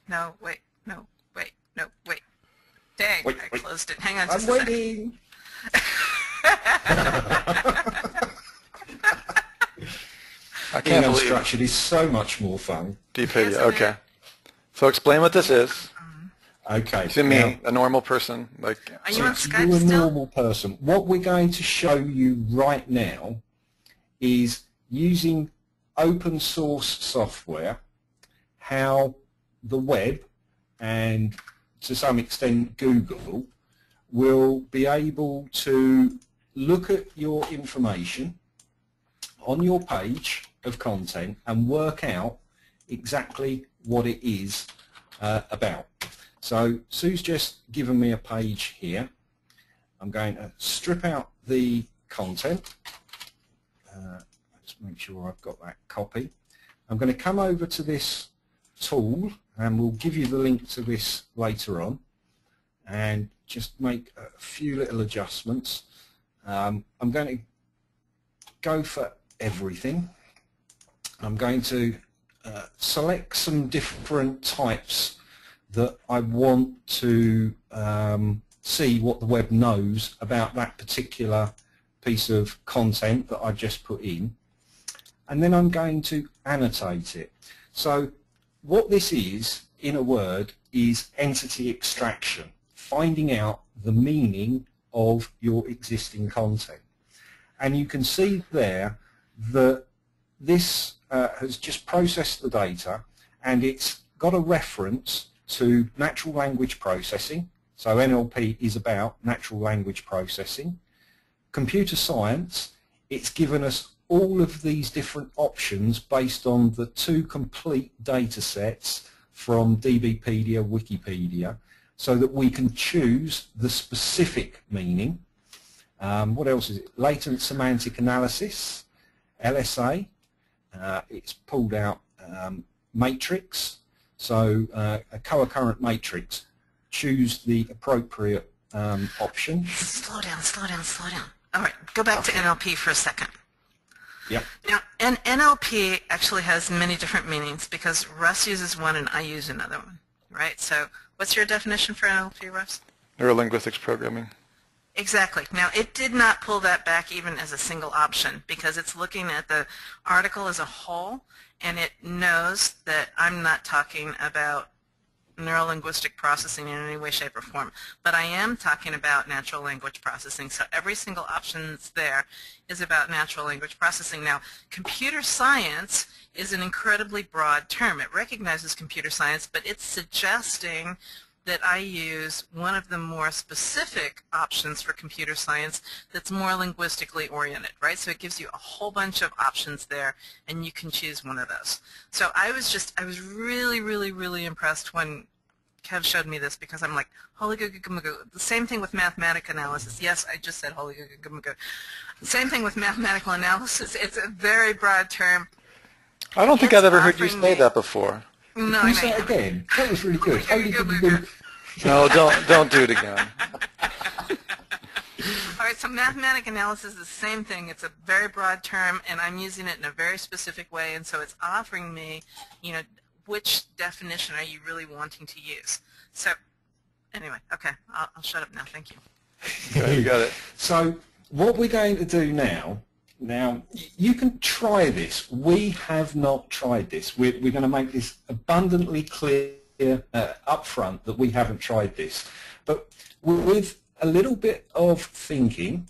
Speaker 3: No. Wait. No. Wait. No. Wait. Dang.
Speaker 1: Wait.
Speaker 3: I closed it. Hang on.
Speaker 1: I'm
Speaker 3: Just a
Speaker 1: waiting.
Speaker 2: I can't believe
Speaker 1: Unstructured is so much more fun.
Speaker 2: Deep video. Okay. So explain what this is.
Speaker 1: Okay.
Speaker 2: To me, a normal person, like.
Speaker 3: Are you on Skype
Speaker 1: you're a
Speaker 3: still?
Speaker 1: normal person. What we're going to show you right now is using open source software, how the web and to some extent Google will be able to look at your information on your page of content and work out exactly what it is about. So Sue's just given me a page here. I'm going to strip out the content. Let's make sure I've got that copy. I'm going to come over to this tool, and we'll give you the link to this later on, and just make a few little adjustments. I'm going to go for everything. I'm going to select some different types that I want to see what the web knows about that particular piece of content that I just put in, and then I'm going to annotate it. So what this is, in a word, is entity extraction, finding out the meaning of your existing content. And you can see there that this has just processed the data, and it's got a reference to natural language processing. So NLP is about natural language processing. Computer science, it's given us all of these different options based on the 2 complete data sets from DBpedia, Wikipedia, so that we can choose the specific meaning. What else is it? Latent semantic analysis, LSA. It's pulled out matrix, so a co-occurrent matrix. Choose the appropriate option.
Speaker 3: Slow down, slow down, slow down. All right, go back to NLP for a second.
Speaker 1: Yep.
Speaker 3: Now, NLP actually has many different meanings because Russ uses one and I use another one, right? So what's your definition for NLP, Russ?
Speaker 2: Neurolinguistics programming.
Speaker 3: Exactly. Now, it did not pull that back even as a single option because it's looking at the article as a whole, and it knows that I'm not talking about neurolinguistic processing in any way, shape, or form, but I am talking about natural language processing. So every single option that's there is about natural language processing. Now, computer science is an incredibly broad term. It recognizes computer science, but it's suggesting that I use one of the more specific options for computer science that's more linguistically oriented, right? So it gives you a whole bunch of options there, and you can choose one of those. So I was really, really, really impressed when Kev showed me this because I'm like, holy goo goo goo goo. The same thing with mathematic analysis. Yes, I just said holy goo goo goo goo. The same thing with mathematical analysis. It's a very broad term.
Speaker 2: I don't think I've ever heard you say that before.
Speaker 3: No,
Speaker 1: Can you say it again? That was really good.
Speaker 2: No, don't do it again.
Speaker 3: All right, so mathematic analysis is the same thing. It's a very broad term, and I'm using it in a very specific way, and so it's offering me, you know, which definition are you really wanting to use. So anyway, okay, I'll shut up now. Thank you.
Speaker 2: You got it.
Speaker 1: So what we're going to do now, you can try this. We have not tried this. We're going to make this abundantly clear up front that we haven't tried this. But with a little bit of thinking,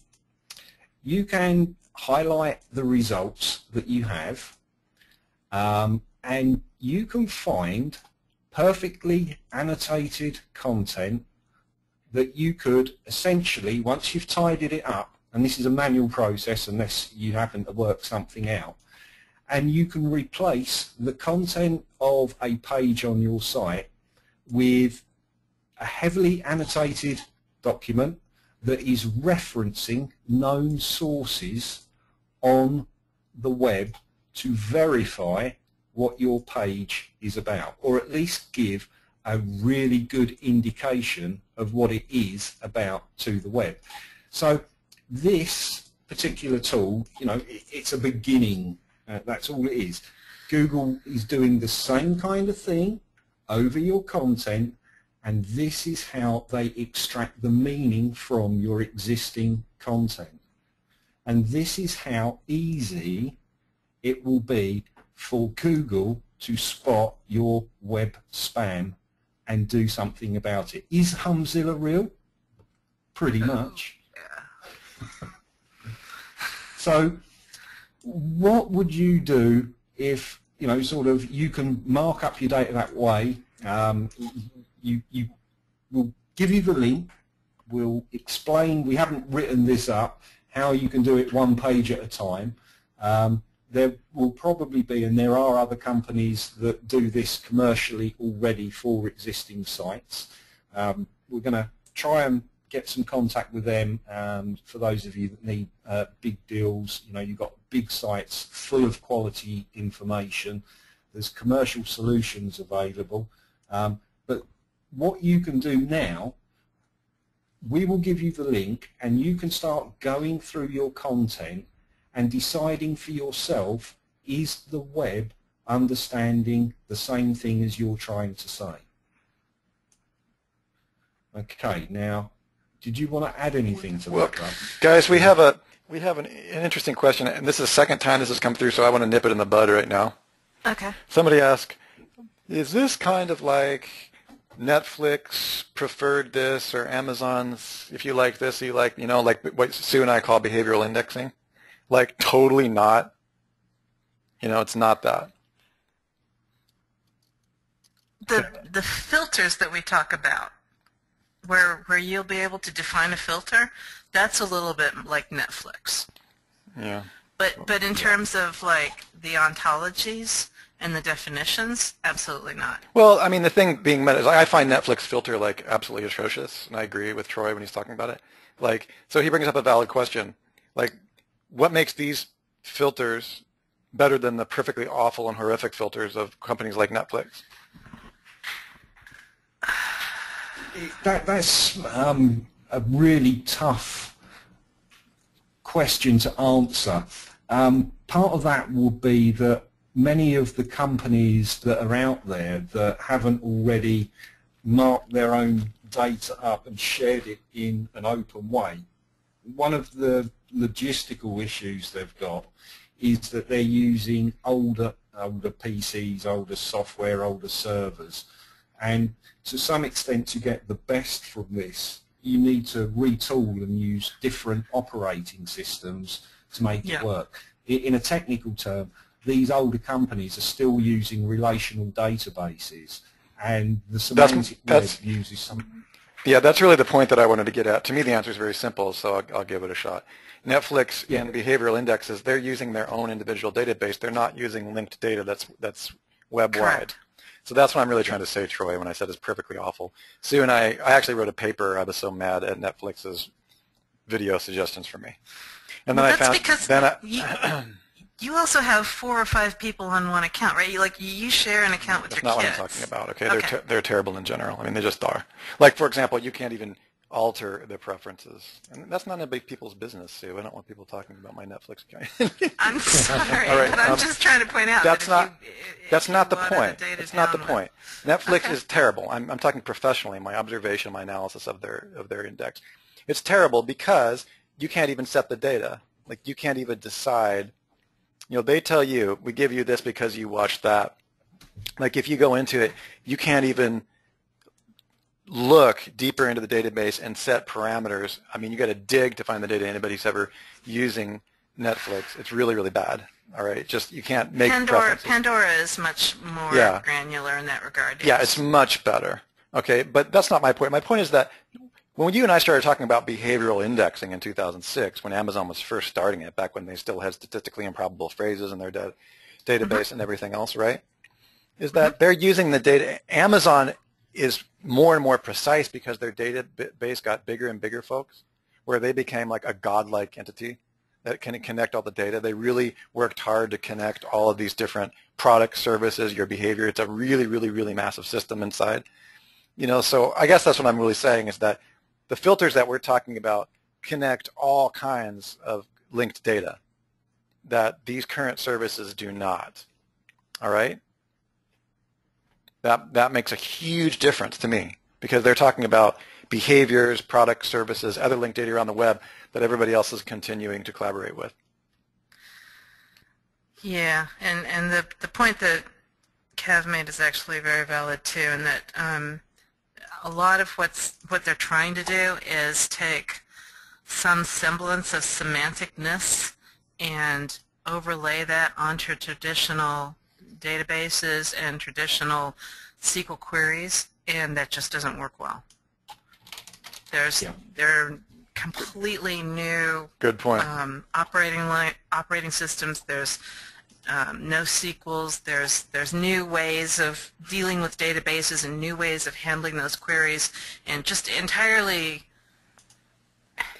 Speaker 1: you can highlight the results that you have, and you can find perfectly annotated content that you could essentially, once you've tidied it up, and this is a manual process unless you happen to work something out, and you can replace the content of a page on your site with a heavily annotated document that is referencing known sources on the web to verify what your page is about, or at least give a really good indication of what it is about to the web. So this particular tool, you know, it's a beginning. That's all it is. Google is doing the same kind of thing over your content, and this is how they extract the meaning from your existing content. And this is how easy it will be for Google to spot your web spam and do something about it. Is Humzilla real? Pretty much.
Speaker 3: Yeah.
Speaker 1: So what would you do if, you know, sort of you can mark up your data that way? We'll give you the link. We'll explain, we haven't written this up, how you can do it one page at a time. There will probably be, and there are other companies that do this commercially already for existing sites. We're going to try and get some contact with them for those of you that need big deals. You know, you've got big sites full of quality information. There's commercial solutions available. But what you can do now, we will give you the link, and you can start going through your content and deciding for yourself, is the web understanding the same thing as you're trying to say. Okay, now, did you want to add anything to that, Russ?
Speaker 2: Guys, we have an interesting question, and this is the second time this has come through, so I want to nip it in the bud right now.
Speaker 3: Okay.
Speaker 2: Somebody asked, is this kind of like Netflix preferred this, or Amazon's, if you like this, you like, like what Sue and I call behavioral indexing? Like, totally not. It's not that.
Speaker 3: The filters that we talk about, where you'll be able to define a filter, that's a little bit like Netflix.
Speaker 2: Yeah.
Speaker 3: But in terms of like the ontologies and the definitions, absolutely not.
Speaker 2: Well, I mean, the thing being met is I find Netflix filter like absolutely atrocious, and I agree with Troy when he's talking about it. Like, so he brings up a valid question. Like, what makes these filters better than the perfectly awful and horrific filters of companies like Netflix?
Speaker 1: That's a really tough question to answer. Part of that will be that many of the companies that are out there that haven't already marked their own data up and shared it in an open way, one of the logistical issues they've got is that they're using older PCs, older software, older servers. And to some extent, to get the best from this, you need to retool and use different operating systems to make it work. In a technical term, these older companies are still using relational databases, and the Semantic web uses some.
Speaker 2: Yeah, that's really the point that I wanted to get at. To me, the answer is very simple, so I'll give it a shot. Netflix and behavioral indexes, they're using their own individual database. They're not using linked data that's web-wide. So that's what I'm really trying to say, Troy, when I said it's perfectly awful. Sue and I actually wrote a paper. I was so mad at Netflix's video suggestions for me. And then
Speaker 3: you also have 4 or 5 people on one account, right? You share an account with your kids.
Speaker 2: That's not what I'm talking about, okay? They're terrible in general. I mean, they just are. Like, for example, you can't even alter the preferences. And that's not any people's business, Sue. I don't want people talking about my Netflix account.
Speaker 3: I'm sorry, but I'm just trying to point out
Speaker 2: that's not the point. That's not the point. Netflix is terrible. I'm talking professionally, my observation, my analysis of their index. It's terrible because you can't even set the data. Like, you can't even decide. They tell you, we give you this because you watched that. Like, if you go into it, you can't even look deeper into the database and set parameters. I mean, you got to dig to find the data. Anybody's ever using Netflix, it's really, really bad. All right, just you can't make preferences.
Speaker 3: Pandora is much more granular in that regard.
Speaker 2: Yeah, it's much better. Okay, but that's not my point. My point is that when you and I started talking about behavioral indexing in 2006, when Amazon was first starting it, back when they still had statistically improbable phrases in their database and everything else, right, is that they're using the data. Amazon is more and more precise because their database got bigger and bigger, folks, where they became like a godlike entity that can connect all the data. They really worked hard to connect all of these different products, services, your behavior. It's a really, really, really massive system inside. So I guess that's what I'm really saying is that the filters that we're talking about connect all kinds of linked data that these current services do not. All right? That makes a huge difference to me because they're talking about behaviors, products, services, other linked data around the web that everybody else is continuing to collaborate with.
Speaker 3: Yeah, and the point that Kev made is actually very valid too, and that a lot of what they're trying to do is take some semblance of semanticness and overlay that onto traditional databases and traditional SQL queries, and that just doesn't work well. They're completely new
Speaker 2: Good point.
Speaker 3: operating systems. There's NoSQLs. There's new ways of dealing with databases and new ways of handling those queries, and just entirely,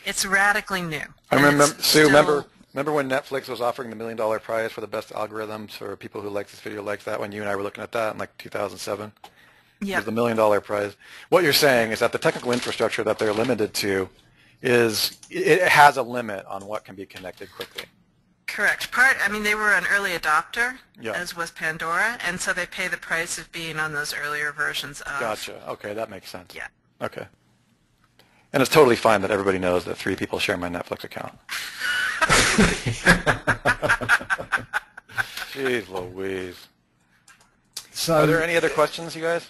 Speaker 3: it's radically new.
Speaker 2: I remember, Sue, remember when Netflix was offering the $1 million prize for the best algorithms for people who like this video likes that, when you and I were looking at that in like 2007? Yeah. It was the $1 million prize. What you're saying is that the technical infrastructure that they're limited to it has a limit on what can be connected quickly.
Speaker 3: Correct. I mean, they were an early adopter,
Speaker 2: Yeah.
Speaker 3: as was Pandora, and so they pay the price of being on those earlier versions of.
Speaker 2: Gotcha. Okay, that makes sense.
Speaker 3: Yeah.
Speaker 2: Okay. And it's totally fine that everybody knows that 3 people share my Netflix account. Jeez Louise.
Speaker 1: So,
Speaker 2: are there any other questions, you guys?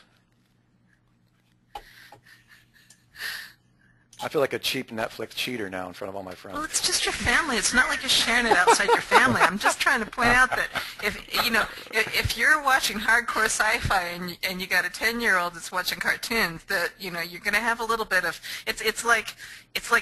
Speaker 2: I feel like a cheap Netflix cheater now in front of all my friends.
Speaker 3: Well, it's just your family. It's not like you're sharing it outside your family. I'm just trying to point out that if you're watching hardcore sci-fi and you got a 10-year-old that's watching cartoons, that you're going to have a little bit of it's like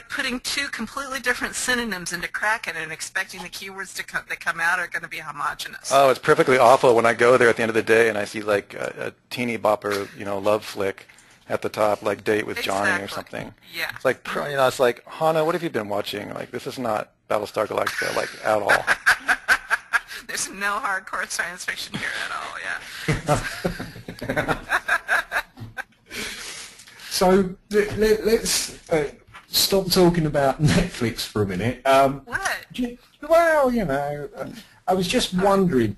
Speaker 3: putting 2 completely different synonyms into Kraken and expecting the keywords that come out are going to be homogenous.
Speaker 2: Oh, it's perfectly awful when I go there at the end of the day and I see like a teeny bopper, love flick at the top, like Date with Johnny or something.
Speaker 3: Yeah.
Speaker 2: It's like, it's like, Hannah, what have you been watching? Like, this is not Battlestar Galactica, like, at all.
Speaker 3: There's no hardcore science fiction here at all, yeah.
Speaker 1: So let's stop talking about Netflix for a minute.
Speaker 3: What?
Speaker 1: Well, I was just wondering,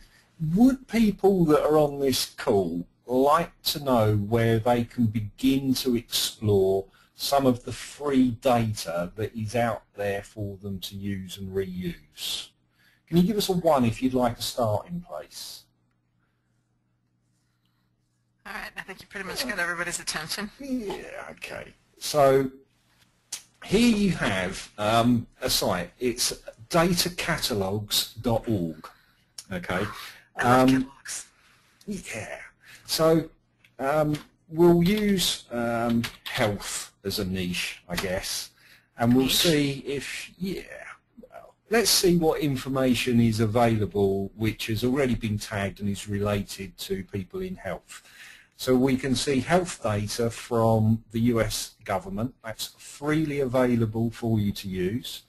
Speaker 1: would people that are on this call like to know where they can begin to explore some of the free data that is out there for them to use and reuse? Can you give us a 1 if you'd like a starting place?
Speaker 3: All right, I think you pretty much got everybody's attention.
Speaker 1: Yeah, okay. So here you have a site. It's datacatalogs.org. Okay.
Speaker 3: I love catalogs.
Speaker 1: Yeah. So we'll use health as a niche, I guess, and we'll see if, well, let's see what information is available which has already been tagged and is related to people in health. So we can see health data from the US government. That's freely available for you to use.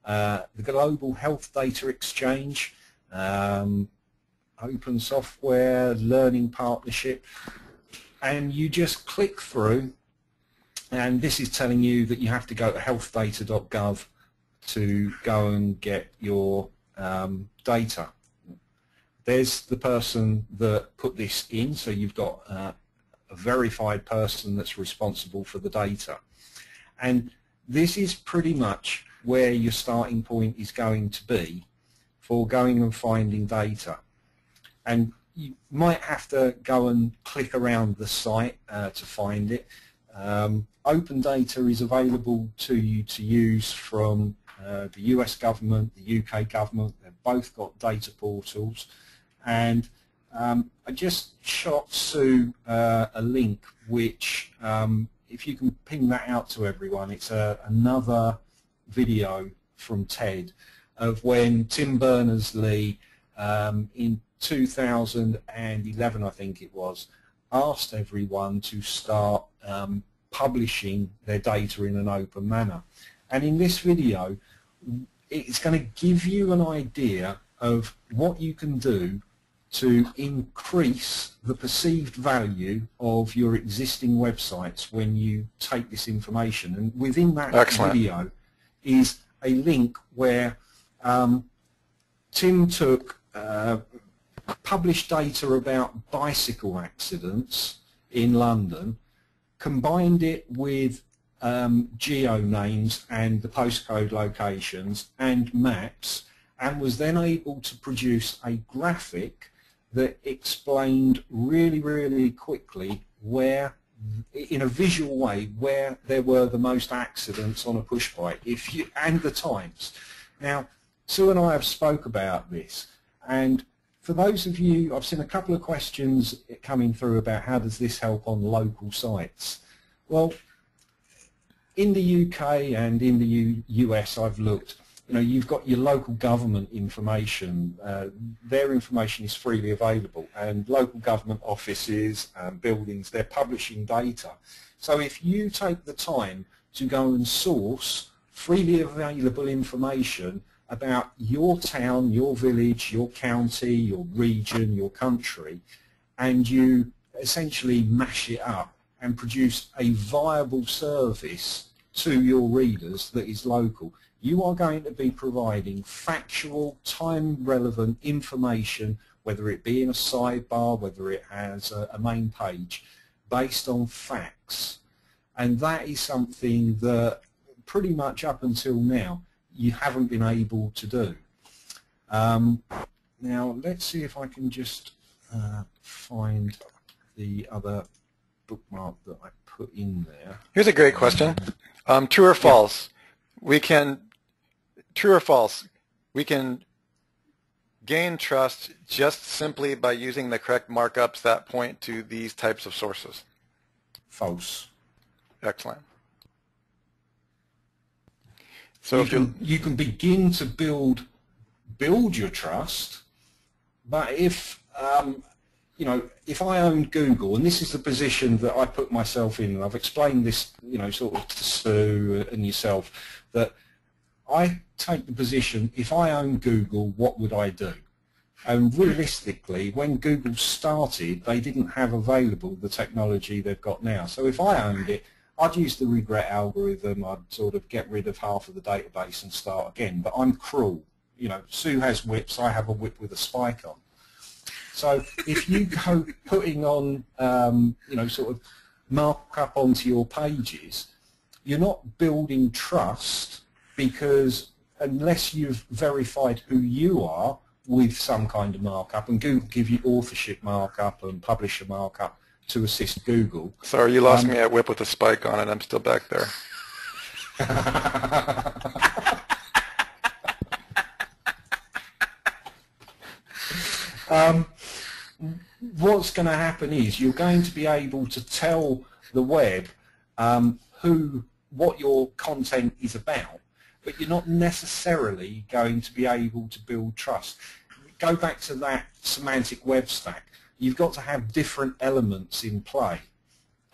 Speaker 1: The Global Health Data Exchange, open software, learning partnership, and you just click through, and this is telling you that you have to go to healthdata.gov to go and get your data. There's the person that put this in, so you've got a verified person that's responsible for the data. And this is pretty much where your starting point is going to be for going and finding data. And you might have to go and click around the site to find it. Open data is available to you to use from the US government, the UK government. They've both got data portals. And I just shot Sue a link which, if you can ping that out to everyone, it's another video from TED of when Tim Berners-Lee in 2011, I think it was, asked everyone to start publishing their data in an open manner. And in this video, it's going to give you an idea of what you can do to increase the perceived value of your existing websites when you take this information. And within that video is a link where Tim took published data about bicycle accidents in London, combined it with geo names and the postcode locations and maps, and was then able to produce a graphic that explained really quickly where, in a visual way, where there were the most accidents on a push bike, and the times. Now, Sue and I have spoke about this, and for those of you, I've seen a couple of questions coming through about how does this help on local sites. Well, in the UK and in the US, I've looked. You've got your local government information. Their information is freely available, and local government offices and buildings, they're publishing data. So if you take the time to go and source freely available information about your town, your village, your county, your region, your country, and you essentially mash it up and produce a viable service to your readers that is local, You are going to be providing factual, time-relevant information, whether it be in a sidebar, whether it has a main page, based on facts. And that is something that pretty much up until now you haven't been able to do. Now let's see if I can just find the other bookmark that I put in there.
Speaker 2: Here's a great question. True or false? Yeah. True or false? We can gain trust just simply by using the correct markups that point to these types of sources.
Speaker 1: False.
Speaker 2: Excellent. So
Speaker 1: you can begin to build your trust, but if you know, if I owned Google, and this is the position that I put myself in, and I've explained this, you know, sort of to Sue and yourself, that I take the position, if I owned Google, what would I do? And realistically, when Google started, they didn't have available the technology they've got now. So if I owned it, I'd use the regret algorithm, I'd sort of get rid of half of the database and start again. But I'm cruel. You know, Sue has whips, I have a whip with a spike on. So if you go putting on, you know, sort of markup onto your pages, you're not building trust, because unless you've verified who you are with some kind of markup, and Google give you authorship markup and publisher markup to assist Google.
Speaker 2: Sorry, you lost me at whip with a spike on it. I'm still back there.
Speaker 1: What's going to happen is you're going to be able to tell the web what your content is about, but you're not necessarily going to be able to build trust. Go back to that semantic web stack. You've got to have different elements in play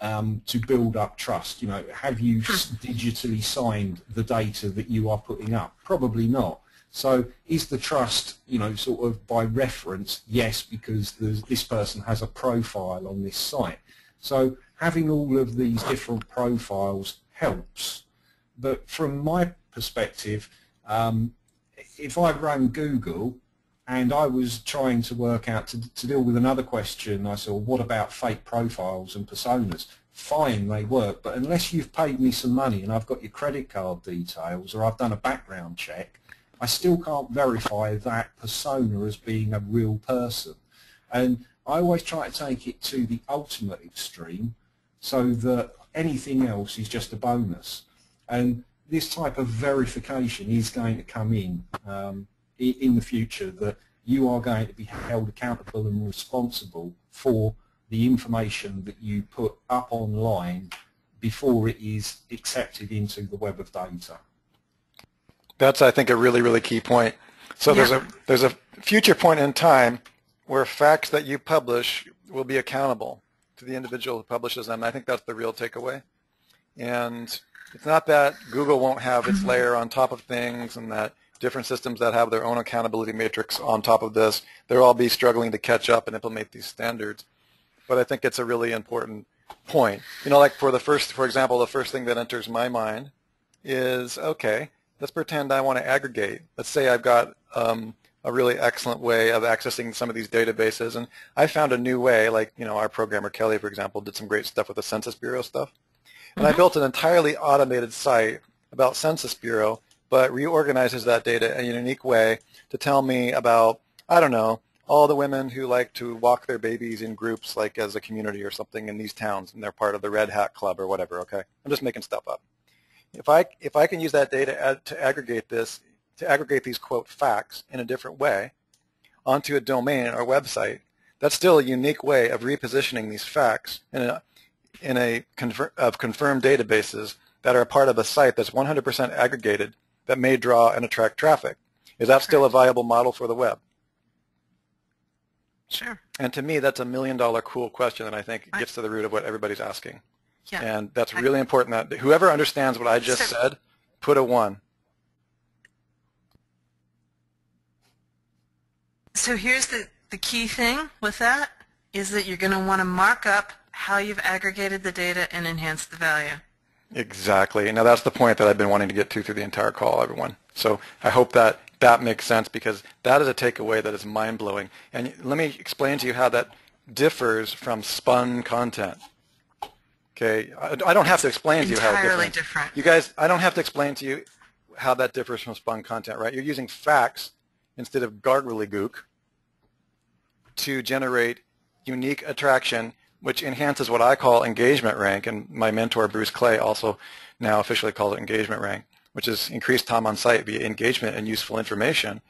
Speaker 1: to build up trust. You know, have you digitally signed the data that you are putting up? Probably not. So is the trust, you know, sort of by reference? Yes, because this person has a profile on this site. So having all of these different profiles helps. But from my perspective, if I run Google and I was trying to work out to deal with another question, I said, well, what about fake profiles and personas? Fine, they work, but unless you've paid me some money and I've got your credit card details or I've done a background check, I still can't verify that persona as being a real person. And I always try to take it to the ultimate extreme so that anything else is just a bonus. And this type of verification is going to come in the future, that you are going to be held accountable and responsible for the information that you put up online before it is accepted into the web of data.
Speaker 2: That's, I think, a really, really key point. So there's a future point in time where facts that you publish will be accountable to the individual who publishes them. I think that's the real takeaway. And it's not that Google won't have its layer on top of things and that different systems that have their own accountability matrix on top of this, they'll all be struggling to catch up and implement these standards. But I think it's a really important point. You know, like for example, the first thing that enters my mind is, okay, let's pretend I want to aggregate. Let's say I've got a really excellent way of accessing some of these databases, and I found a new way, like, you know, our programmer Kelly, for example, did some great stuff with the Census Bureau stuff. And I built an entirely automated site about Census Bureau, but reorganizes that data in a unique way to tell me about, I don't know, all the women who like to walk their babies in groups, like as a community or something in these towns, and they're part of the Red Hat Club or whatever, okay? I'm just making stuff up. If I can use that data to aggregate these, quote, facts in a different way onto a domain or website, that's still a unique way of repositioning these facts in confirmed databases that are a part of a site that's 100% aggregated that may draw and attract traffic. Is that still a viable model for the web?
Speaker 3: Sure.
Speaker 2: And to me, that's $1 million cool question, and I think it gets to the root of what everybody's asking.
Speaker 3: Yeah.
Speaker 2: And that's really important that whoever understands what I just said, put a 1.
Speaker 3: So here's the key thing with that is that you're going to want to mark up how you've aggregated the data and enhance the value.
Speaker 2: Exactly. Now that's the point that I've been wanting to get to through the entire call, everyone. So I hope that that makes sense, because that is a takeaway that is mind-blowing. And let me explain to you how that differs from spun content. Okay, I don't have to explain to you how it's
Speaker 3: entirely different.
Speaker 2: You guys, I don't have to explain to you how that differs from spun content, right? You're using facts instead of gook to generate unique attraction, which enhances what I call engagement rank, and my mentor Bruce Clay also now officially calls it engagement rank, which is increased time on site via engagement and useful information.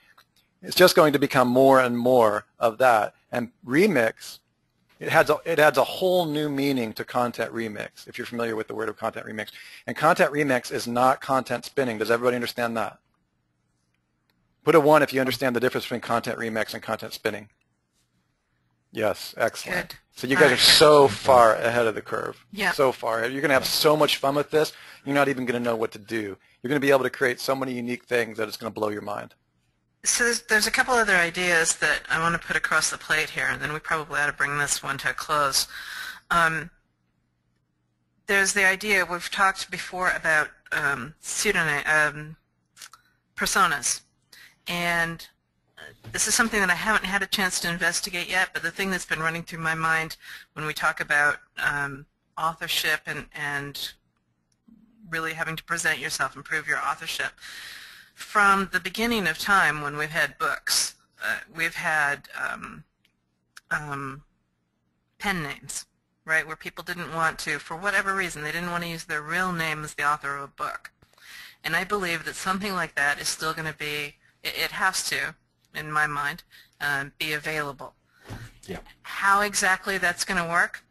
Speaker 2: It's just going to become more and more of that. And remix, it adds a whole new meaning to content remix, if you're familiar with the word of content remix. And content remix is not content spinning. Does everybody understand that? Put a 1 if you understand the difference between content remix and content spinning. Yes, excellent.
Speaker 3: Good.
Speaker 2: So you guys are so far ahead of the curve.
Speaker 3: Yeah.
Speaker 2: So far ahead. You're going to have so much fun with this, you're not even going to know what to do. You're going to be able to create so many unique things that it's going to blow your mind.
Speaker 3: So there's a couple other ideas that I want to put across the plate here, and then we probably ought to bring this one to a close. There's the idea, we've talked before about personas, and this is something that I haven't had a chance to investigate yet, but the thing that's been running through my mind when we talk about authorship and really having to present yourself and prove your authorship. From the beginning of time when we've had books, we've had pen names, right, where people didn't want to, for whatever reason, they didn't want to use their real name as the author of a book. And I believe that something like that is still going to be, it has to, in my mind, be available.
Speaker 1: Yeah.
Speaker 3: How exactly that's going to work,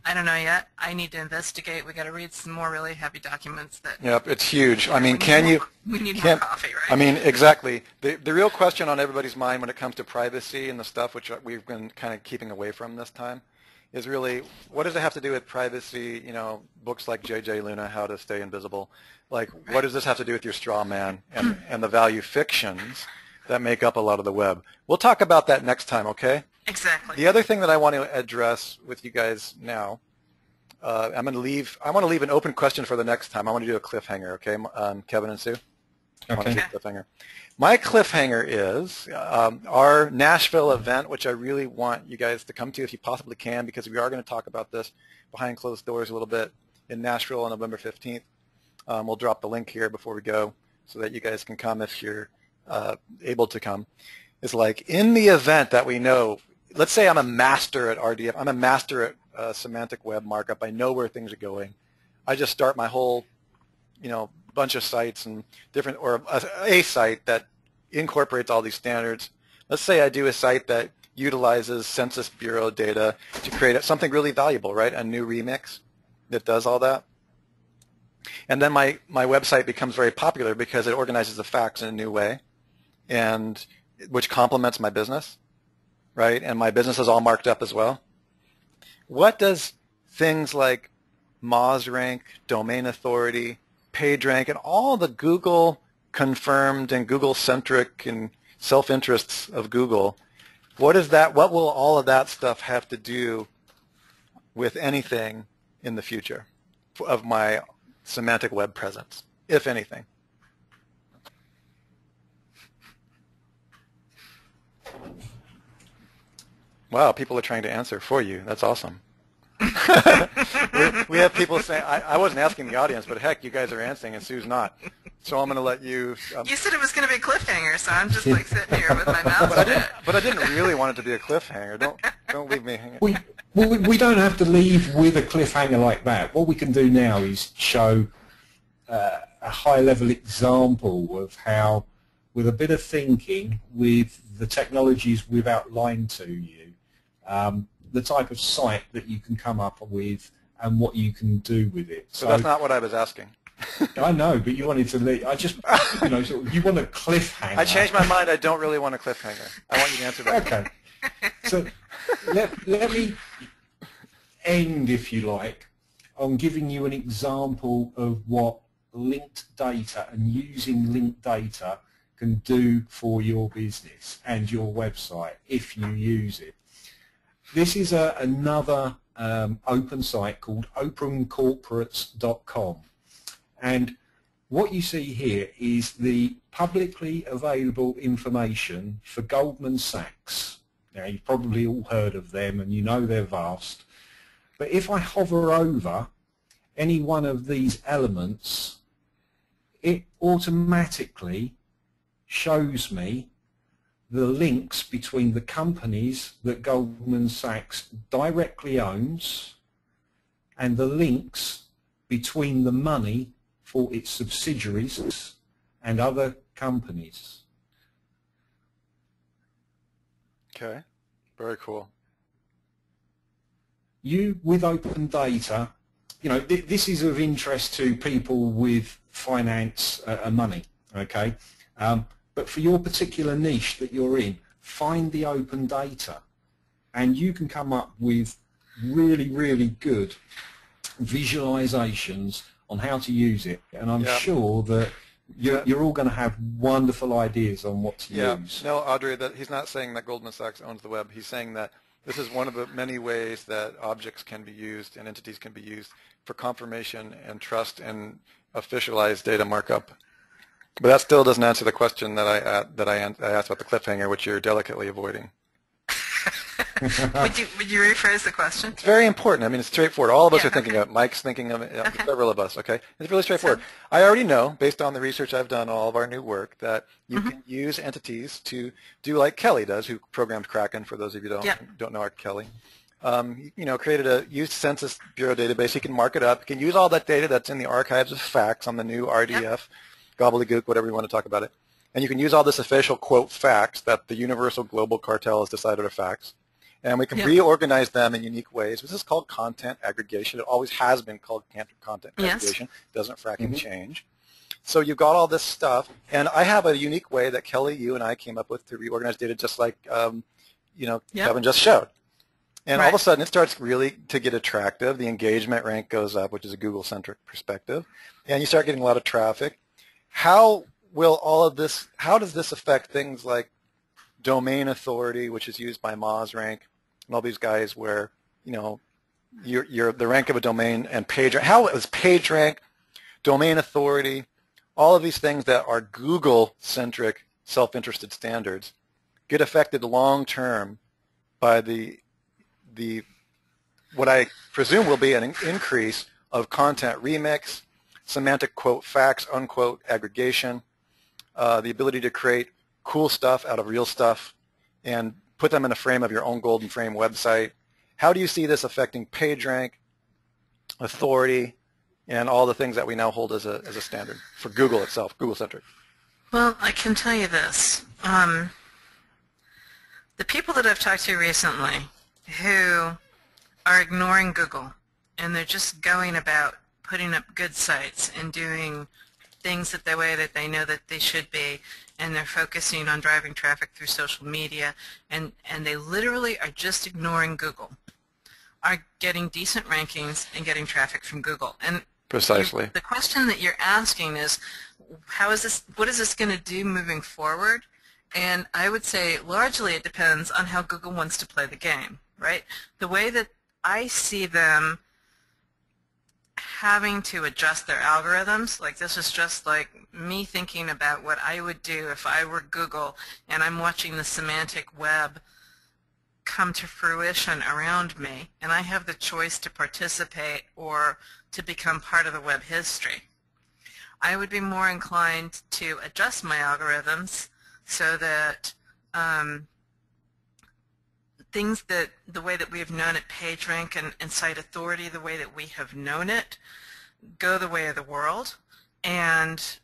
Speaker 3: I don't know yet. I need to investigate. We got to read some more really heavy documents.
Speaker 2: Yep, it's huge. I mean,
Speaker 3: we need more coffee, right?
Speaker 2: I mean, exactly. The real question on everybody's mind when it comes to privacy and the stuff which we've been kind of keeping away from this time is really, what does it have to do with privacy? You know, books like J.J. Luna, How to Stay Invisible. Like, what does this have to do with your straw man and the value fictions that make up a lot of the web? We'll talk about that next time, okay?
Speaker 3: Exactly.
Speaker 2: The other thing that I want to address with you guys now, I want to leave an open question for the next time. I want to do a cliffhanger, okay, Kevin and Sue? I want to do a cliffhanger. My cliffhanger is our Nashville event, which I really want you guys to come to if you possibly can, because we are going to talk about this behind closed doors a little bit in Nashville on November 15th. We'll drop the link here before we go so that you guys can come if you're able to come. It's like in the event that we know, let's say I'm a master at RDF, I'm a master at semantic web markup, I know where things are going. I just start my whole, bunch of sites and different, or a site that incorporates all these standards. Let's say I do a site that utilizes Census Bureau data to create something really valuable, right? A new remix that does all that. And then my website becomes very popular because it organizes the facts in a new way, and which complements my business, right? And my business is all marked up as well. What does things like Moz rank, domain authority, page rank, and all the Google confirmed and Google centric and self-interests of Google, what will all of that stuff have to do with anything in the future of my semantic web presence, if anything? Wow, people are trying to answer for you. That's awesome. we have people saying, I wasn't asking the audience, but heck, you guys are answering and Sue's not. So I'm going to let you.
Speaker 3: You said it was going to be a cliffhanger, so I'm just like sitting here with my mouth shut.
Speaker 2: But I didn't really want it to be a cliffhanger. Don't leave me hanging.
Speaker 1: We don't have to leave with a cliffhanger like that. What we can do now is show a high-level example of how, with a bit of thinking, with the technologies we've outlined to you, the type of site that you can come up with and what you can do with it.
Speaker 2: So that's not what I was asking.
Speaker 1: I know, but you wanted to leave. I just, you want a cliffhanger.
Speaker 2: I changed my mind. I don't really want a cliffhanger. I want you to answer that.
Speaker 1: Okay. So let me end, if you like, on giving you an example of what linked data and using linked data can do for your business and your website if you use it. This is another open site called opencorporates.com. And what you see here is the publicly available information for Goldman Sachs. Now, you've probably all heard of them and you know they're vast. But if I hover over any one of these elements, it automatically shows me the links between the companies that Goldman Sachs directly owns and the links between the money for its subsidiaries and other companies.
Speaker 2: Okay, very cool.
Speaker 1: You, with open data, you know, this is of interest to people with finance and money, okay? But for your particular niche that you're in, find the open data and you can come up with really, really good visualizations on how to use it. And I'm sure that you're all going to have wonderful ideas on what to use.
Speaker 2: No, Audrey, that he's not saying that Goldman Sachs owns the web. He's saying that this is one of the many ways that objects can be used and entities can be used for confirmation and trust and officialized data markup. But that still doesn't answer the question that I asked about the cliffhanger, which you're delicately avoiding.
Speaker 3: Would you rephrase the question?
Speaker 2: It's very important. I mean, it's straightforward. All of us are thinking of it. Mike's thinking of it. Several of us, okay? It's really straightforward. I already know, based on the research I've done, all of our new work, that you can use entities to do like Kelley does, who programmed Kraken, for those of you who don't know our Kelley. You know, created a used Census Bureau database. He can mark it up. He can use all that data that's in the archives of facts on the new RDF, gobbledygook, whatever you want to talk about it. And you can use all this official, quote, facts that the universal global cartel has decided are facts. And we can reorganize them in unique ways. This is called content aggregation. It always has been called content aggregation. It doesn't fracking change. So you've got all this stuff. And I have a unique way that Kelley, you, and I came up with to reorganize data, just like you know, Kevin just showed. And all of a sudden it starts really to get attractive. The engagement rank goes up, which is a Google-centric perspective. And you start getting a lot of traffic. How will all of this, how does this affect things like domain authority, which is used by MozRank, and all these guys where, you know, you're the rank of a domain and page rank. How is page rank, domain authority, all of these things that are Google-centric self-interested standards get affected long-term by the what I presume will be an increase of content remix, semantic quote facts, unquote aggregation, the ability to create cool stuff out of real stuff and put them in a frame of your own golden frame website. How do you see this affecting PageRank, authority, and all the things that we now hold as a standard for Google itself, Google-centric?
Speaker 3: Well, I can tell you this. The people that I've talked to recently who are ignoring Google and they're just going about putting up good sites and doing things the way that they know that they should be, and they're focusing on driving traffic through social media, and they literally are just ignoring Google, are getting decent rankings and getting traffic from Google. And
Speaker 2: precisely.
Speaker 3: The question that you're asking is, how is this? What is this going to do moving forward? And I would say largely it depends on how Google wants to play the game, right? The way that I see them having to adjust their algorithms, like this is just like me thinking about what I would do if I were Google and I'm watching the semantic web come to fruition around me and I have the choice to participate or to become part of the web history. I would be more inclined to adjust my algorithms so that things that the way that we have known it, PageRank and site authority, the way that we have known it, go the way of the world, and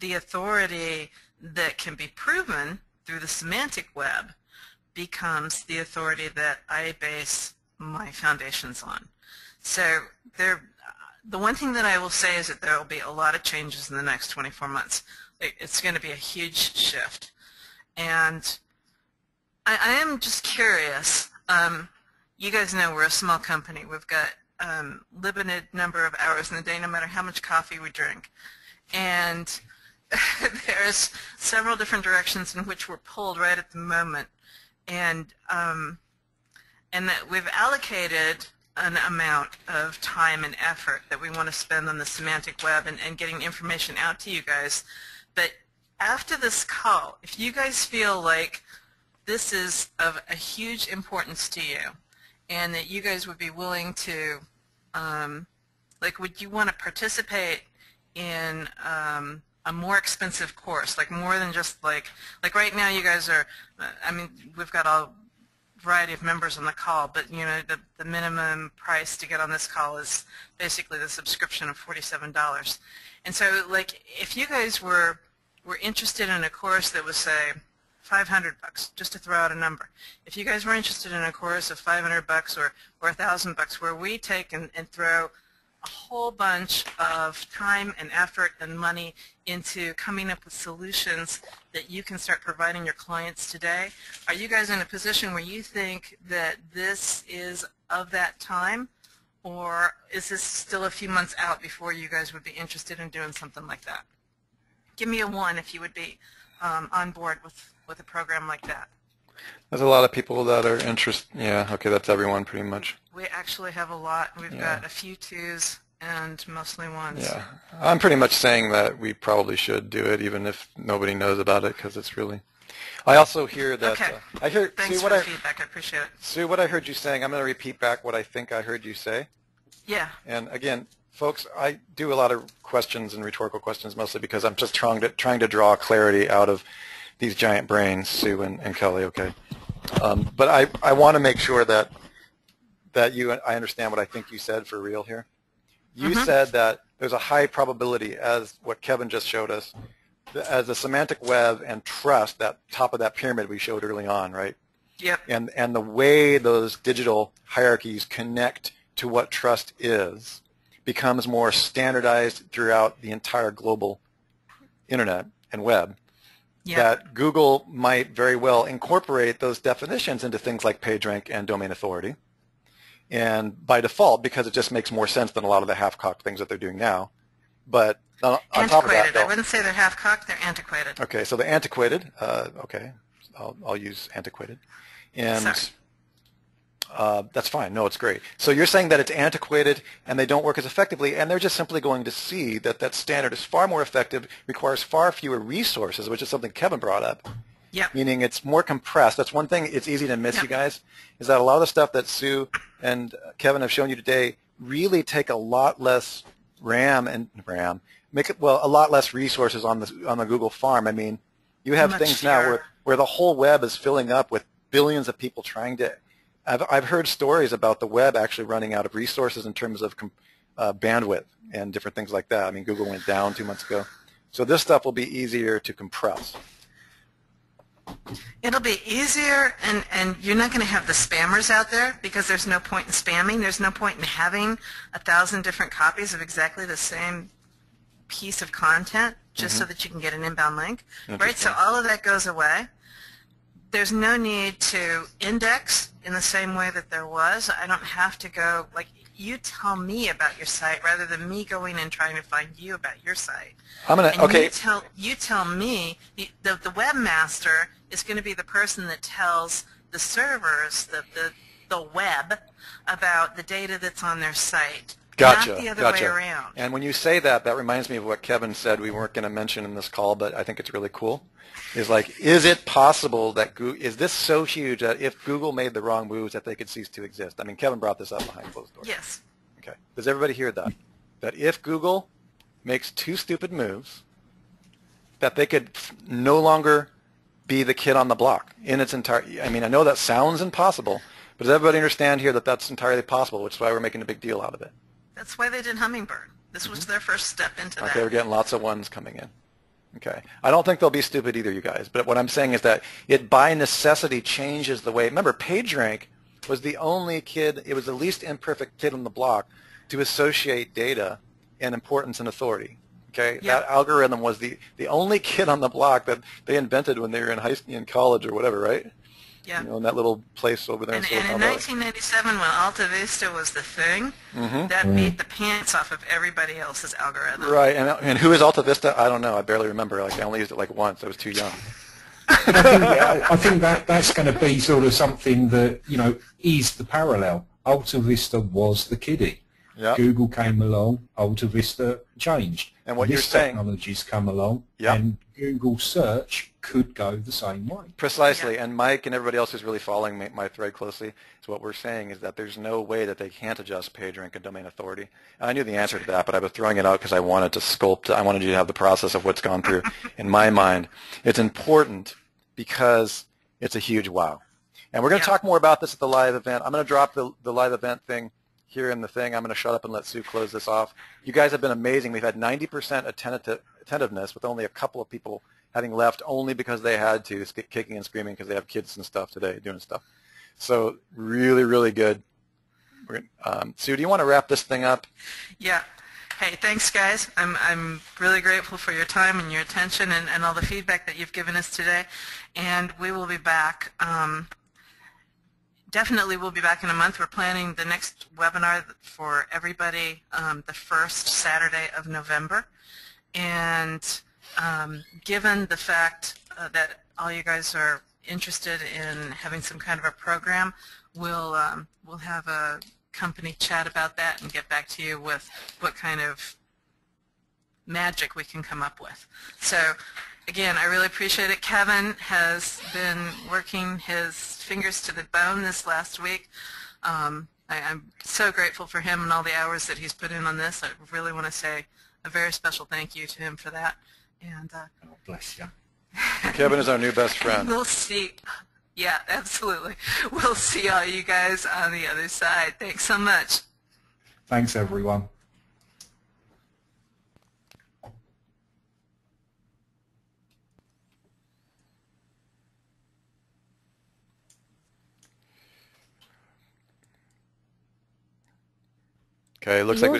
Speaker 3: the authority that can be proven through the semantic web becomes the authority that I base my foundations on. So the one thing that I will say is that there will be a lot of changes in the next 24 months. It's going to be a huge shift. And I am just curious. You guys know we're a small company. We've got limited number of hours in the day, no matter how much coffee we drink. And there's several different directions in which we're pulled right at the moment. And that we've allocated an amount of time and effort that we want to spend on the semantic web and getting information out to you guys. But after this call, if you guys feel like this is of a huge importance to you and that you guys would be willing to, like, would you want to participate in a more expensive course, like more than just like right now you guys are, I mean, we've got a variety of members on the call, but you know, the minimum price to get on this call is basically the subscription of $47. And so, like, if you guys were interested in a course that was, say, $500, just to throw out a number. If you guys were interested in a course of $500 or $1,000, where we take and throw a whole bunch of time and effort and money into coming up with solutions that you can start providing your clients today, are you guys in a position where you think that this is of that time, or is this still a few months out before you guys would be interested in doing something like that? Give me a 1 if you would be on board with a program like that.
Speaker 2: There's a lot of people that are interested. Yeah, okay, that's everyone pretty much.
Speaker 3: We actually have a lot. We've got a few 2s and mostly 1s.
Speaker 2: Yeah, I'm pretty much saying that we probably should do it, even if nobody knows about it, because it's really. I also hear that.
Speaker 3: Okay.
Speaker 2: I hear.
Speaker 3: Thanks
Speaker 2: Sue,
Speaker 3: for the feedback. I appreciate it.
Speaker 2: Sue, what I heard you saying, I'm going to repeat back what I think I heard you say.
Speaker 3: Yeah.
Speaker 2: And again, folks, I do a lot of questions and rhetorical questions mostly because I'm just trying to draw clarity out of these giant brains, Sue and Kelly. Okay. But I want to make sure that I understand what I think you said for real here. You said that there's a high probability, as what Kevin just showed us, as the semantic web and trust, that top of that pyramid we showed early on, right?
Speaker 3: Yep.
Speaker 2: And the way those digital hierarchies connect to what trust is becomes more standardized throughout the entire global internet and web.
Speaker 3: Yep.
Speaker 2: That Google might very well incorporate those definitions into things like PageRank and domain authority. And by default, because it just makes more sense than a lot of the half-cocked things that they're doing now. But on top of that,
Speaker 3: I wouldn't say they're half-cocked, they're antiquated.
Speaker 2: Okay, so they're antiquated. Okay, I'll use antiquated. And that's fine. No, it's great. So you're saying that it's antiquated and they don't work as effectively, and they're just simply going to see that that standard is far more effective, requires far fewer resources, which is something Kevin brought up.
Speaker 3: Yep. Meaning
Speaker 2: it's more compressed. That's one thing it's easy to miss, you guys, is that a lot of the stuff that Sue and Kevin have shown you today really take a lot less make it, well, a lot less resources on the Google farm. I mean, you have things now where the whole web is filling up with billions of people trying to. I've heard stories about the web actually running out of resources in terms of bandwidth and different things like that. I mean, Google went down 2 months ago. So this stuff will be easier to compress.
Speaker 3: It'll be easier, and you're not going to have the spammers out there, because there's no point in spamming. There's no point in having 1,000 different copies of exactly the same piece of content just so that you can get an inbound link, right? So all of that goes away. There's no need to index in the same way that there was. I don't have to go, like, you tell me about your site rather than me going and trying to find you about your site. You tell me, the webmaster is going to be the person that tells the servers, the web, about the data that's on their site.
Speaker 2: Gotcha.
Speaker 3: Not the other way around.
Speaker 2: And when you say that, that reminds me of what Kevin said we weren't going to mention in this call, but I think it's really cool. Is like, is it possible that is this so huge that if Google made the wrong moves that they could cease to exist? I mean, Kevin brought this up behind closed doors.
Speaker 3: Yes.
Speaker 2: Okay. Does everybody hear that? That if Google makes 2 stupid moves, that they could no longer be the kid on the block in its entire. I mean, I know that sounds impossible, but does everybody understand here that that's entirely possible, which is why we're making a big deal out of it?
Speaker 3: That's why they did Hummingbird. This was their first step into that.
Speaker 2: Okay, we're getting lots of ones coming in. Okay. I don't think they'll be stupid either, you guys. But what I'm saying is that it by necessity changes the way. Remember, PageRank was the only kid, it was the least imperfect kid on the block to associate data and importance and authority. Okay? Yep. That algorithm was the only kid on the block that they invented when they were in college or whatever, right?
Speaker 3: Yeah.
Speaker 2: You know, in that little place over there.
Speaker 3: And in 1997, when Alta Vista was the thing, that beat the pants off of everybody else's algorithm.
Speaker 2: Right. And who is Alta Vista? I don't know. I barely remember. Like, I only used it like once. I was too young.
Speaker 1: I think that's going to be sort of something that, you know, is the parallel. Alta Vista was the kiddie.
Speaker 2: Yep.
Speaker 1: Google came along, Alta Vista changed.
Speaker 2: And what
Speaker 1: this
Speaker 2: you're saying,
Speaker 1: technology's come along,
Speaker 2: yep,
Speaker 1: and Google search could go the same way.
Speaker 2: Precisely.
Speaker 3: Yeah.
Speaker 2: And Mike and everybody else who's really following my thread closely, is what we're saying is that there's no way that they can't adjust PageRank and domain authority. I knew the answer to that, but I was throwing it out because I wanted to sculpt, I wanted you to have the process of what's gone through in my mind. It's important because it's a huge wow. And we're going to talk more about this at the live event. I'm going to drop the live event thing here in the thing. I'm going to shut up and let Sue close this off. You guys have been amazing. We've had 90% attentiveness with only a couple of people having left only because they had to, kicking and screaming because they have kids and stuff today doing stuff. So really, really good. Sue, do you want to wrap this thing up?
Speaker 3: Yeah. Hey, thanks, guys. I'm really grateful for your time and your attention and all the feedback that you've given us today. And we will be back. Definitely we'll be back in a month. We're planning the next webinar for everybody the first Saturday of November. And given the fact that all you guys are interested in having some kind of a program, we'll have a company chat about that and get back to you with what kind of magic we can come up with. So again, I really appreciate it. Kevin has been working his fingers to the bone this last week. I'm so grateful for him and all the hours that he's put in on this. I really want to say a very special thank you to him for that. And
Speaker 1: Oh, bless you.
Speaker 2: Kevin is our new best friend.
Speaker 3: we'll see. Yeah, absolutely. We'll see all you guys on the other side. Thanks so much.
Speaker 1: Thanks, everyone.
Speaker 2: Okay, looks like we